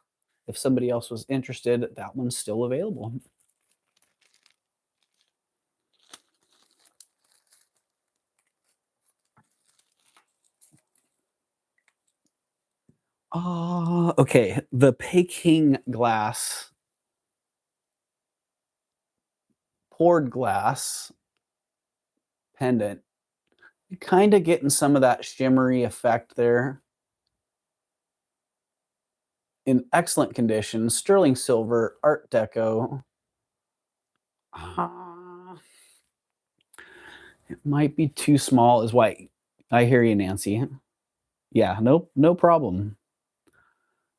If somebody else was interested, that one's still available. Okay, the Peking glass, poured glass pendant. You're kind of getting some of that shimmery effect there. In excellent condition, sterling silver, Art Deco. It might be too small is white. I hear you, Nancy. Yeah, no problem.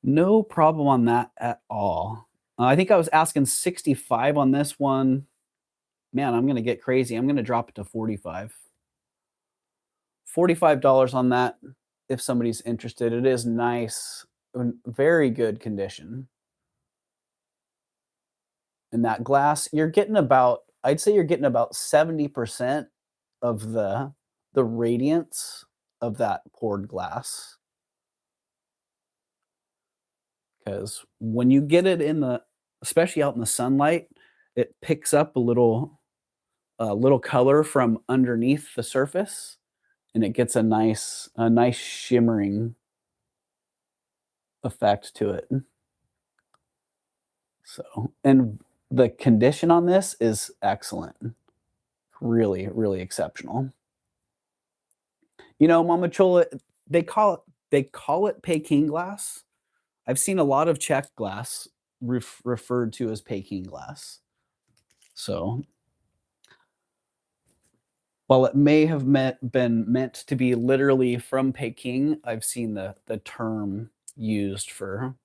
No problem on that at all. I think I was asking 65 on this one. Man, I'm gonna get crazy. I'm gonna drop it to 45. $45 on that if somebody's interested. It is nice, in very good condition. And that glass, you're getting about, I'd say you're getting about 70% of the radiance of that poured glass. Because when you get it in the, especially out in the sunlight, it picks up a little color from underneath the surface, and it gets a nice shimmering effect to it. So, and the condition on this is excellent. Really, really exceptional. You know, Mama Chola, they call it Peking glass. I've seen a lot of Czech glass referred to as Peking glass. So, while it may have been meant to be literally from Peking, I've seen the term used for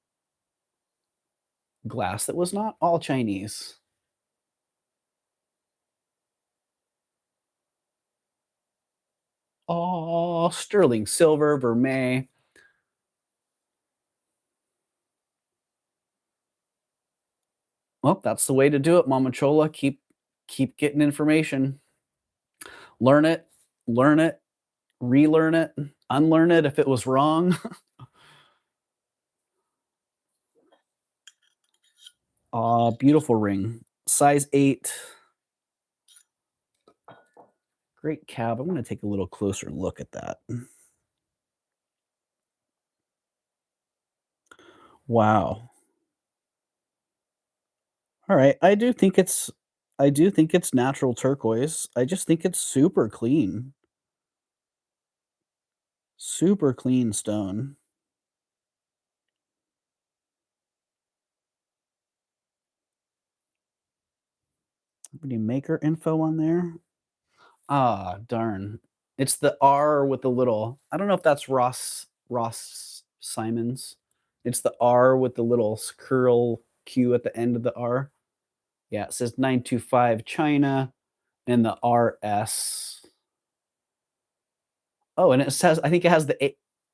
glass that was not all Chinese. Oh, sterling silver, vermeil. Well, that's the way to do it, Mama Chola. Keep getting information. Learn it, relearn it, unlearn it if it was wrong. Beautiful ring. Size 8. Great cab. I'm gonna take a little closer look at that. Wow. All right. I do think it's natural turquoise. I just think it's super clean. Super clean stone. Any maker info on there? Ah, darn. It's the R with the little, I don't know if that's Ross Simons. It's the R with the little curl Q at the end of the R. Yeah, it says 925 China and the RS. Oh, and it says, I think it has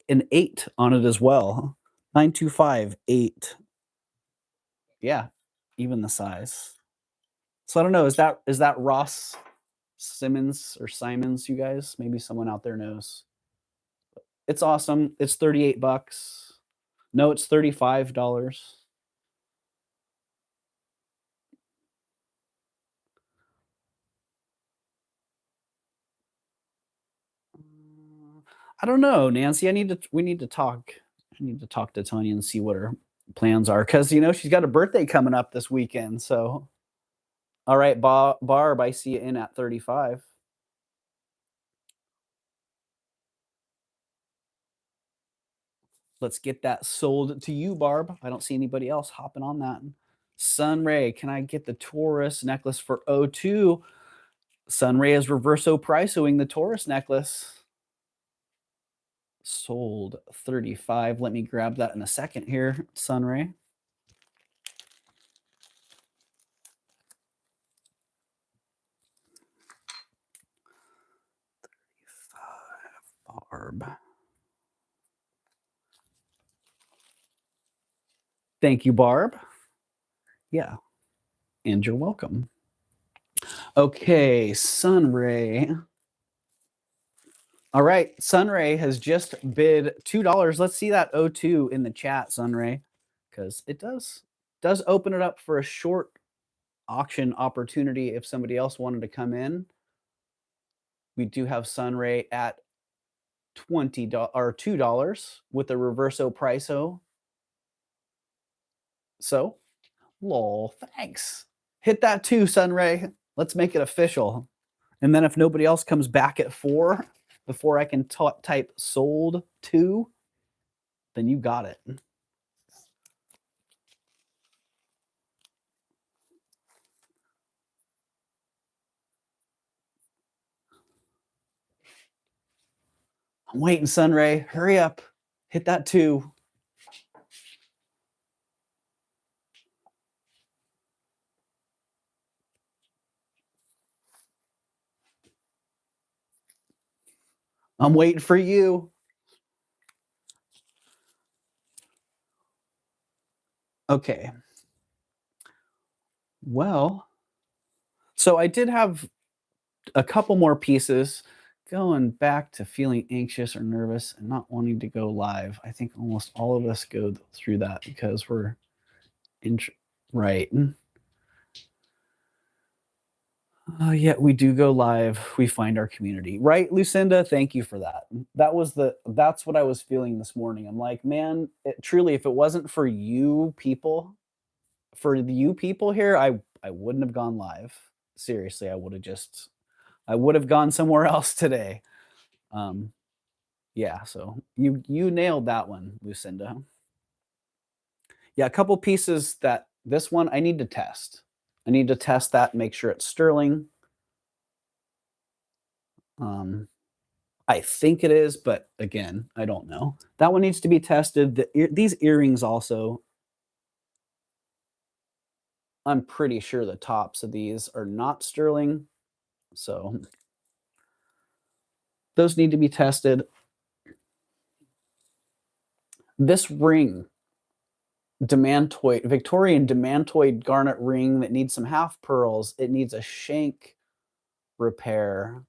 an 8 on it as well. 925 8. Yeah, even the size. So I don't know, is that Ross Simmons or Simons, you guys? Maybe someone out there knows. It's awesome. It's 38 bucks. No, it's $35. I don't know, Nancy. We need to talk. I need to talk to Tanya and see what plans are because, she's got a birthday coming up this weekend. So, all right, Barb, I see you in at 35. Let's get that sold to you, Barb. I don't see anybody else hopping on that. Sunray, can I get the Taurus necklace for O2? Sunray is reverso priceoing the Taurus necklace. Sold 35. Let me grab that in a second here, Sunray. Barb. Thank you, Barb. Yeah, and you're welcome. Okay, Sunray. All right, Sunray has just bid $2. Let's see that O2 in the chat, Sunray, because it does open it up for a short auction opportunity if somebody else wanted to come in. We do have Sunray at $20 or $2 with a reverso priceo. So, lol, thanks. Hit that too, Sunray. Let's make it official. And then if nobody else comes back at 4 before I can type sold to, then you got it. I'm waiting, Sunray. Hurry up. Hit that 2. I'm waiting for you. Okay. Well, so I did have a couple more pieces. Going back to feeling anxious or nervous and not wanting to go live. I think almost all of us go through that because we're right. Yet we do go live. We find our community, right, Lucinda? Thank you for that. That's what I was feeling this morning. I'm like, man, truly, if it wasn't for you people, here, I wouldn't have gone live. Seriously, I would have gone somewhere else today. Yeah, so you nailed that one, Lucinda. Yeah, a couple pieces that this one I need to test. I need to test that, make sure it's sterling. I think it is, but again, I don't know. That one needs to be tested. These earrings also, I'm pretty sure the tops of these are not sterling. So those need to be tested. This ring, Victorian demantoid garnet ring that needs some half pearls. It needs a shank repair.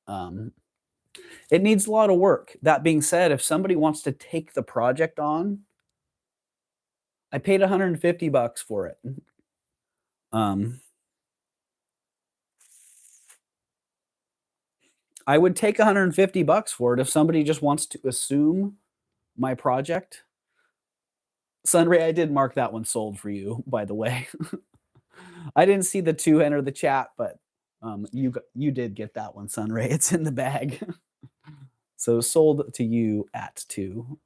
It needs a lot of work. That being said, if somebody wants to take the project on, I paid $150 for it. I would take $150 for it if somebody just wants to assume my project. Sunray, I did mark that one sold for you, by the way. I didn't see the 2 enter the chat, but you did get that one, Sunray. It's in the bag. So sold to you at 2.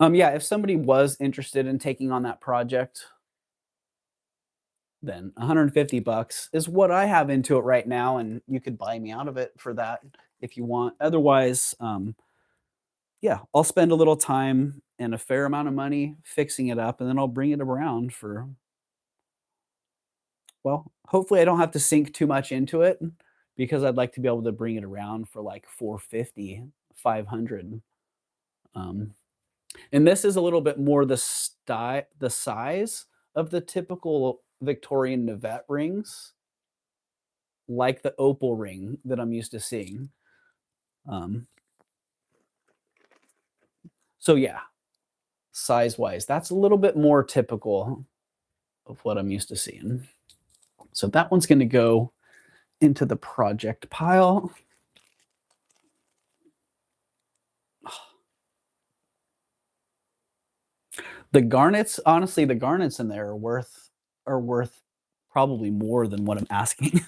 Yeah, if somebody was interested in taking on that project, then $150 is what I have into it right now, and you could buy me out of it for that if you want. Otherwise, yeah, I'll spend a little time and a fair amount of money fixing it up, and then I'll bring it around for, well, hopefully I don't have to sink too much into it because I'd like to be able to bring it around for like 450, 500. And this is a little bit more the size of the typical Victorian Navette rings, like the opal ring that I'm used to seeing. So yeah, size-wise, that's a little bit more typical of what I'm used to seeing. So that one's gonna go into the project pile. The garnets, honestly, the garnets in there are worth probably more than what I'm asking.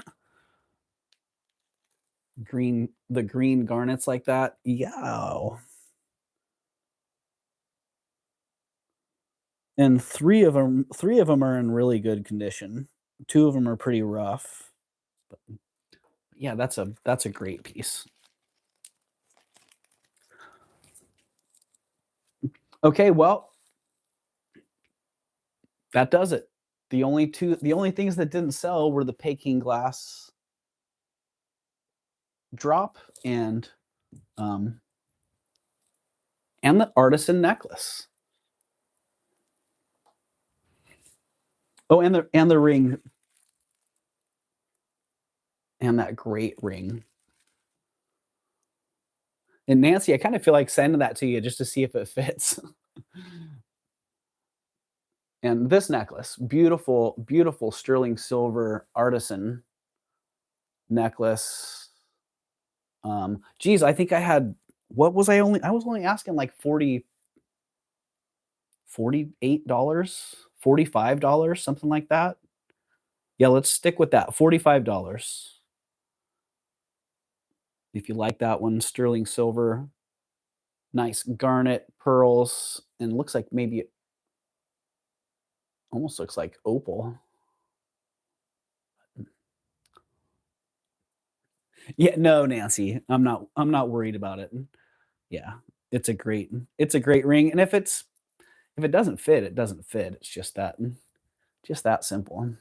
The green garnets like that, yeah. And 3 of them are in really good condition. 2 of them are pretty rough. But yeah, that's a great piece. Okay, well, that does it. The only things that didn't sell were the Peking glass drop um, and the artisan necklace. Oh, and the ring, and that great ring. And Nancy, I kind of feel like sending that to you just to see if it fits. And this necklace, beautiful, beautiful sterling silver artisan necklace. Geez, I think I had what was I was only asking like $48, $45, something like that. Yeah, let's stick with that. $45. If you like that one, sterling silver, nice garnet, pearls, and looks like maybe it almost looks like opal. Yeah, no, Nancy, I'm not worried about it. Yeah, it's a great ring, and if it doesn't fit, it doesn't fit. It's just that simple.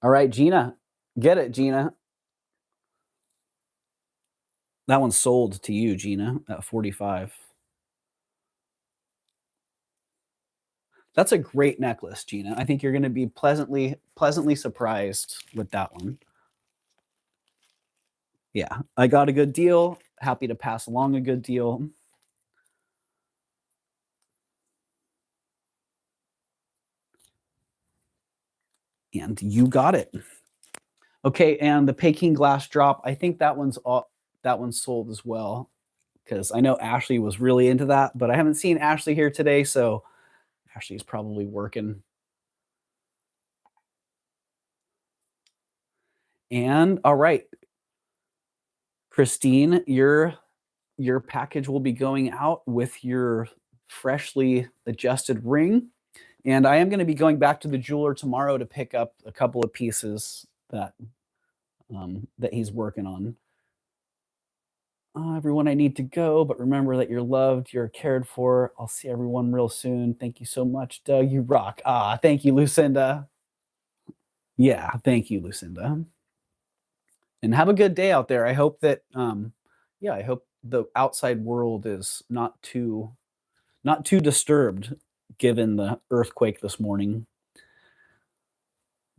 All right, Gina, get it, Gina. That one's sold to you, Gina, at 45. That's a great necklace, Gina. I think you're gonna be pleasantly surprised with that one. Yeah, I got a good deal, happy to pass along a good deal, and you got it. Okay, and the Peking glass drop, I think that one's sold as well, because I know Ashley was really into that, but I haven't seen Ashley here today, so Ashley's probably working. And all right, Christine, your package will be going out with your freshly adjusted ring. And I am going to be going back to the jeweler tomorrow to pick up a couple of pieces that he's working on. Everyone, I need to go, but remember that you're loved, you're cared for. I'll see everyone real soon. Thank you so much, Doug. You rock. Thank you, Lucinda. Yeah, thank you, Lucinda. And have a good day out there. I hope that, yeah, I hope the outside world is not too disturbed given the earthquake this morning.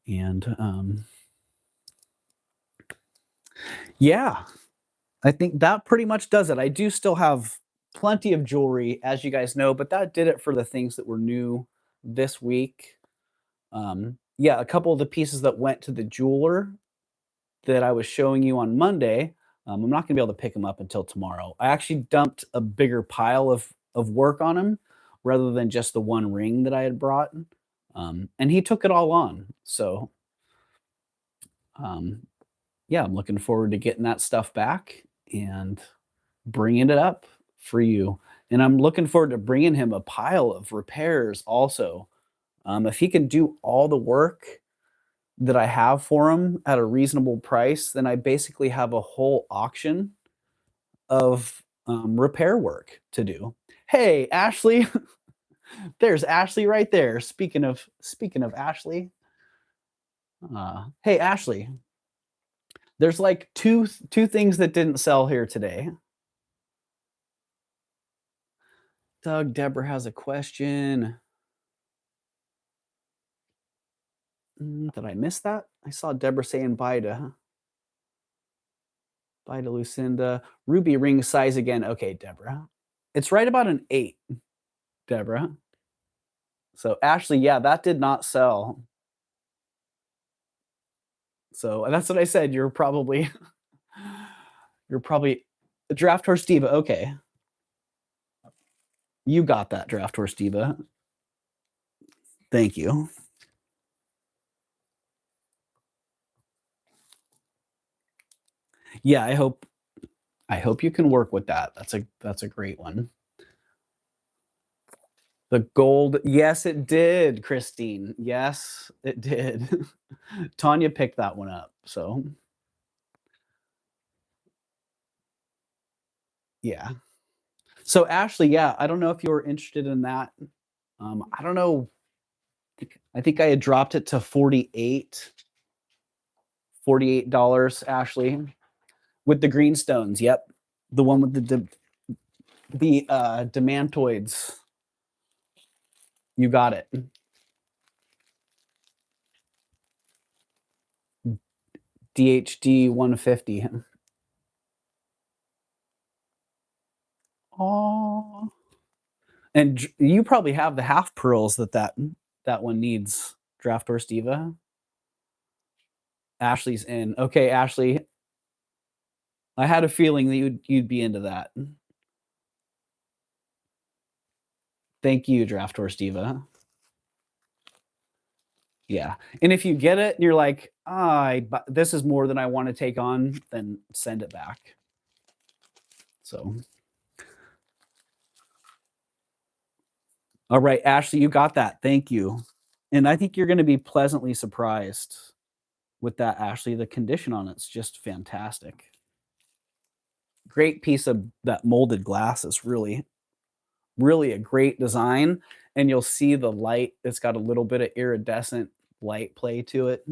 And yeah, I think that pretty much does it. I do still have plenty of jewelry, as you guys know, but that did it for the things that were new this week. Yeah, a couple of the pieces that went to the jeweler that I was showing you on Monday, I'm not gonna be able to pick them up until tomorrow. I actually dumped a bigger pile of work on him rather than just the one ring that I had brought, and he took it all on. So, um, yeah, I'm looking forward to getting that stuff back and bringing it up for you. And I'm looking forward to bringing him a pile of repairs also. If he can do all the work that I have for him at a reasonable price, then I basically have a whole auction of repair work to do. Hey, Ashley, there's Ashley right there. Speaking of Ashley, hey Ashley, there's like two things that didn't sell here today. Doug, Deborah has a question. Did I miss that? I saw Deborah saying bye to Lucinda. Ruby ring size again. Okay, Deborah. It's right about an 8, Deborah. So Ashley, yeah, that did not sell. So that's what I said. You're probably Draft Horse Diva. Okay. You got that, Draft Horse Diva. Thank you. Yeah, I hope you can work with that. That's a great one. The gold, yes, it did, Christine. Yes, it did. Tanya picked that one up. So yeah. So Ashley, yeah, I don't know if you were interested in that. I don't know. I think I had dropped it to $48, Ashley, with the greenstones. Yep. The one with the demantoids. You got it. DHD 150. Oh. And you probably have the half pearls that one needs. Draft or Steva. Ashley's in. Okay, Ashley. I had a feeling that you'd be into that. Thank you, Draft or Steva. Yeah. And if you get it and you're like, this is more than I want to take on, then send it back. So, all right, Ashley, you got that. Thank you. And I think you're going to be pleasantly surprised with that, Ashley. The condition on it's just fantastic. Great piece of that molded glass is really, really a great design. And you'll see the light, it's got a little bit of iridescent light play to it.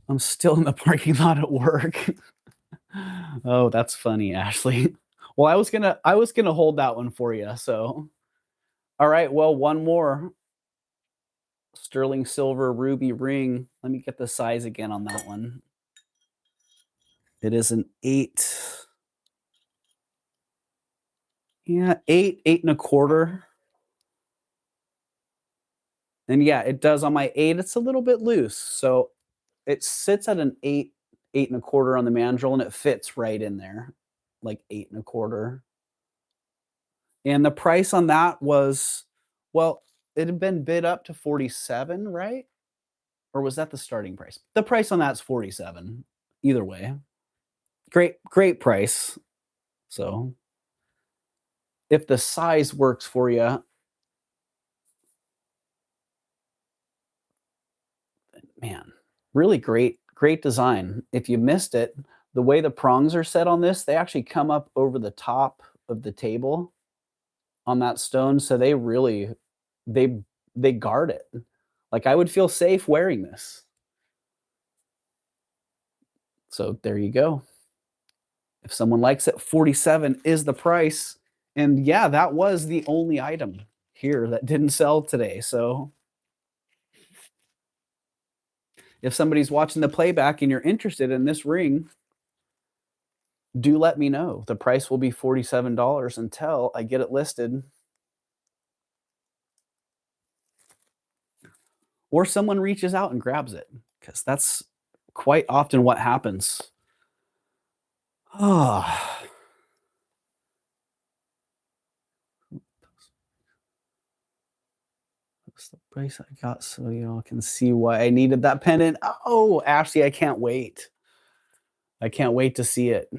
I'm still in the parking lot at work. Oh, that's funny, Ashley. Well, I was gonna hold that one for you. So, all right. Well, one more sterling silver ruby ring. Let me get the size again on that one. It is an 8. Yeah, 8, 8 and a quarter. And yeah, it does on my 8. It's a little bit loose, so it sits at an 8, 8 and a quarter on the mandrel, and it fits right in there, like 8 and a quarter. And the price on that was, well, it had been bid up to 47, right? Or was that the starting price? The price on that's 47. Either way. Great price. So, if the size works for you, man, really great design. If you missed it, the way the prongs are set on this, they actually come up over the top of the table on that stone, so they they guard it. Like, I would feel safe wearing this. So, there you go. If someone likes it, 47 is the price. And yeah, that was the only item here that didn't sell today. So if somebody's watching the playback and you're interested in this ring, do let me know. The price will be $47 until I get it listed. Or someone reaches out and grabs it, because that's quite often what happens. Oh, that's the price I got so y'all can see why I needed that pendant. Oh, Ashley, I can't wait. I can't wait to see it.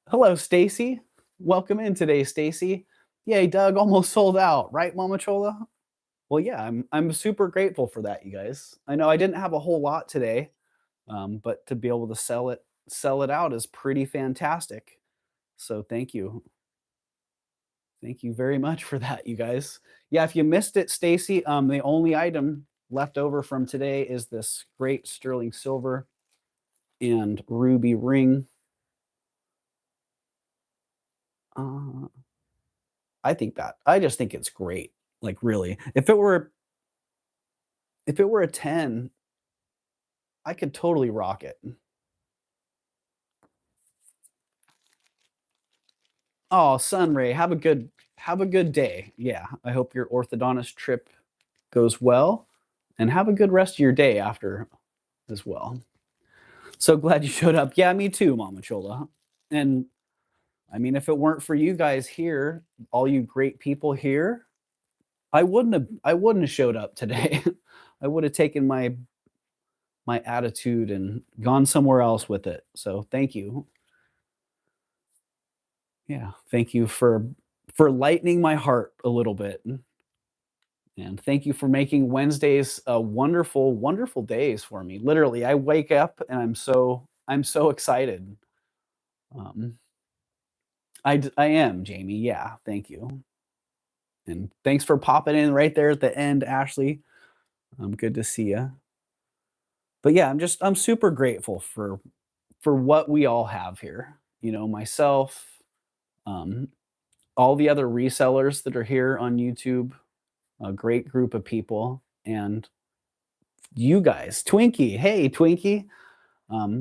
Hello, Stacy. Welcome in today, Stacy. Yay, Doug almost sold out, right, Mama Chola? Well, yeah, I'm super grateful for that, you guys. I know I didn't have a whole lot today, but to be able to sell it out is pretty fantastic. So thank you. Thank you very much for that, you guys. Yeah, if you missed it, Stacy, the only item left over from today is this great sterling silver and ruby ring. Uh, I just think it's great. Like, really. If it were a 10, I could totally rock it. Oh, Sunray, have a good day. Yeah, I hope your orthodontist trip goes well, and have a good rest of your day after as well. So glad you showed up. Yeah, me too, Mama Chola. And I mean, if it weren't for you guys here, all you great people here, I wouldn't have showed up today. I would have taken my attitude and gone somewhere else with it. So thank you. Yeah, thank you for lightening my heart a little bit. And thank you for making Wednesdays wonderful, wonderful days for me. Literally, I wake up and I'm so excited. Um, I am, Jamie. Yeah, thank you. And thanks for popping in right there at the end, Ashley. Good to see you. But yeah, I'm super grateful for what we all have here. You know, myself, um, all the other resellers that are here on YouTube, a great group of people, and you guys, Twinkie. Hey, Twinkie.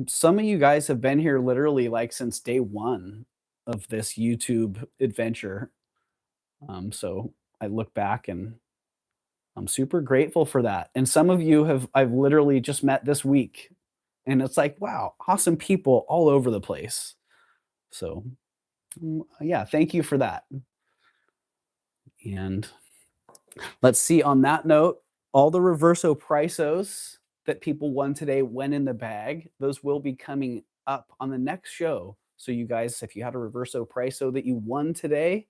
Some of you guys have been here literally like since day one of this YouTube adventure. So I look back and I'm super grateful for that. And some of you I've literally just met this week. And it's like, wow, awesome people all over the place. So yeah, thank you for that. And let's see, on that note, all the reverso prisos that people won today went in the bag. Those will be coming up on the next show. So you guys, if you had a reverso priso that you won today,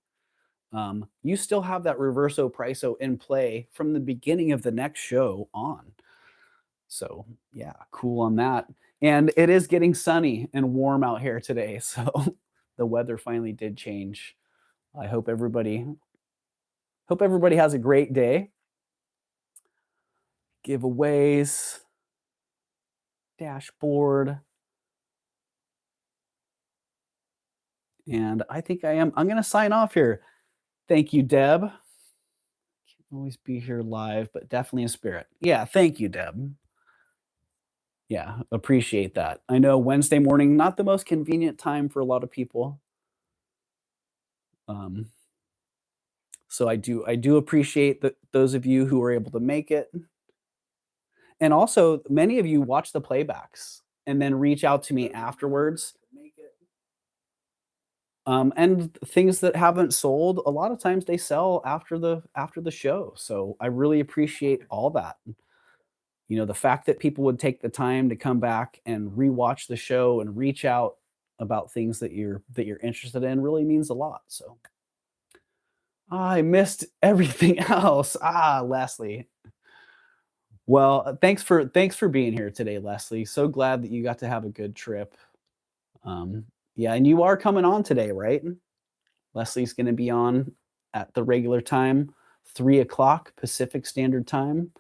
you still have that reverso priso in play from the beginning of the next show on. So yeah, cool on that. And it is getting sunny and warm out here today. So the weather finally did change. I hope everybody has a great day. Giveaways, dashboard. And I think I'm gonna sign off here. Thank you, Deb. Can't always be here live, but definitely in spirit. Yeah, thank you, Deb. Yeah, appreciate that. I know Wednesday morning, not the most convenient time for a lot of people. Um, so I do appreciate that those of you who were able to make it. And also many of you watch the playbacks and then reach out to me afterwards. And things that haven't sold, a lot of times they sell after the show. So I really appreciate all that. You know, the fact that people would take the time to come back and rewatch the show and reach out about things that you're interested in really means a lot. So I missed everything else. Leslie. Well, thanks for being here today, Leslie. So glad that you got to have a good trip. Yeah, and you are coming on today, right? Leslie's going to be on at the regular time, 3 o'clock Pacific Standard Time.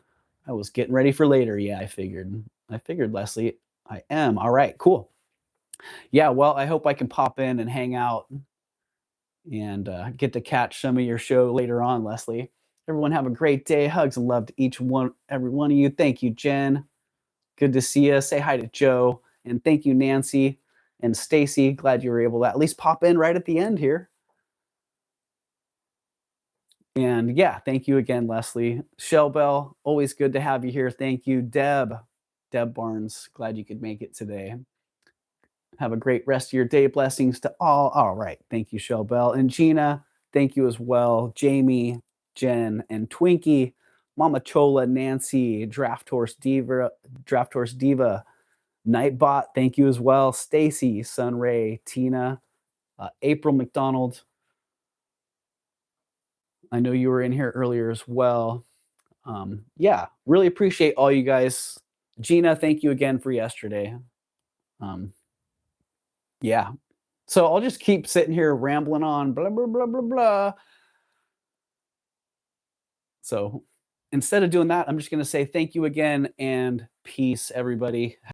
I was getting ready for later. Yeah, I figured. I figured, Leslie. I am. All right, cool. Yeah, well, I hope I can pop in and hang out and get to catch some of your show later on, Leslie. Everyone have a great day. Hugs and love to every one of you. Thank you, Jen. Good to see you. Say hi to Joe. And thank you, Nancy and Stacy. Glad you were able to at least pop in right at the end here. And yeah, thank you again, Leslie. Shell Bell, always good to have you here. Thank you, Deb. Deb Barnes, glad you could make it today. Have a great rest of your day. Blessings to all. All right. Thank you, Shell Bell. And Gina, thank you as well. Jamie, Jen, and Twinkie, Mama Chola, Nancy, Draft Horse Diva, Nightbot, thank you as well. Stacy, Sunray, Tina, April McDonald. I know you were in here earlier as well. Yeah, really appreciate all you guys. Gina, thank you again for yesterday. Um, yeah. So I'll just keep sitting here rambling on, blah, blah, blah, blah, blah. So instead of doing that, I'm just going to say thank you again and peace, everybody.